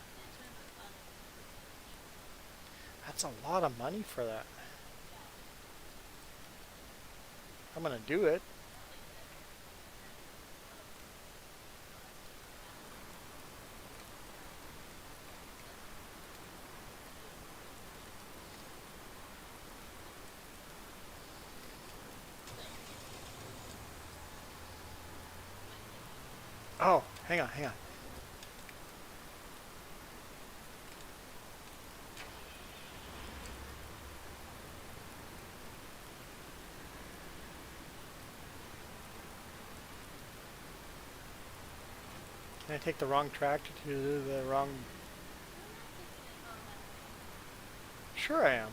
That's a lot of money for that. I'm gonna do it. Oh, hang on, hang on. Can I take the wrong tractor to the wrong... Sure I am.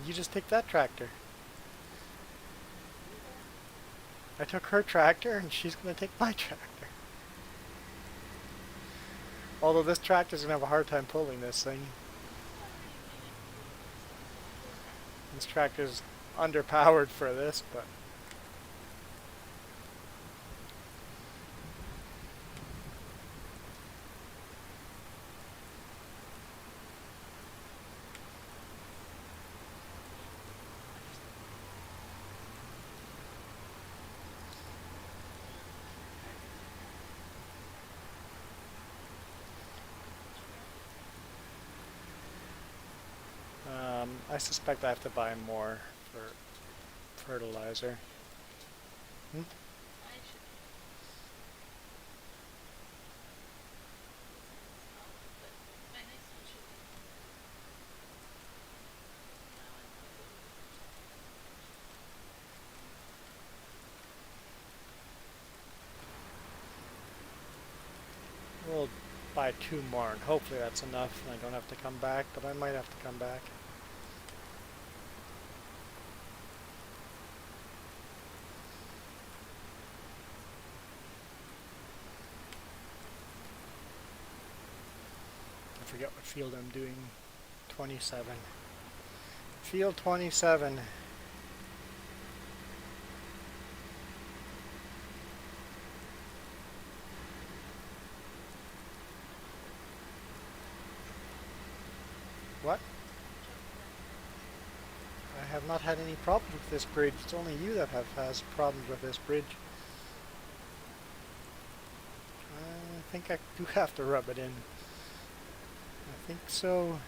You just take that tractor. I took her tractor and she's gonna take my tractor. Although this tractor's gonna have a hard time pulling this thing. This tractor's underpowered for this, but... I suspect I have to buy more for fertilizer. Hmm? We'll buy buy 2 more, and hopefully that's enough, and I don't have to come back, but I might have to come back. I forget what field I'm doing. 27. Field 27. What? I have not had any problems with this bridge. It's only you that has problems with this bridge. I think I do have to rub it in. I think so.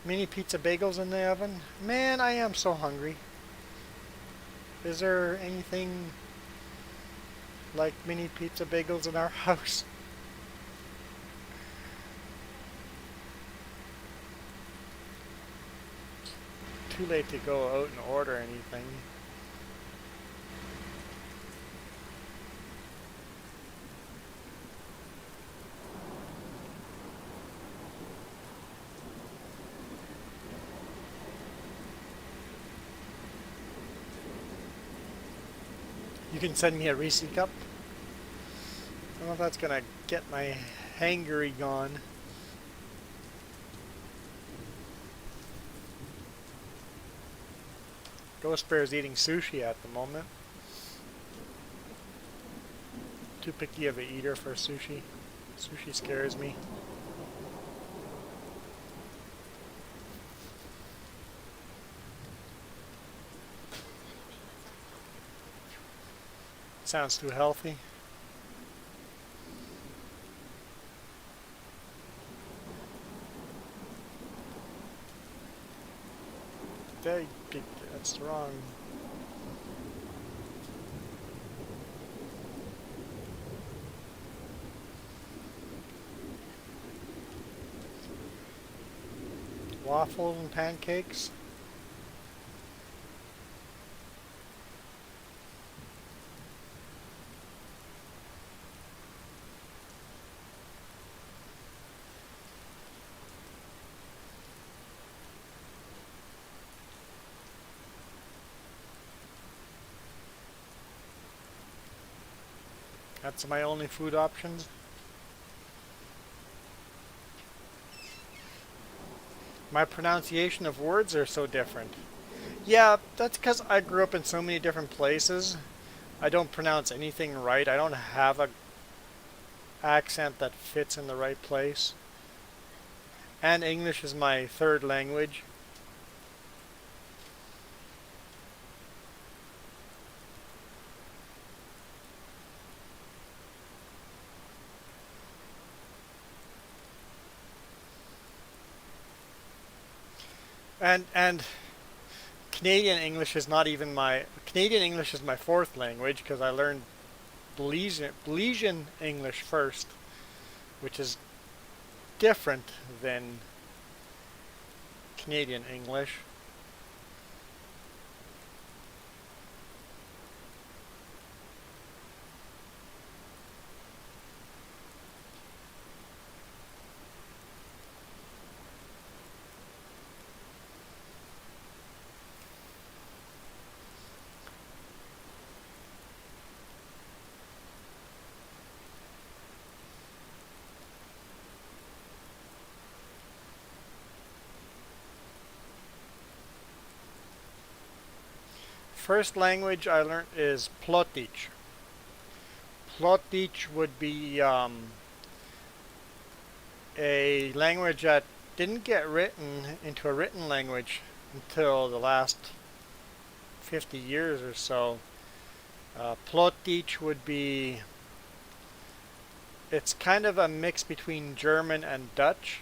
Mini pizza bagels in the oven. Man, I am so hungry. Is there anything like mini pizza bagels in our house? Too late to go out and order anything. You can send me a Reese cup. I don't know if that's gonna get my hangery gone. Ghost Bear is eating sushi at the moment. Too picky of an eater for sushi. Sushi scares me. Sounds too healthy. That's wrong. Waffles and pancakes. That's my only food options. My pronunciation of words are so different. Yeah, that's because I grew up in so many different places. I don't pronounce anything right. I don't have a accent that fits in the right place. And English is my third language. And Canadian English is not even my Canadian English is my fourth language because I learned Belizean English first, which is different than Canadian English. First language I learned is Plotich. Plotich would be a language that didn't get written into a written language until the last 50 years or so. Plotich would be, it's kind of a mix between German and Dutch.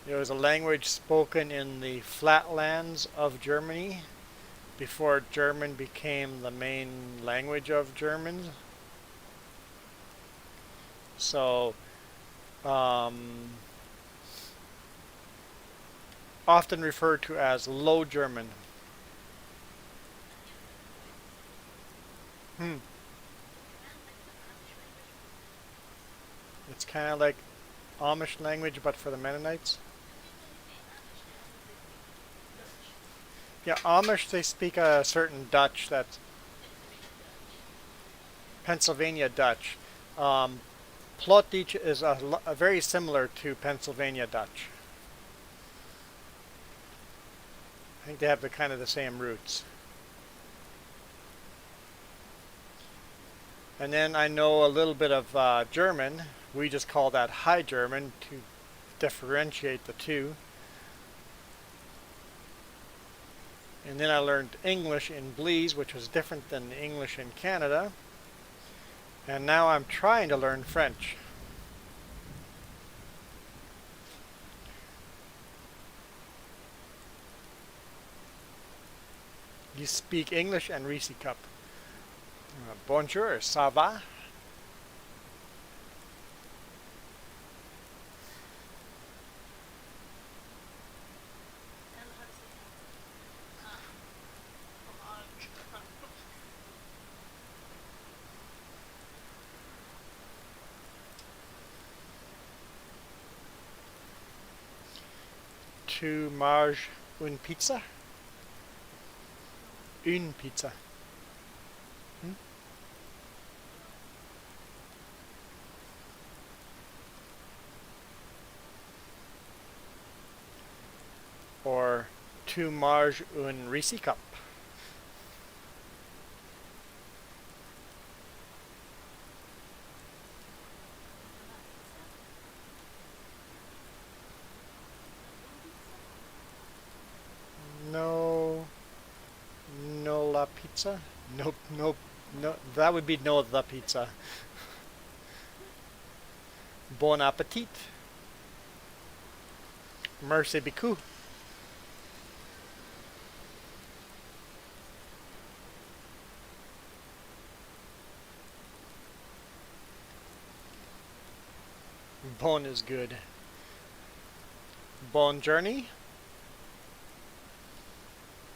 It was a language spoken in the flatlands of Germany before German became the main language of Germans. So, often referred to as Low German. It's kind of like Amish language, but for the Mennonites. I think when they say Amish, they also Yeah, speak Dutch. Amish, they speak a certain Dutch that's Pennsylvania Dutch. Pennsylvania Dutch. Um, Plotdicht is a very similar to Pennsylvania Dutch. I think they have the kind of the same roots. And then I know a little bit of German. We just call that High German to differentiate the two. And then I learned English in Belize, which was different than English in Canada. And now I'm trying to learn French. You speak English and Reese Cup. Bonjour, ça va? I don't know how to say homage. Tu manges une pizza? Une pizza. Hmm? Or tu manges une Reese Cup? No, no la pizza? Nope, nope, no. That would be no the pizza. Bon appetit. Merci beaucoup. Bon is good. Bon journey?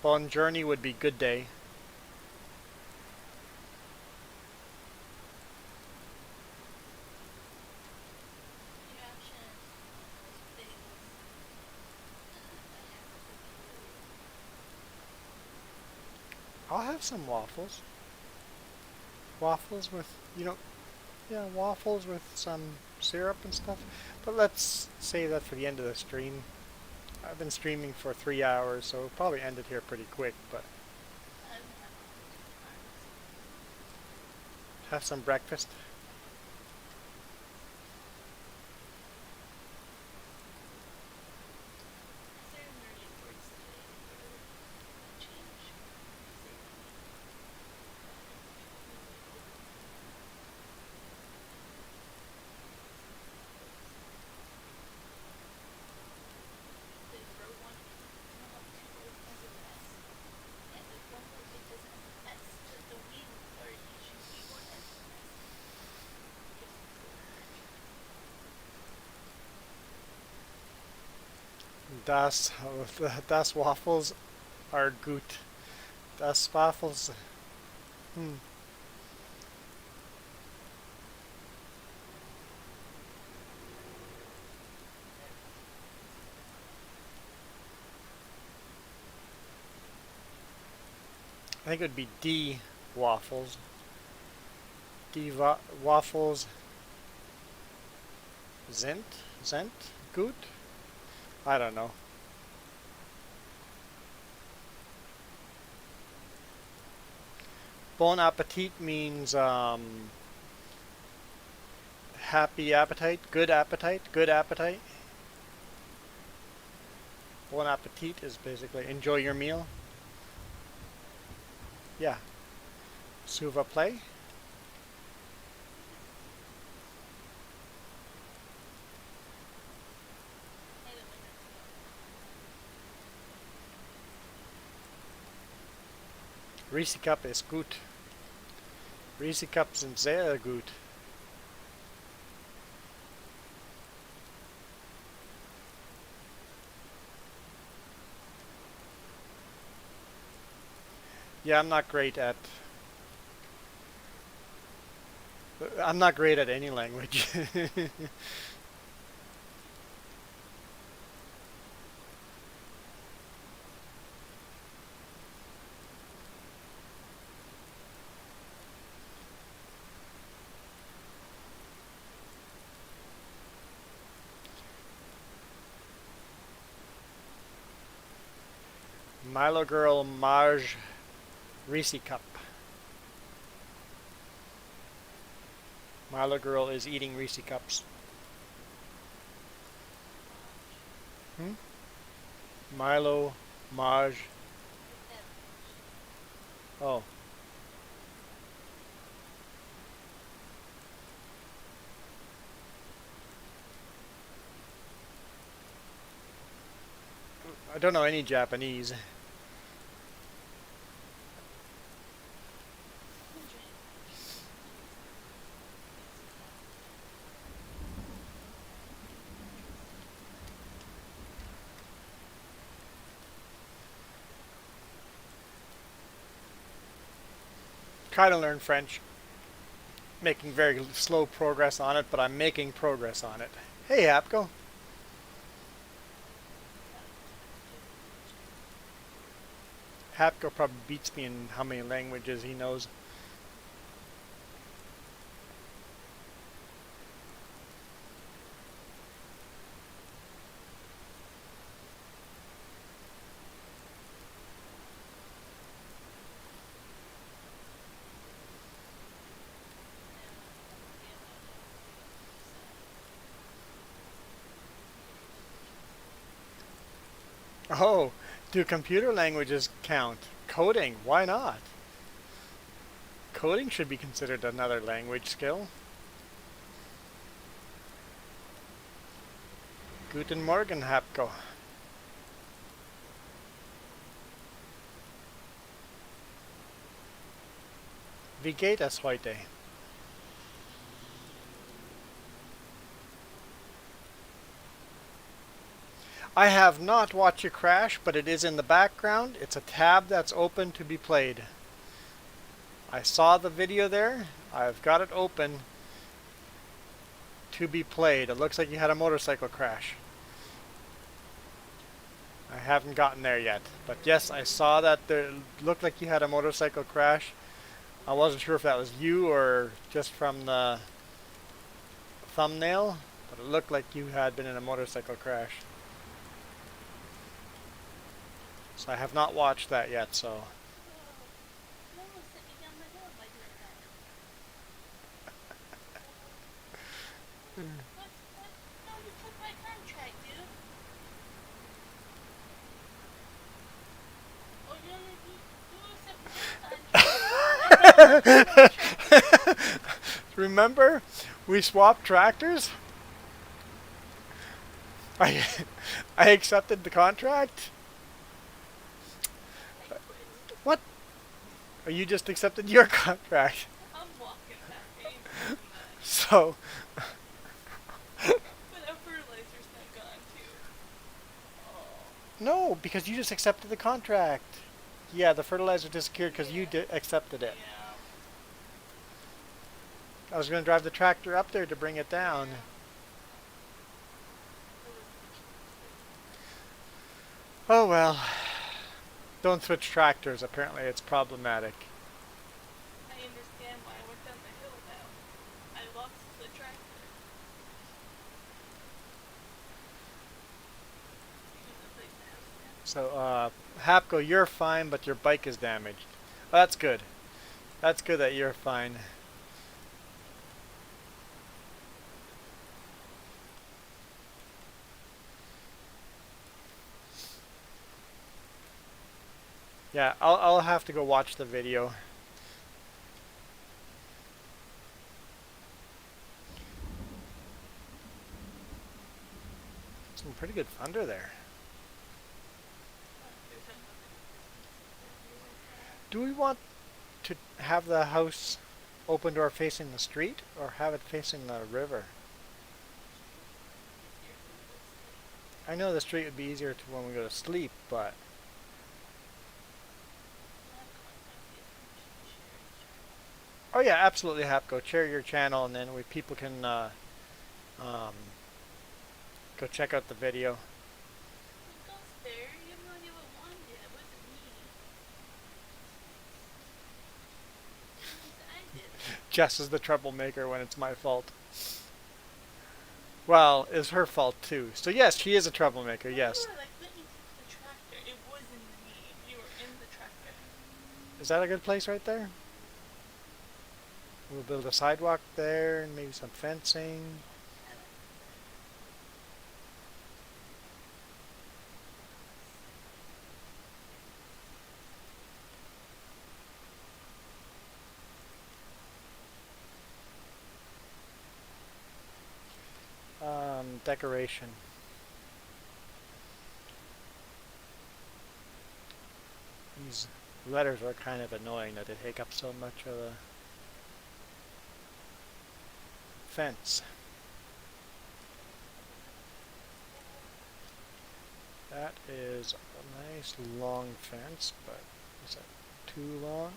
Bon journey would be good day. Reactions on those things. I'll have some waffles. Waffles with, yeah, waffles with some syrup and stuff. But let's save that for the end of the stream. I've been streaming for 3 hours, so we'll probably end it here pretty quick, but I haven't had waffles in months. have some breakfast. I started learning words today for change. Say the for one, you know how two words has an S, and the one word it doesn't have an S. The we variation, we word has an S. Gives it the word. Das, das Waffles are gut. Das Waffles. Hmm. I think it would be D waffles. Waffles. Zent? Zent? Gut? I don't know. Bon appetit means happy appetite, good appetite, good appetite. Bon appetit is basically enjoy your meal. Yeah. S'il vous plaît. I don't like that. Reese Cup ist gut. Reese Cup sind sehr gut. Yeah, I'm not great at I'm not great at any language. Milo Girl Maj Reese Cup. Milo Girl is eating Reese Cups. Hmm? Milo Maj. Oh. I don't know any Japanese. Trying to learn French. Making very slow progress on it, but I'm making progress on it. Hey, Apko. Hapko probably beats me in how many languages he knows. Oh, do computer languages count? Coding, why not? Coding should be considered another language skill. Guten Morgen, Hapko. Wie geht es heute? I have not watched you crash, but it is in the background. It's a tab that's open to be played. I saw the video there. I've got it open to be played. It looks like you had a motorcycle crash. I haven't gotten there yet, but yes, I saw that there looked like you had a motorcycle crash. I wasn't sure if that was you or just from the thumbnail, but it looked like you had been in a motorcycle crash. So I have not watched that yet, so. No one sent me down my door by doing that. What? No, you took my contract, dude. Oh, you accepted my contract. Remember? We swapped tractors? I I accepted the contract? I quit. What? Or you just accepted your contract? I'm walking that way. So, But that fertilizer's not gone too. Oh. no, because you just accepted the contract. Yeah, the fertilizer disappeared because you accepted it. Yeah. I was going to drive the tractor up there to bring it down. Oh well. Don't switch tractors. Apparently it's problematic. I understand why I went down the hill now. I lost the tractor. You gonna replace the house now? So, Hapko, you're fine, but your bike is damaged. Oh, that's good. That's good that you're fine. Yeah, I'll have to go watch the video. Some pretty good thunder there. Do we want to have the house open door facing the street or have it facing the river? I know the street would be easier to when we go to sleep, but Oh yeah, absolutely, Hapco. Share your channel, and then people can um, go check out the video. Don't stare. You have no idea what Juan did. It wasn't me. That means I did it. Jess is the troublemaker when it's my fault. Well, it's her fault too. So yes, she is a troublemaker. Well, you Yes. were like, let me take the tractor. It wasn't me. You were in the tractor. Is that a good place right there? We'll build a sidewalk there and maybe some fencing. I like Decoration. These letters are kind of annoying that they take up so much of the fence. That is a nice long fence, but is that too long?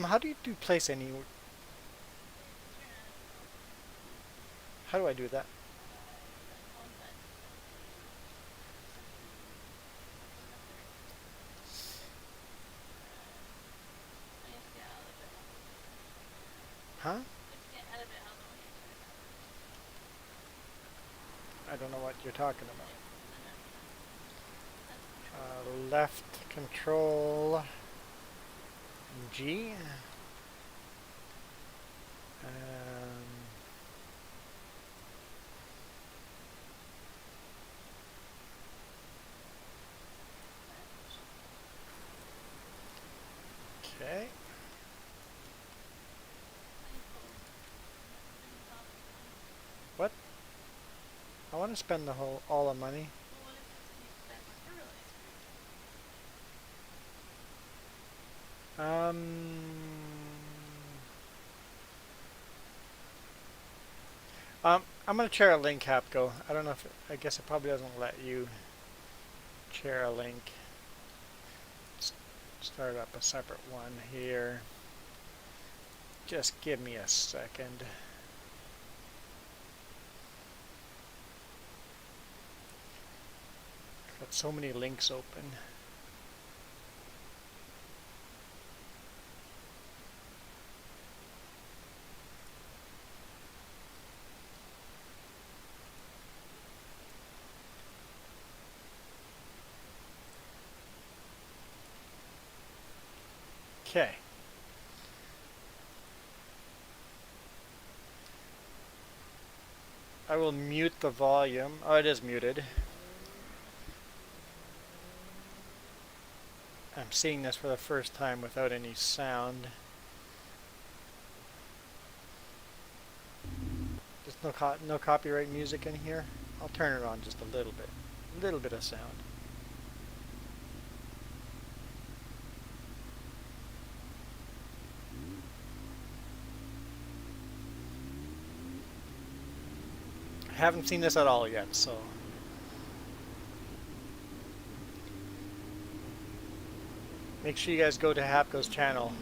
How do you place any? How do I do that? one button. I have to get out of it. Huh? Let's get out of it. I don't know what you're talking I don't know what you're talking about. about. Left control G. Okay. What? I want to spend all the money. Well, what if it's an expense paralyzed I'm gonna share a link, Hapco. I don't know if I guess it probably doesn't let you share a link. Start up a separate one here. Just give me a second. Got so many links open. Okay. I will mute the volume. Oh, it is muted. I'm seeing this for the first time without any sound. There's no copyright music in here. I'll turn it on just a little bit of sound. I haven't seen this at all yet, so make sure you guys go to Hapco's channel.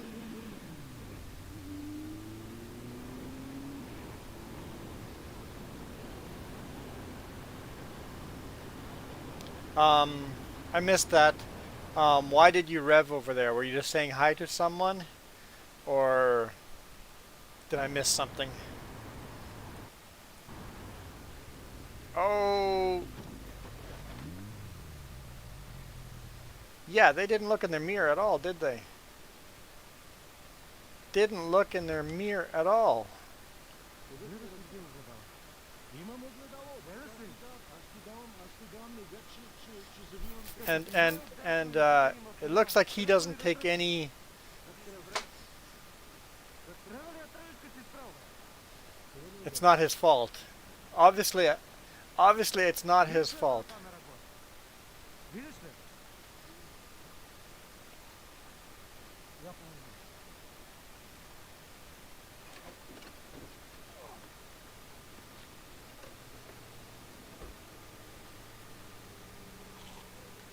I missed that. Why did you rev over there? Were you just saying hi to someone? Or did I miss something? Oh, yeah, they didn't look in their mirror at all, did they? Didn't look in their mirror at all. And it looks like he doesn't take any. It's not his fault. Obviously, obviously, it's not his fault.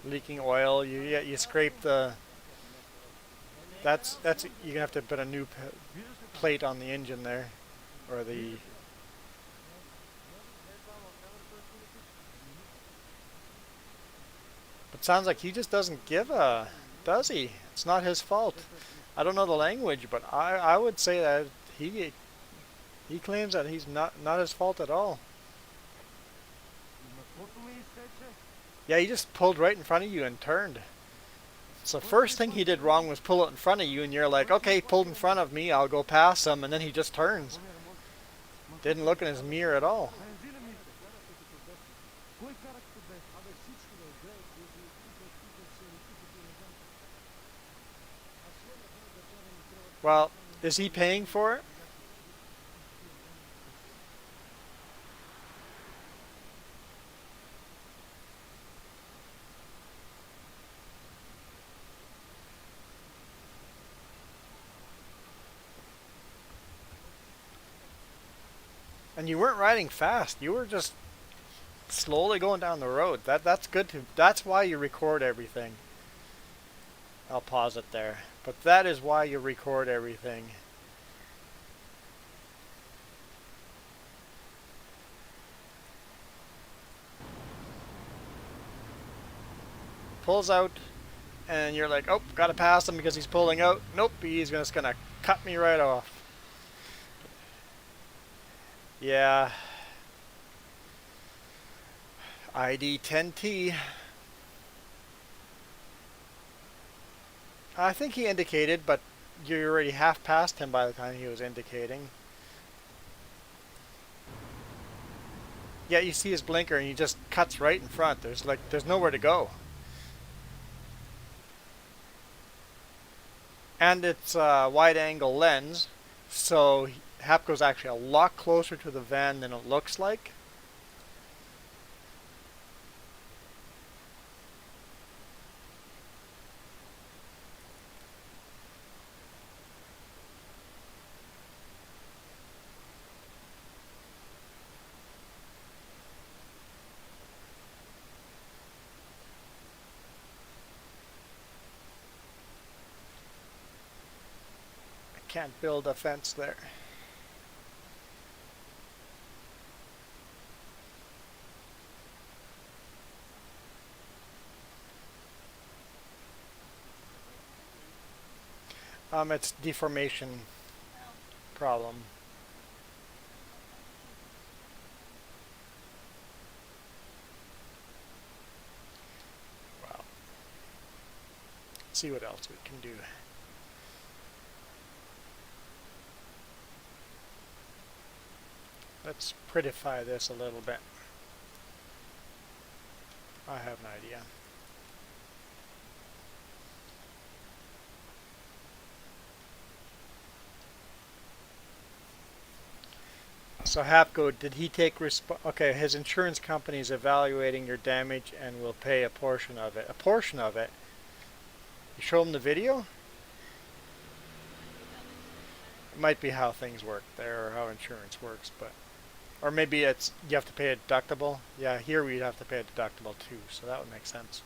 Leaking oil. You scrape the. That's you're gonna have to put a new plate on the engine there, or the. It sounds like he just doesn't give a, does he? It's not his fault. I don't know the language, but I would say that he claims that he's not his fault at all. Yeah, he just pulled right in front of you and turned. So first thing he did wrong was pull it in front of you, and you're like, okay, pulled in front of me, I'll go past him, and then he just turns. Didn't look in his mirror at all. Well, is he paying for it? And you weren't riding fast. You were just slowly going down the road. That's good to. That's why you record everything. I'll pause it there. But that is why you record everything. Pulls out, and you're like, oh, gotta pass him because he's pulling out. Nope, he's just gonna cut me right off. Yeah. ID 10T. I think he indicated, but you're already half past him by the time he was indicating. Yeah, you see his blinker and he just cuts right in front. There's nowhere to go. And it's a wide angle lens, so Hapco's actually a lot closer to the van than it looks like. Can't build a fence there. It's deformation problem. Well, see what else we can do. Let's prettify this a little bit. I have an idea. So Hapco, did he take okay, his insurance company is evaluating your damage and will pay a portion of it. A portion of it? You show him the video? It might be how things work there, or how insurance works, but... Or maybe it's, you have to pay a deductible. Yeah, here we'd have to pay a deductible too, so that would make sense.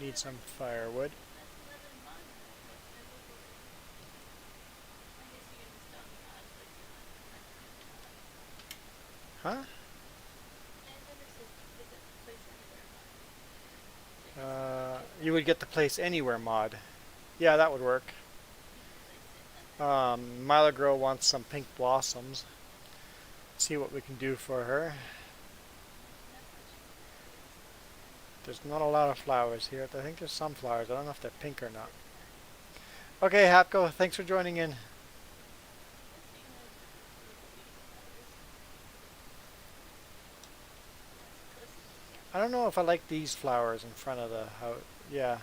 Need some firewood. Huh? You would get the place anywhere mod. Yeah, that would work. Milagro wants some pink blossoms. Let's see what we can do for her. There's not a lot of flowers here. I think there's some flowers. I don't know if they're pink or not. Okay, Hapco, thanks for joining in. I don't know if I like these flowers in front of the house. Yeah.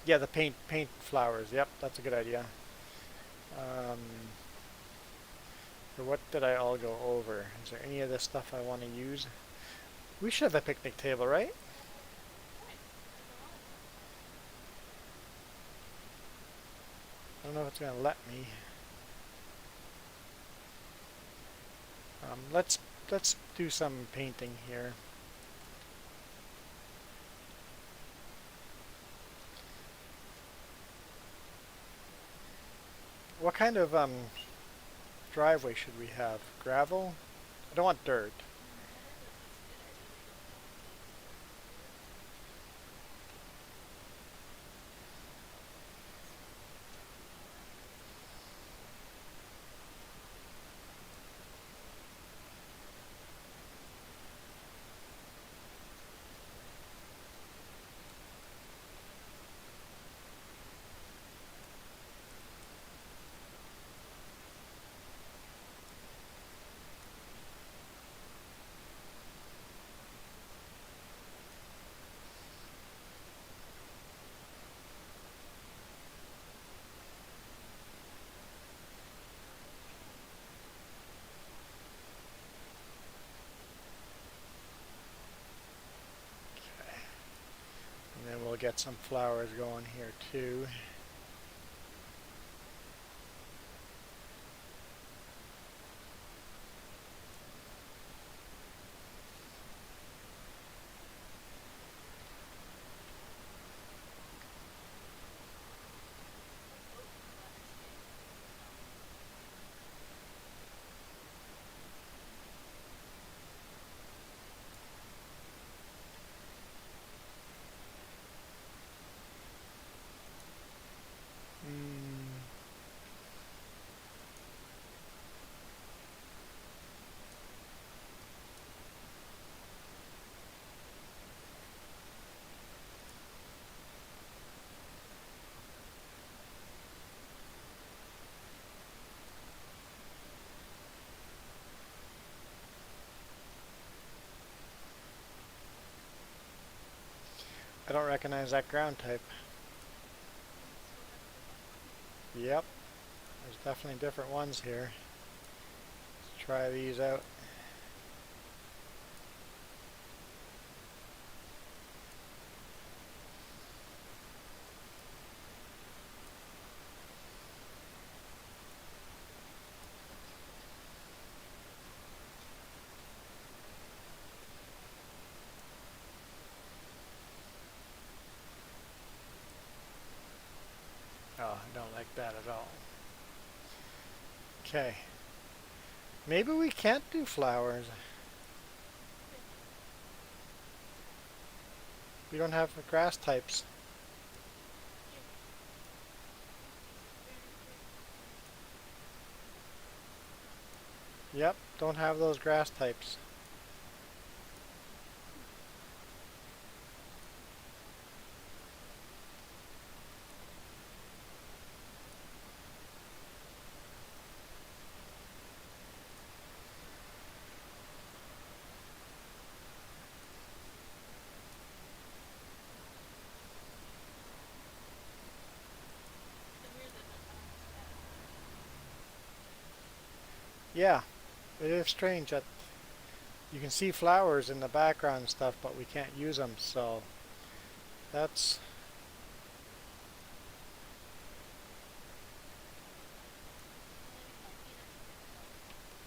Yeah, the paint flowers. Yep, that's a good idea. Um, so what did I all go over? Is there any of this stuff I want to use? We should have a picnic table, right? Right. There's a lot of them. I don't know if it's gonna let me. Let's do some painting here. What kind of driveway should we have? Gravel? I don't want dirt. Okay. And then we'll get some flowers going here too. Mm, I don't recognize that ground type. Yep, there's definitely different ones here. Let's try these out. Oh, I don't like that at all. Okay. Maybe we can't do flowers. We don't have the grass types. Yep, don't have those grass types. Yeah, it is strange that you can see flowers in the background and stuff, but we can't use them, so that's...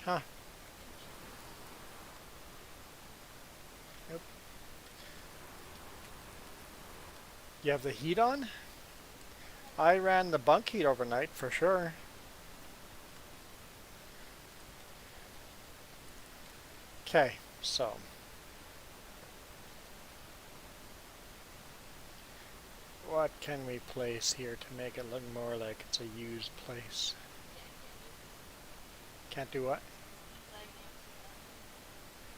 Huh. Yep. You have the heat on? I ran the bunk heat overnight for sure. Okay, so what can we place here to make it look more like it's a used place? Can't do what?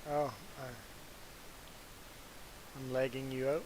Oh, I'm lagging you out.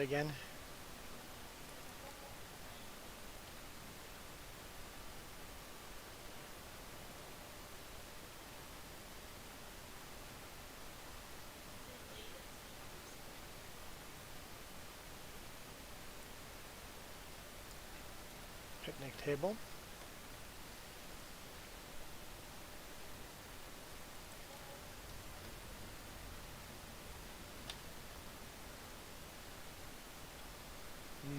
again? Picnic table. Hmm.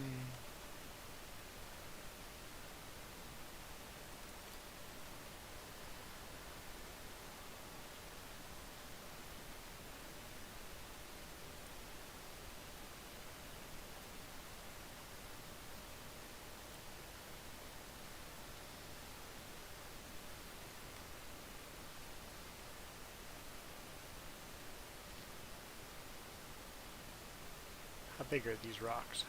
How big are these rocks?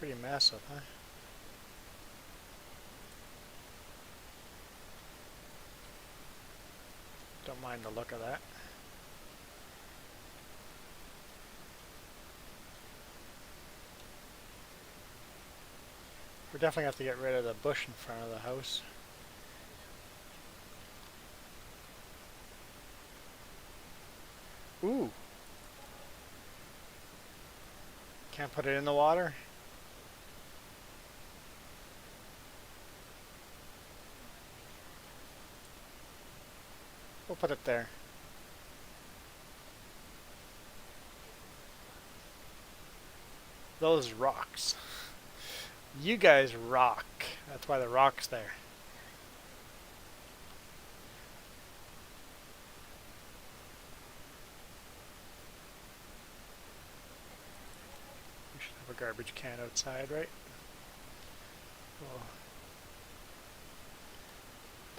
Pretty massive, huh? Don't mind the look of that. We're definitely have to get rid of the bush in front of the house. Ooh! Can't put it in the water? We'll put it there. Those rocks. You guys rock. That's why the rock's there. We should have a garbage can outside, right? We'll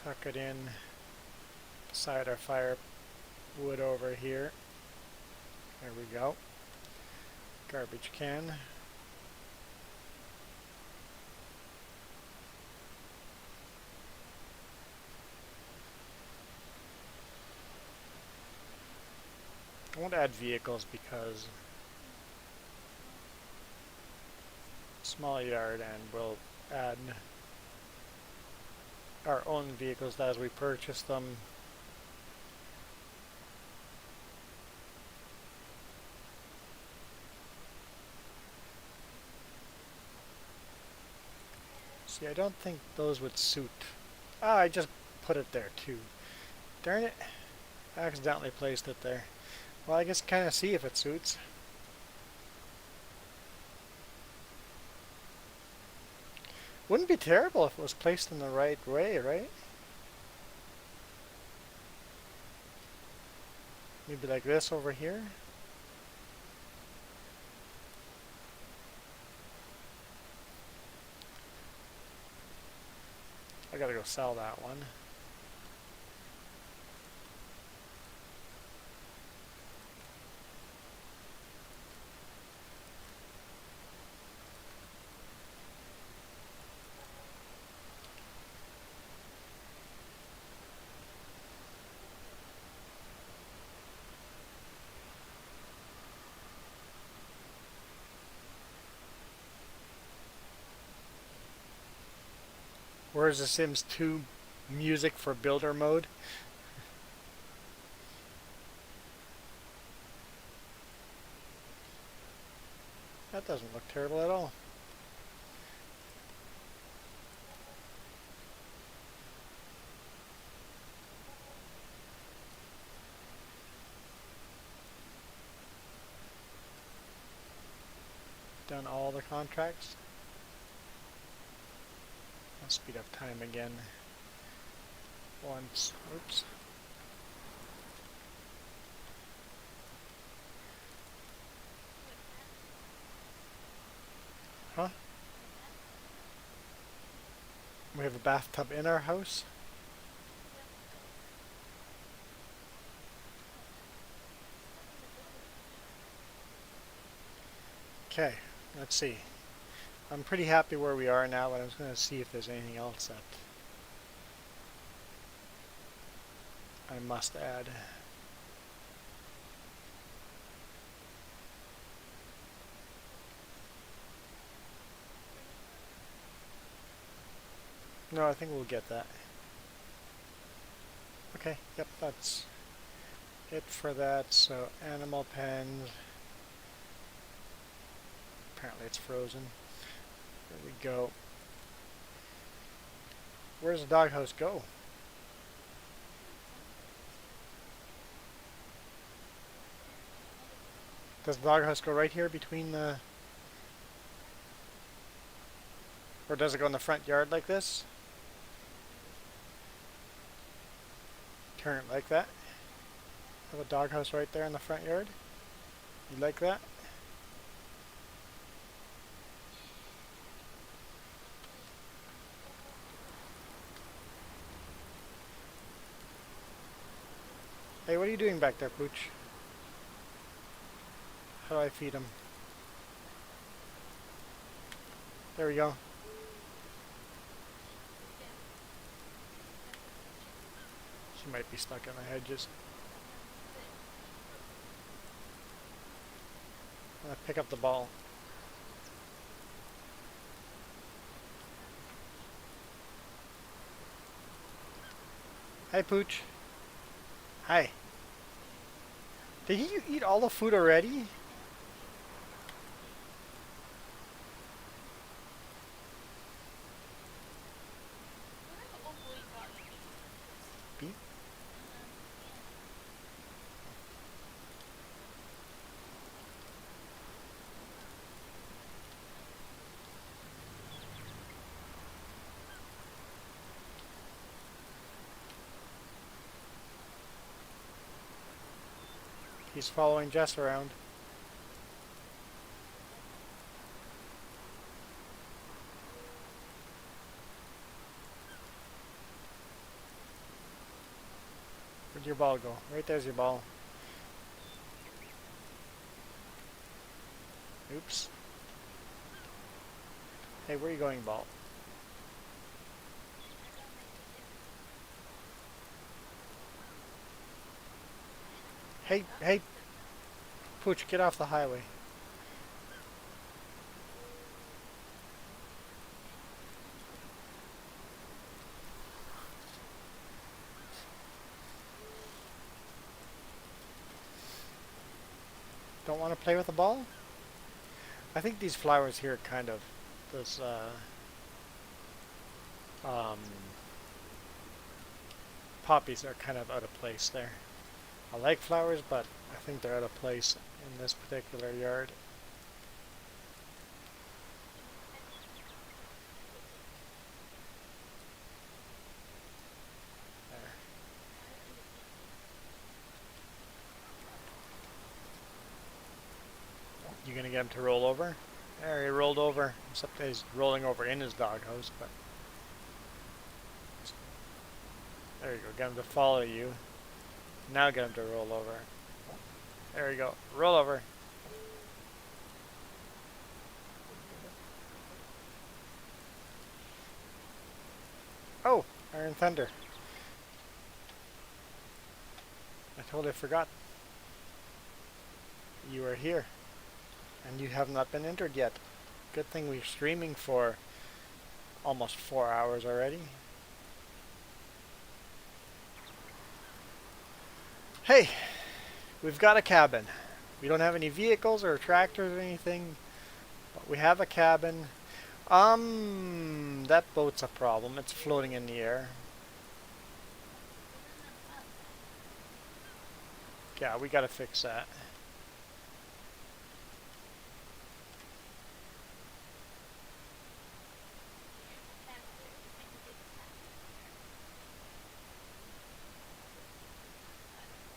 tuck it in beside our firewood over here. There we go. Garbage can. I won't add vehicles because small yard, and we'll add our own vehicles as we purchase them. See, I don't think those would suit. Ah, I just put it there too. Darn it. I accidentally placed it there. Well, I guess kind of see if it suits. Wouldn't be terrible if it was placed in the right way, right? Maybe like this over here. I gotta go sell that one. Where's the Sims 2 music for builder mode? That doesn't look terrible at all. Done all the contracts. I'll speed up time again. Once. Oops. Huh? We have a bathtub in our house? Okay, let's see. I'm pretty happy where we are now, but I was going to see if there's anything else that I must add. No, I think we'll get that. Okay, yep, that's it for that. So animal pens. Apparently it's frozen. There we go. Where's the doghouse go? Does the doghouse go right here between the... Or does it go in the front yard like this? Turn it like that? Have a doghouse right there in the front yard? You like that? Hey, what are you doing back there, Pooch? How do I feed him? There we go. She might be stuck in the hedges. I'm gonna pick up the ball. Hi, Pooch. Hi. Did you eat all the food already? Beep. He's following Jess around. Where'd your ball go? Right there's your ball. Oops. Hey, where are you going, ball? Hey, hey, Pooch, get off the highway. Don't want to play with the ball? I think these flowers here kind of, this, um, poppies are kind of out of place there. I like flowers, but I think they're out of place in this particular yard. There. You gonna get him to roll over? There, he rolled over. Except he's rolling over in his doghouse, but there you go. Get him to follow you. Now get him to roll over. There you go. Roll over. Oh, Iron Thunder. I totally forgot. You are here. And you have not been entered yet. Good thing we're streaming for almost 4 hours already. Hey, we've got a cabin. We don't have any vehicles or tractors or anything, but we have a cabin. That boat's a problem. It's floating in the air. Yeah, we gotta fix that.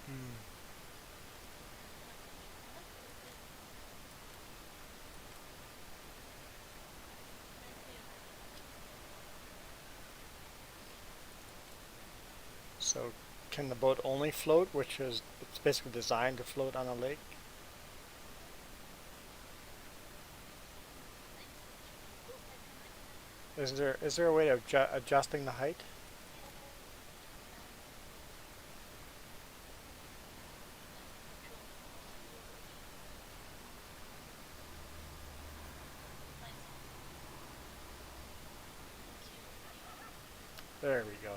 Hmm. So, can the boat only float, which is, it's basically designed to float on a lake? Is there a way of adjusting the height? There we go.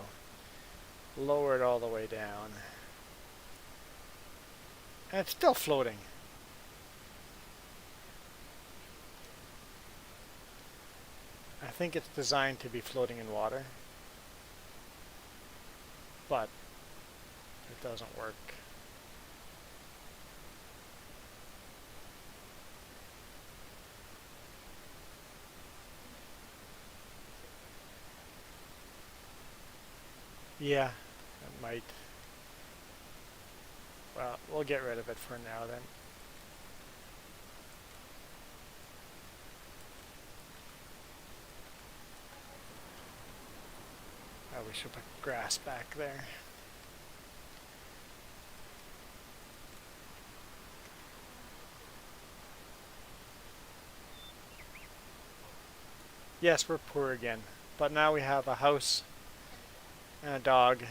Lower it all the way down. And it's still floating. I think it's designed to be floating in water, but it doesn't work. Yeah, it might. Well, we'll get rid of it for now then. Oh, we should put grass back there. Yes, we're poor again, but now we have a house and a dog.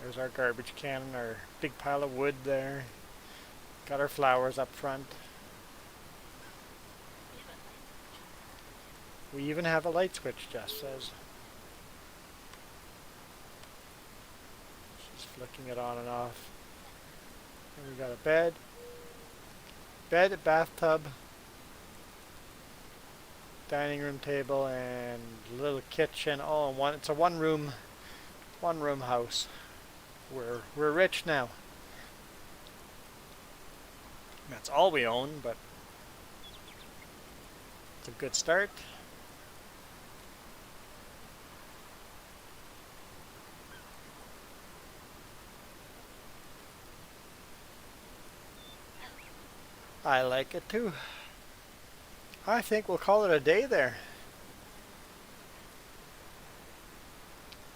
There's our garbage can and our big pile of wood there. Got our flowers up front. We even have a light switch, Jess says. She's flicking it on and off. And we got a bed, bathtub, dining room table, and little kitchen. Oh, and it's a one room house. We're rich now. That's all we own, but it's a good start. I like it too. I think we'll call it a day there.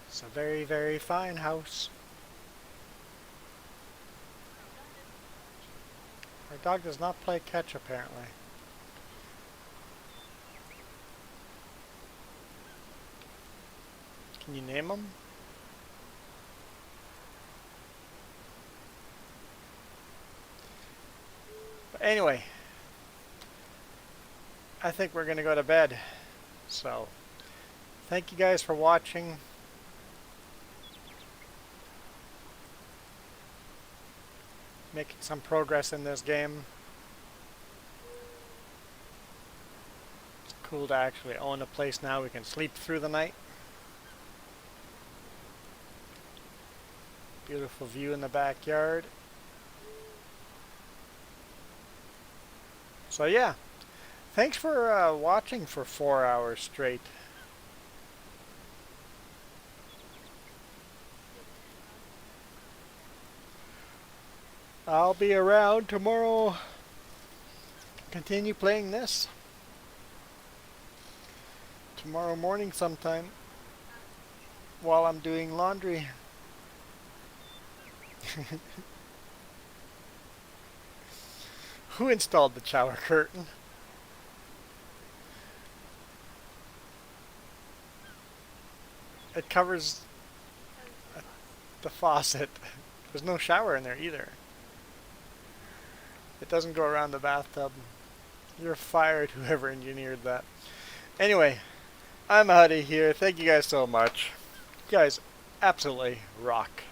It's a very, very fine house. Our dog does not play catch, apparently. Can you name him? But anyway, I think we're going to go to bed. So, thank you guys for watching. Making some progress in this game. It's cool to actually own a place now we can sleep through the night. Beautiful view in the backyard. So yeah, thanks for watching for 4 hours straight. I'll be around tomorrow. Continue playing this. Tomorrow morning sometime. While I'm doing laundry. Who installed the shower curtain? It covers the faucet. There's no shower in there either. It doesn't go around the bathtub. You're fired, whoever engineered that. Anyway, I'm out of here. Thank you guys so much. You guys absolutely rock.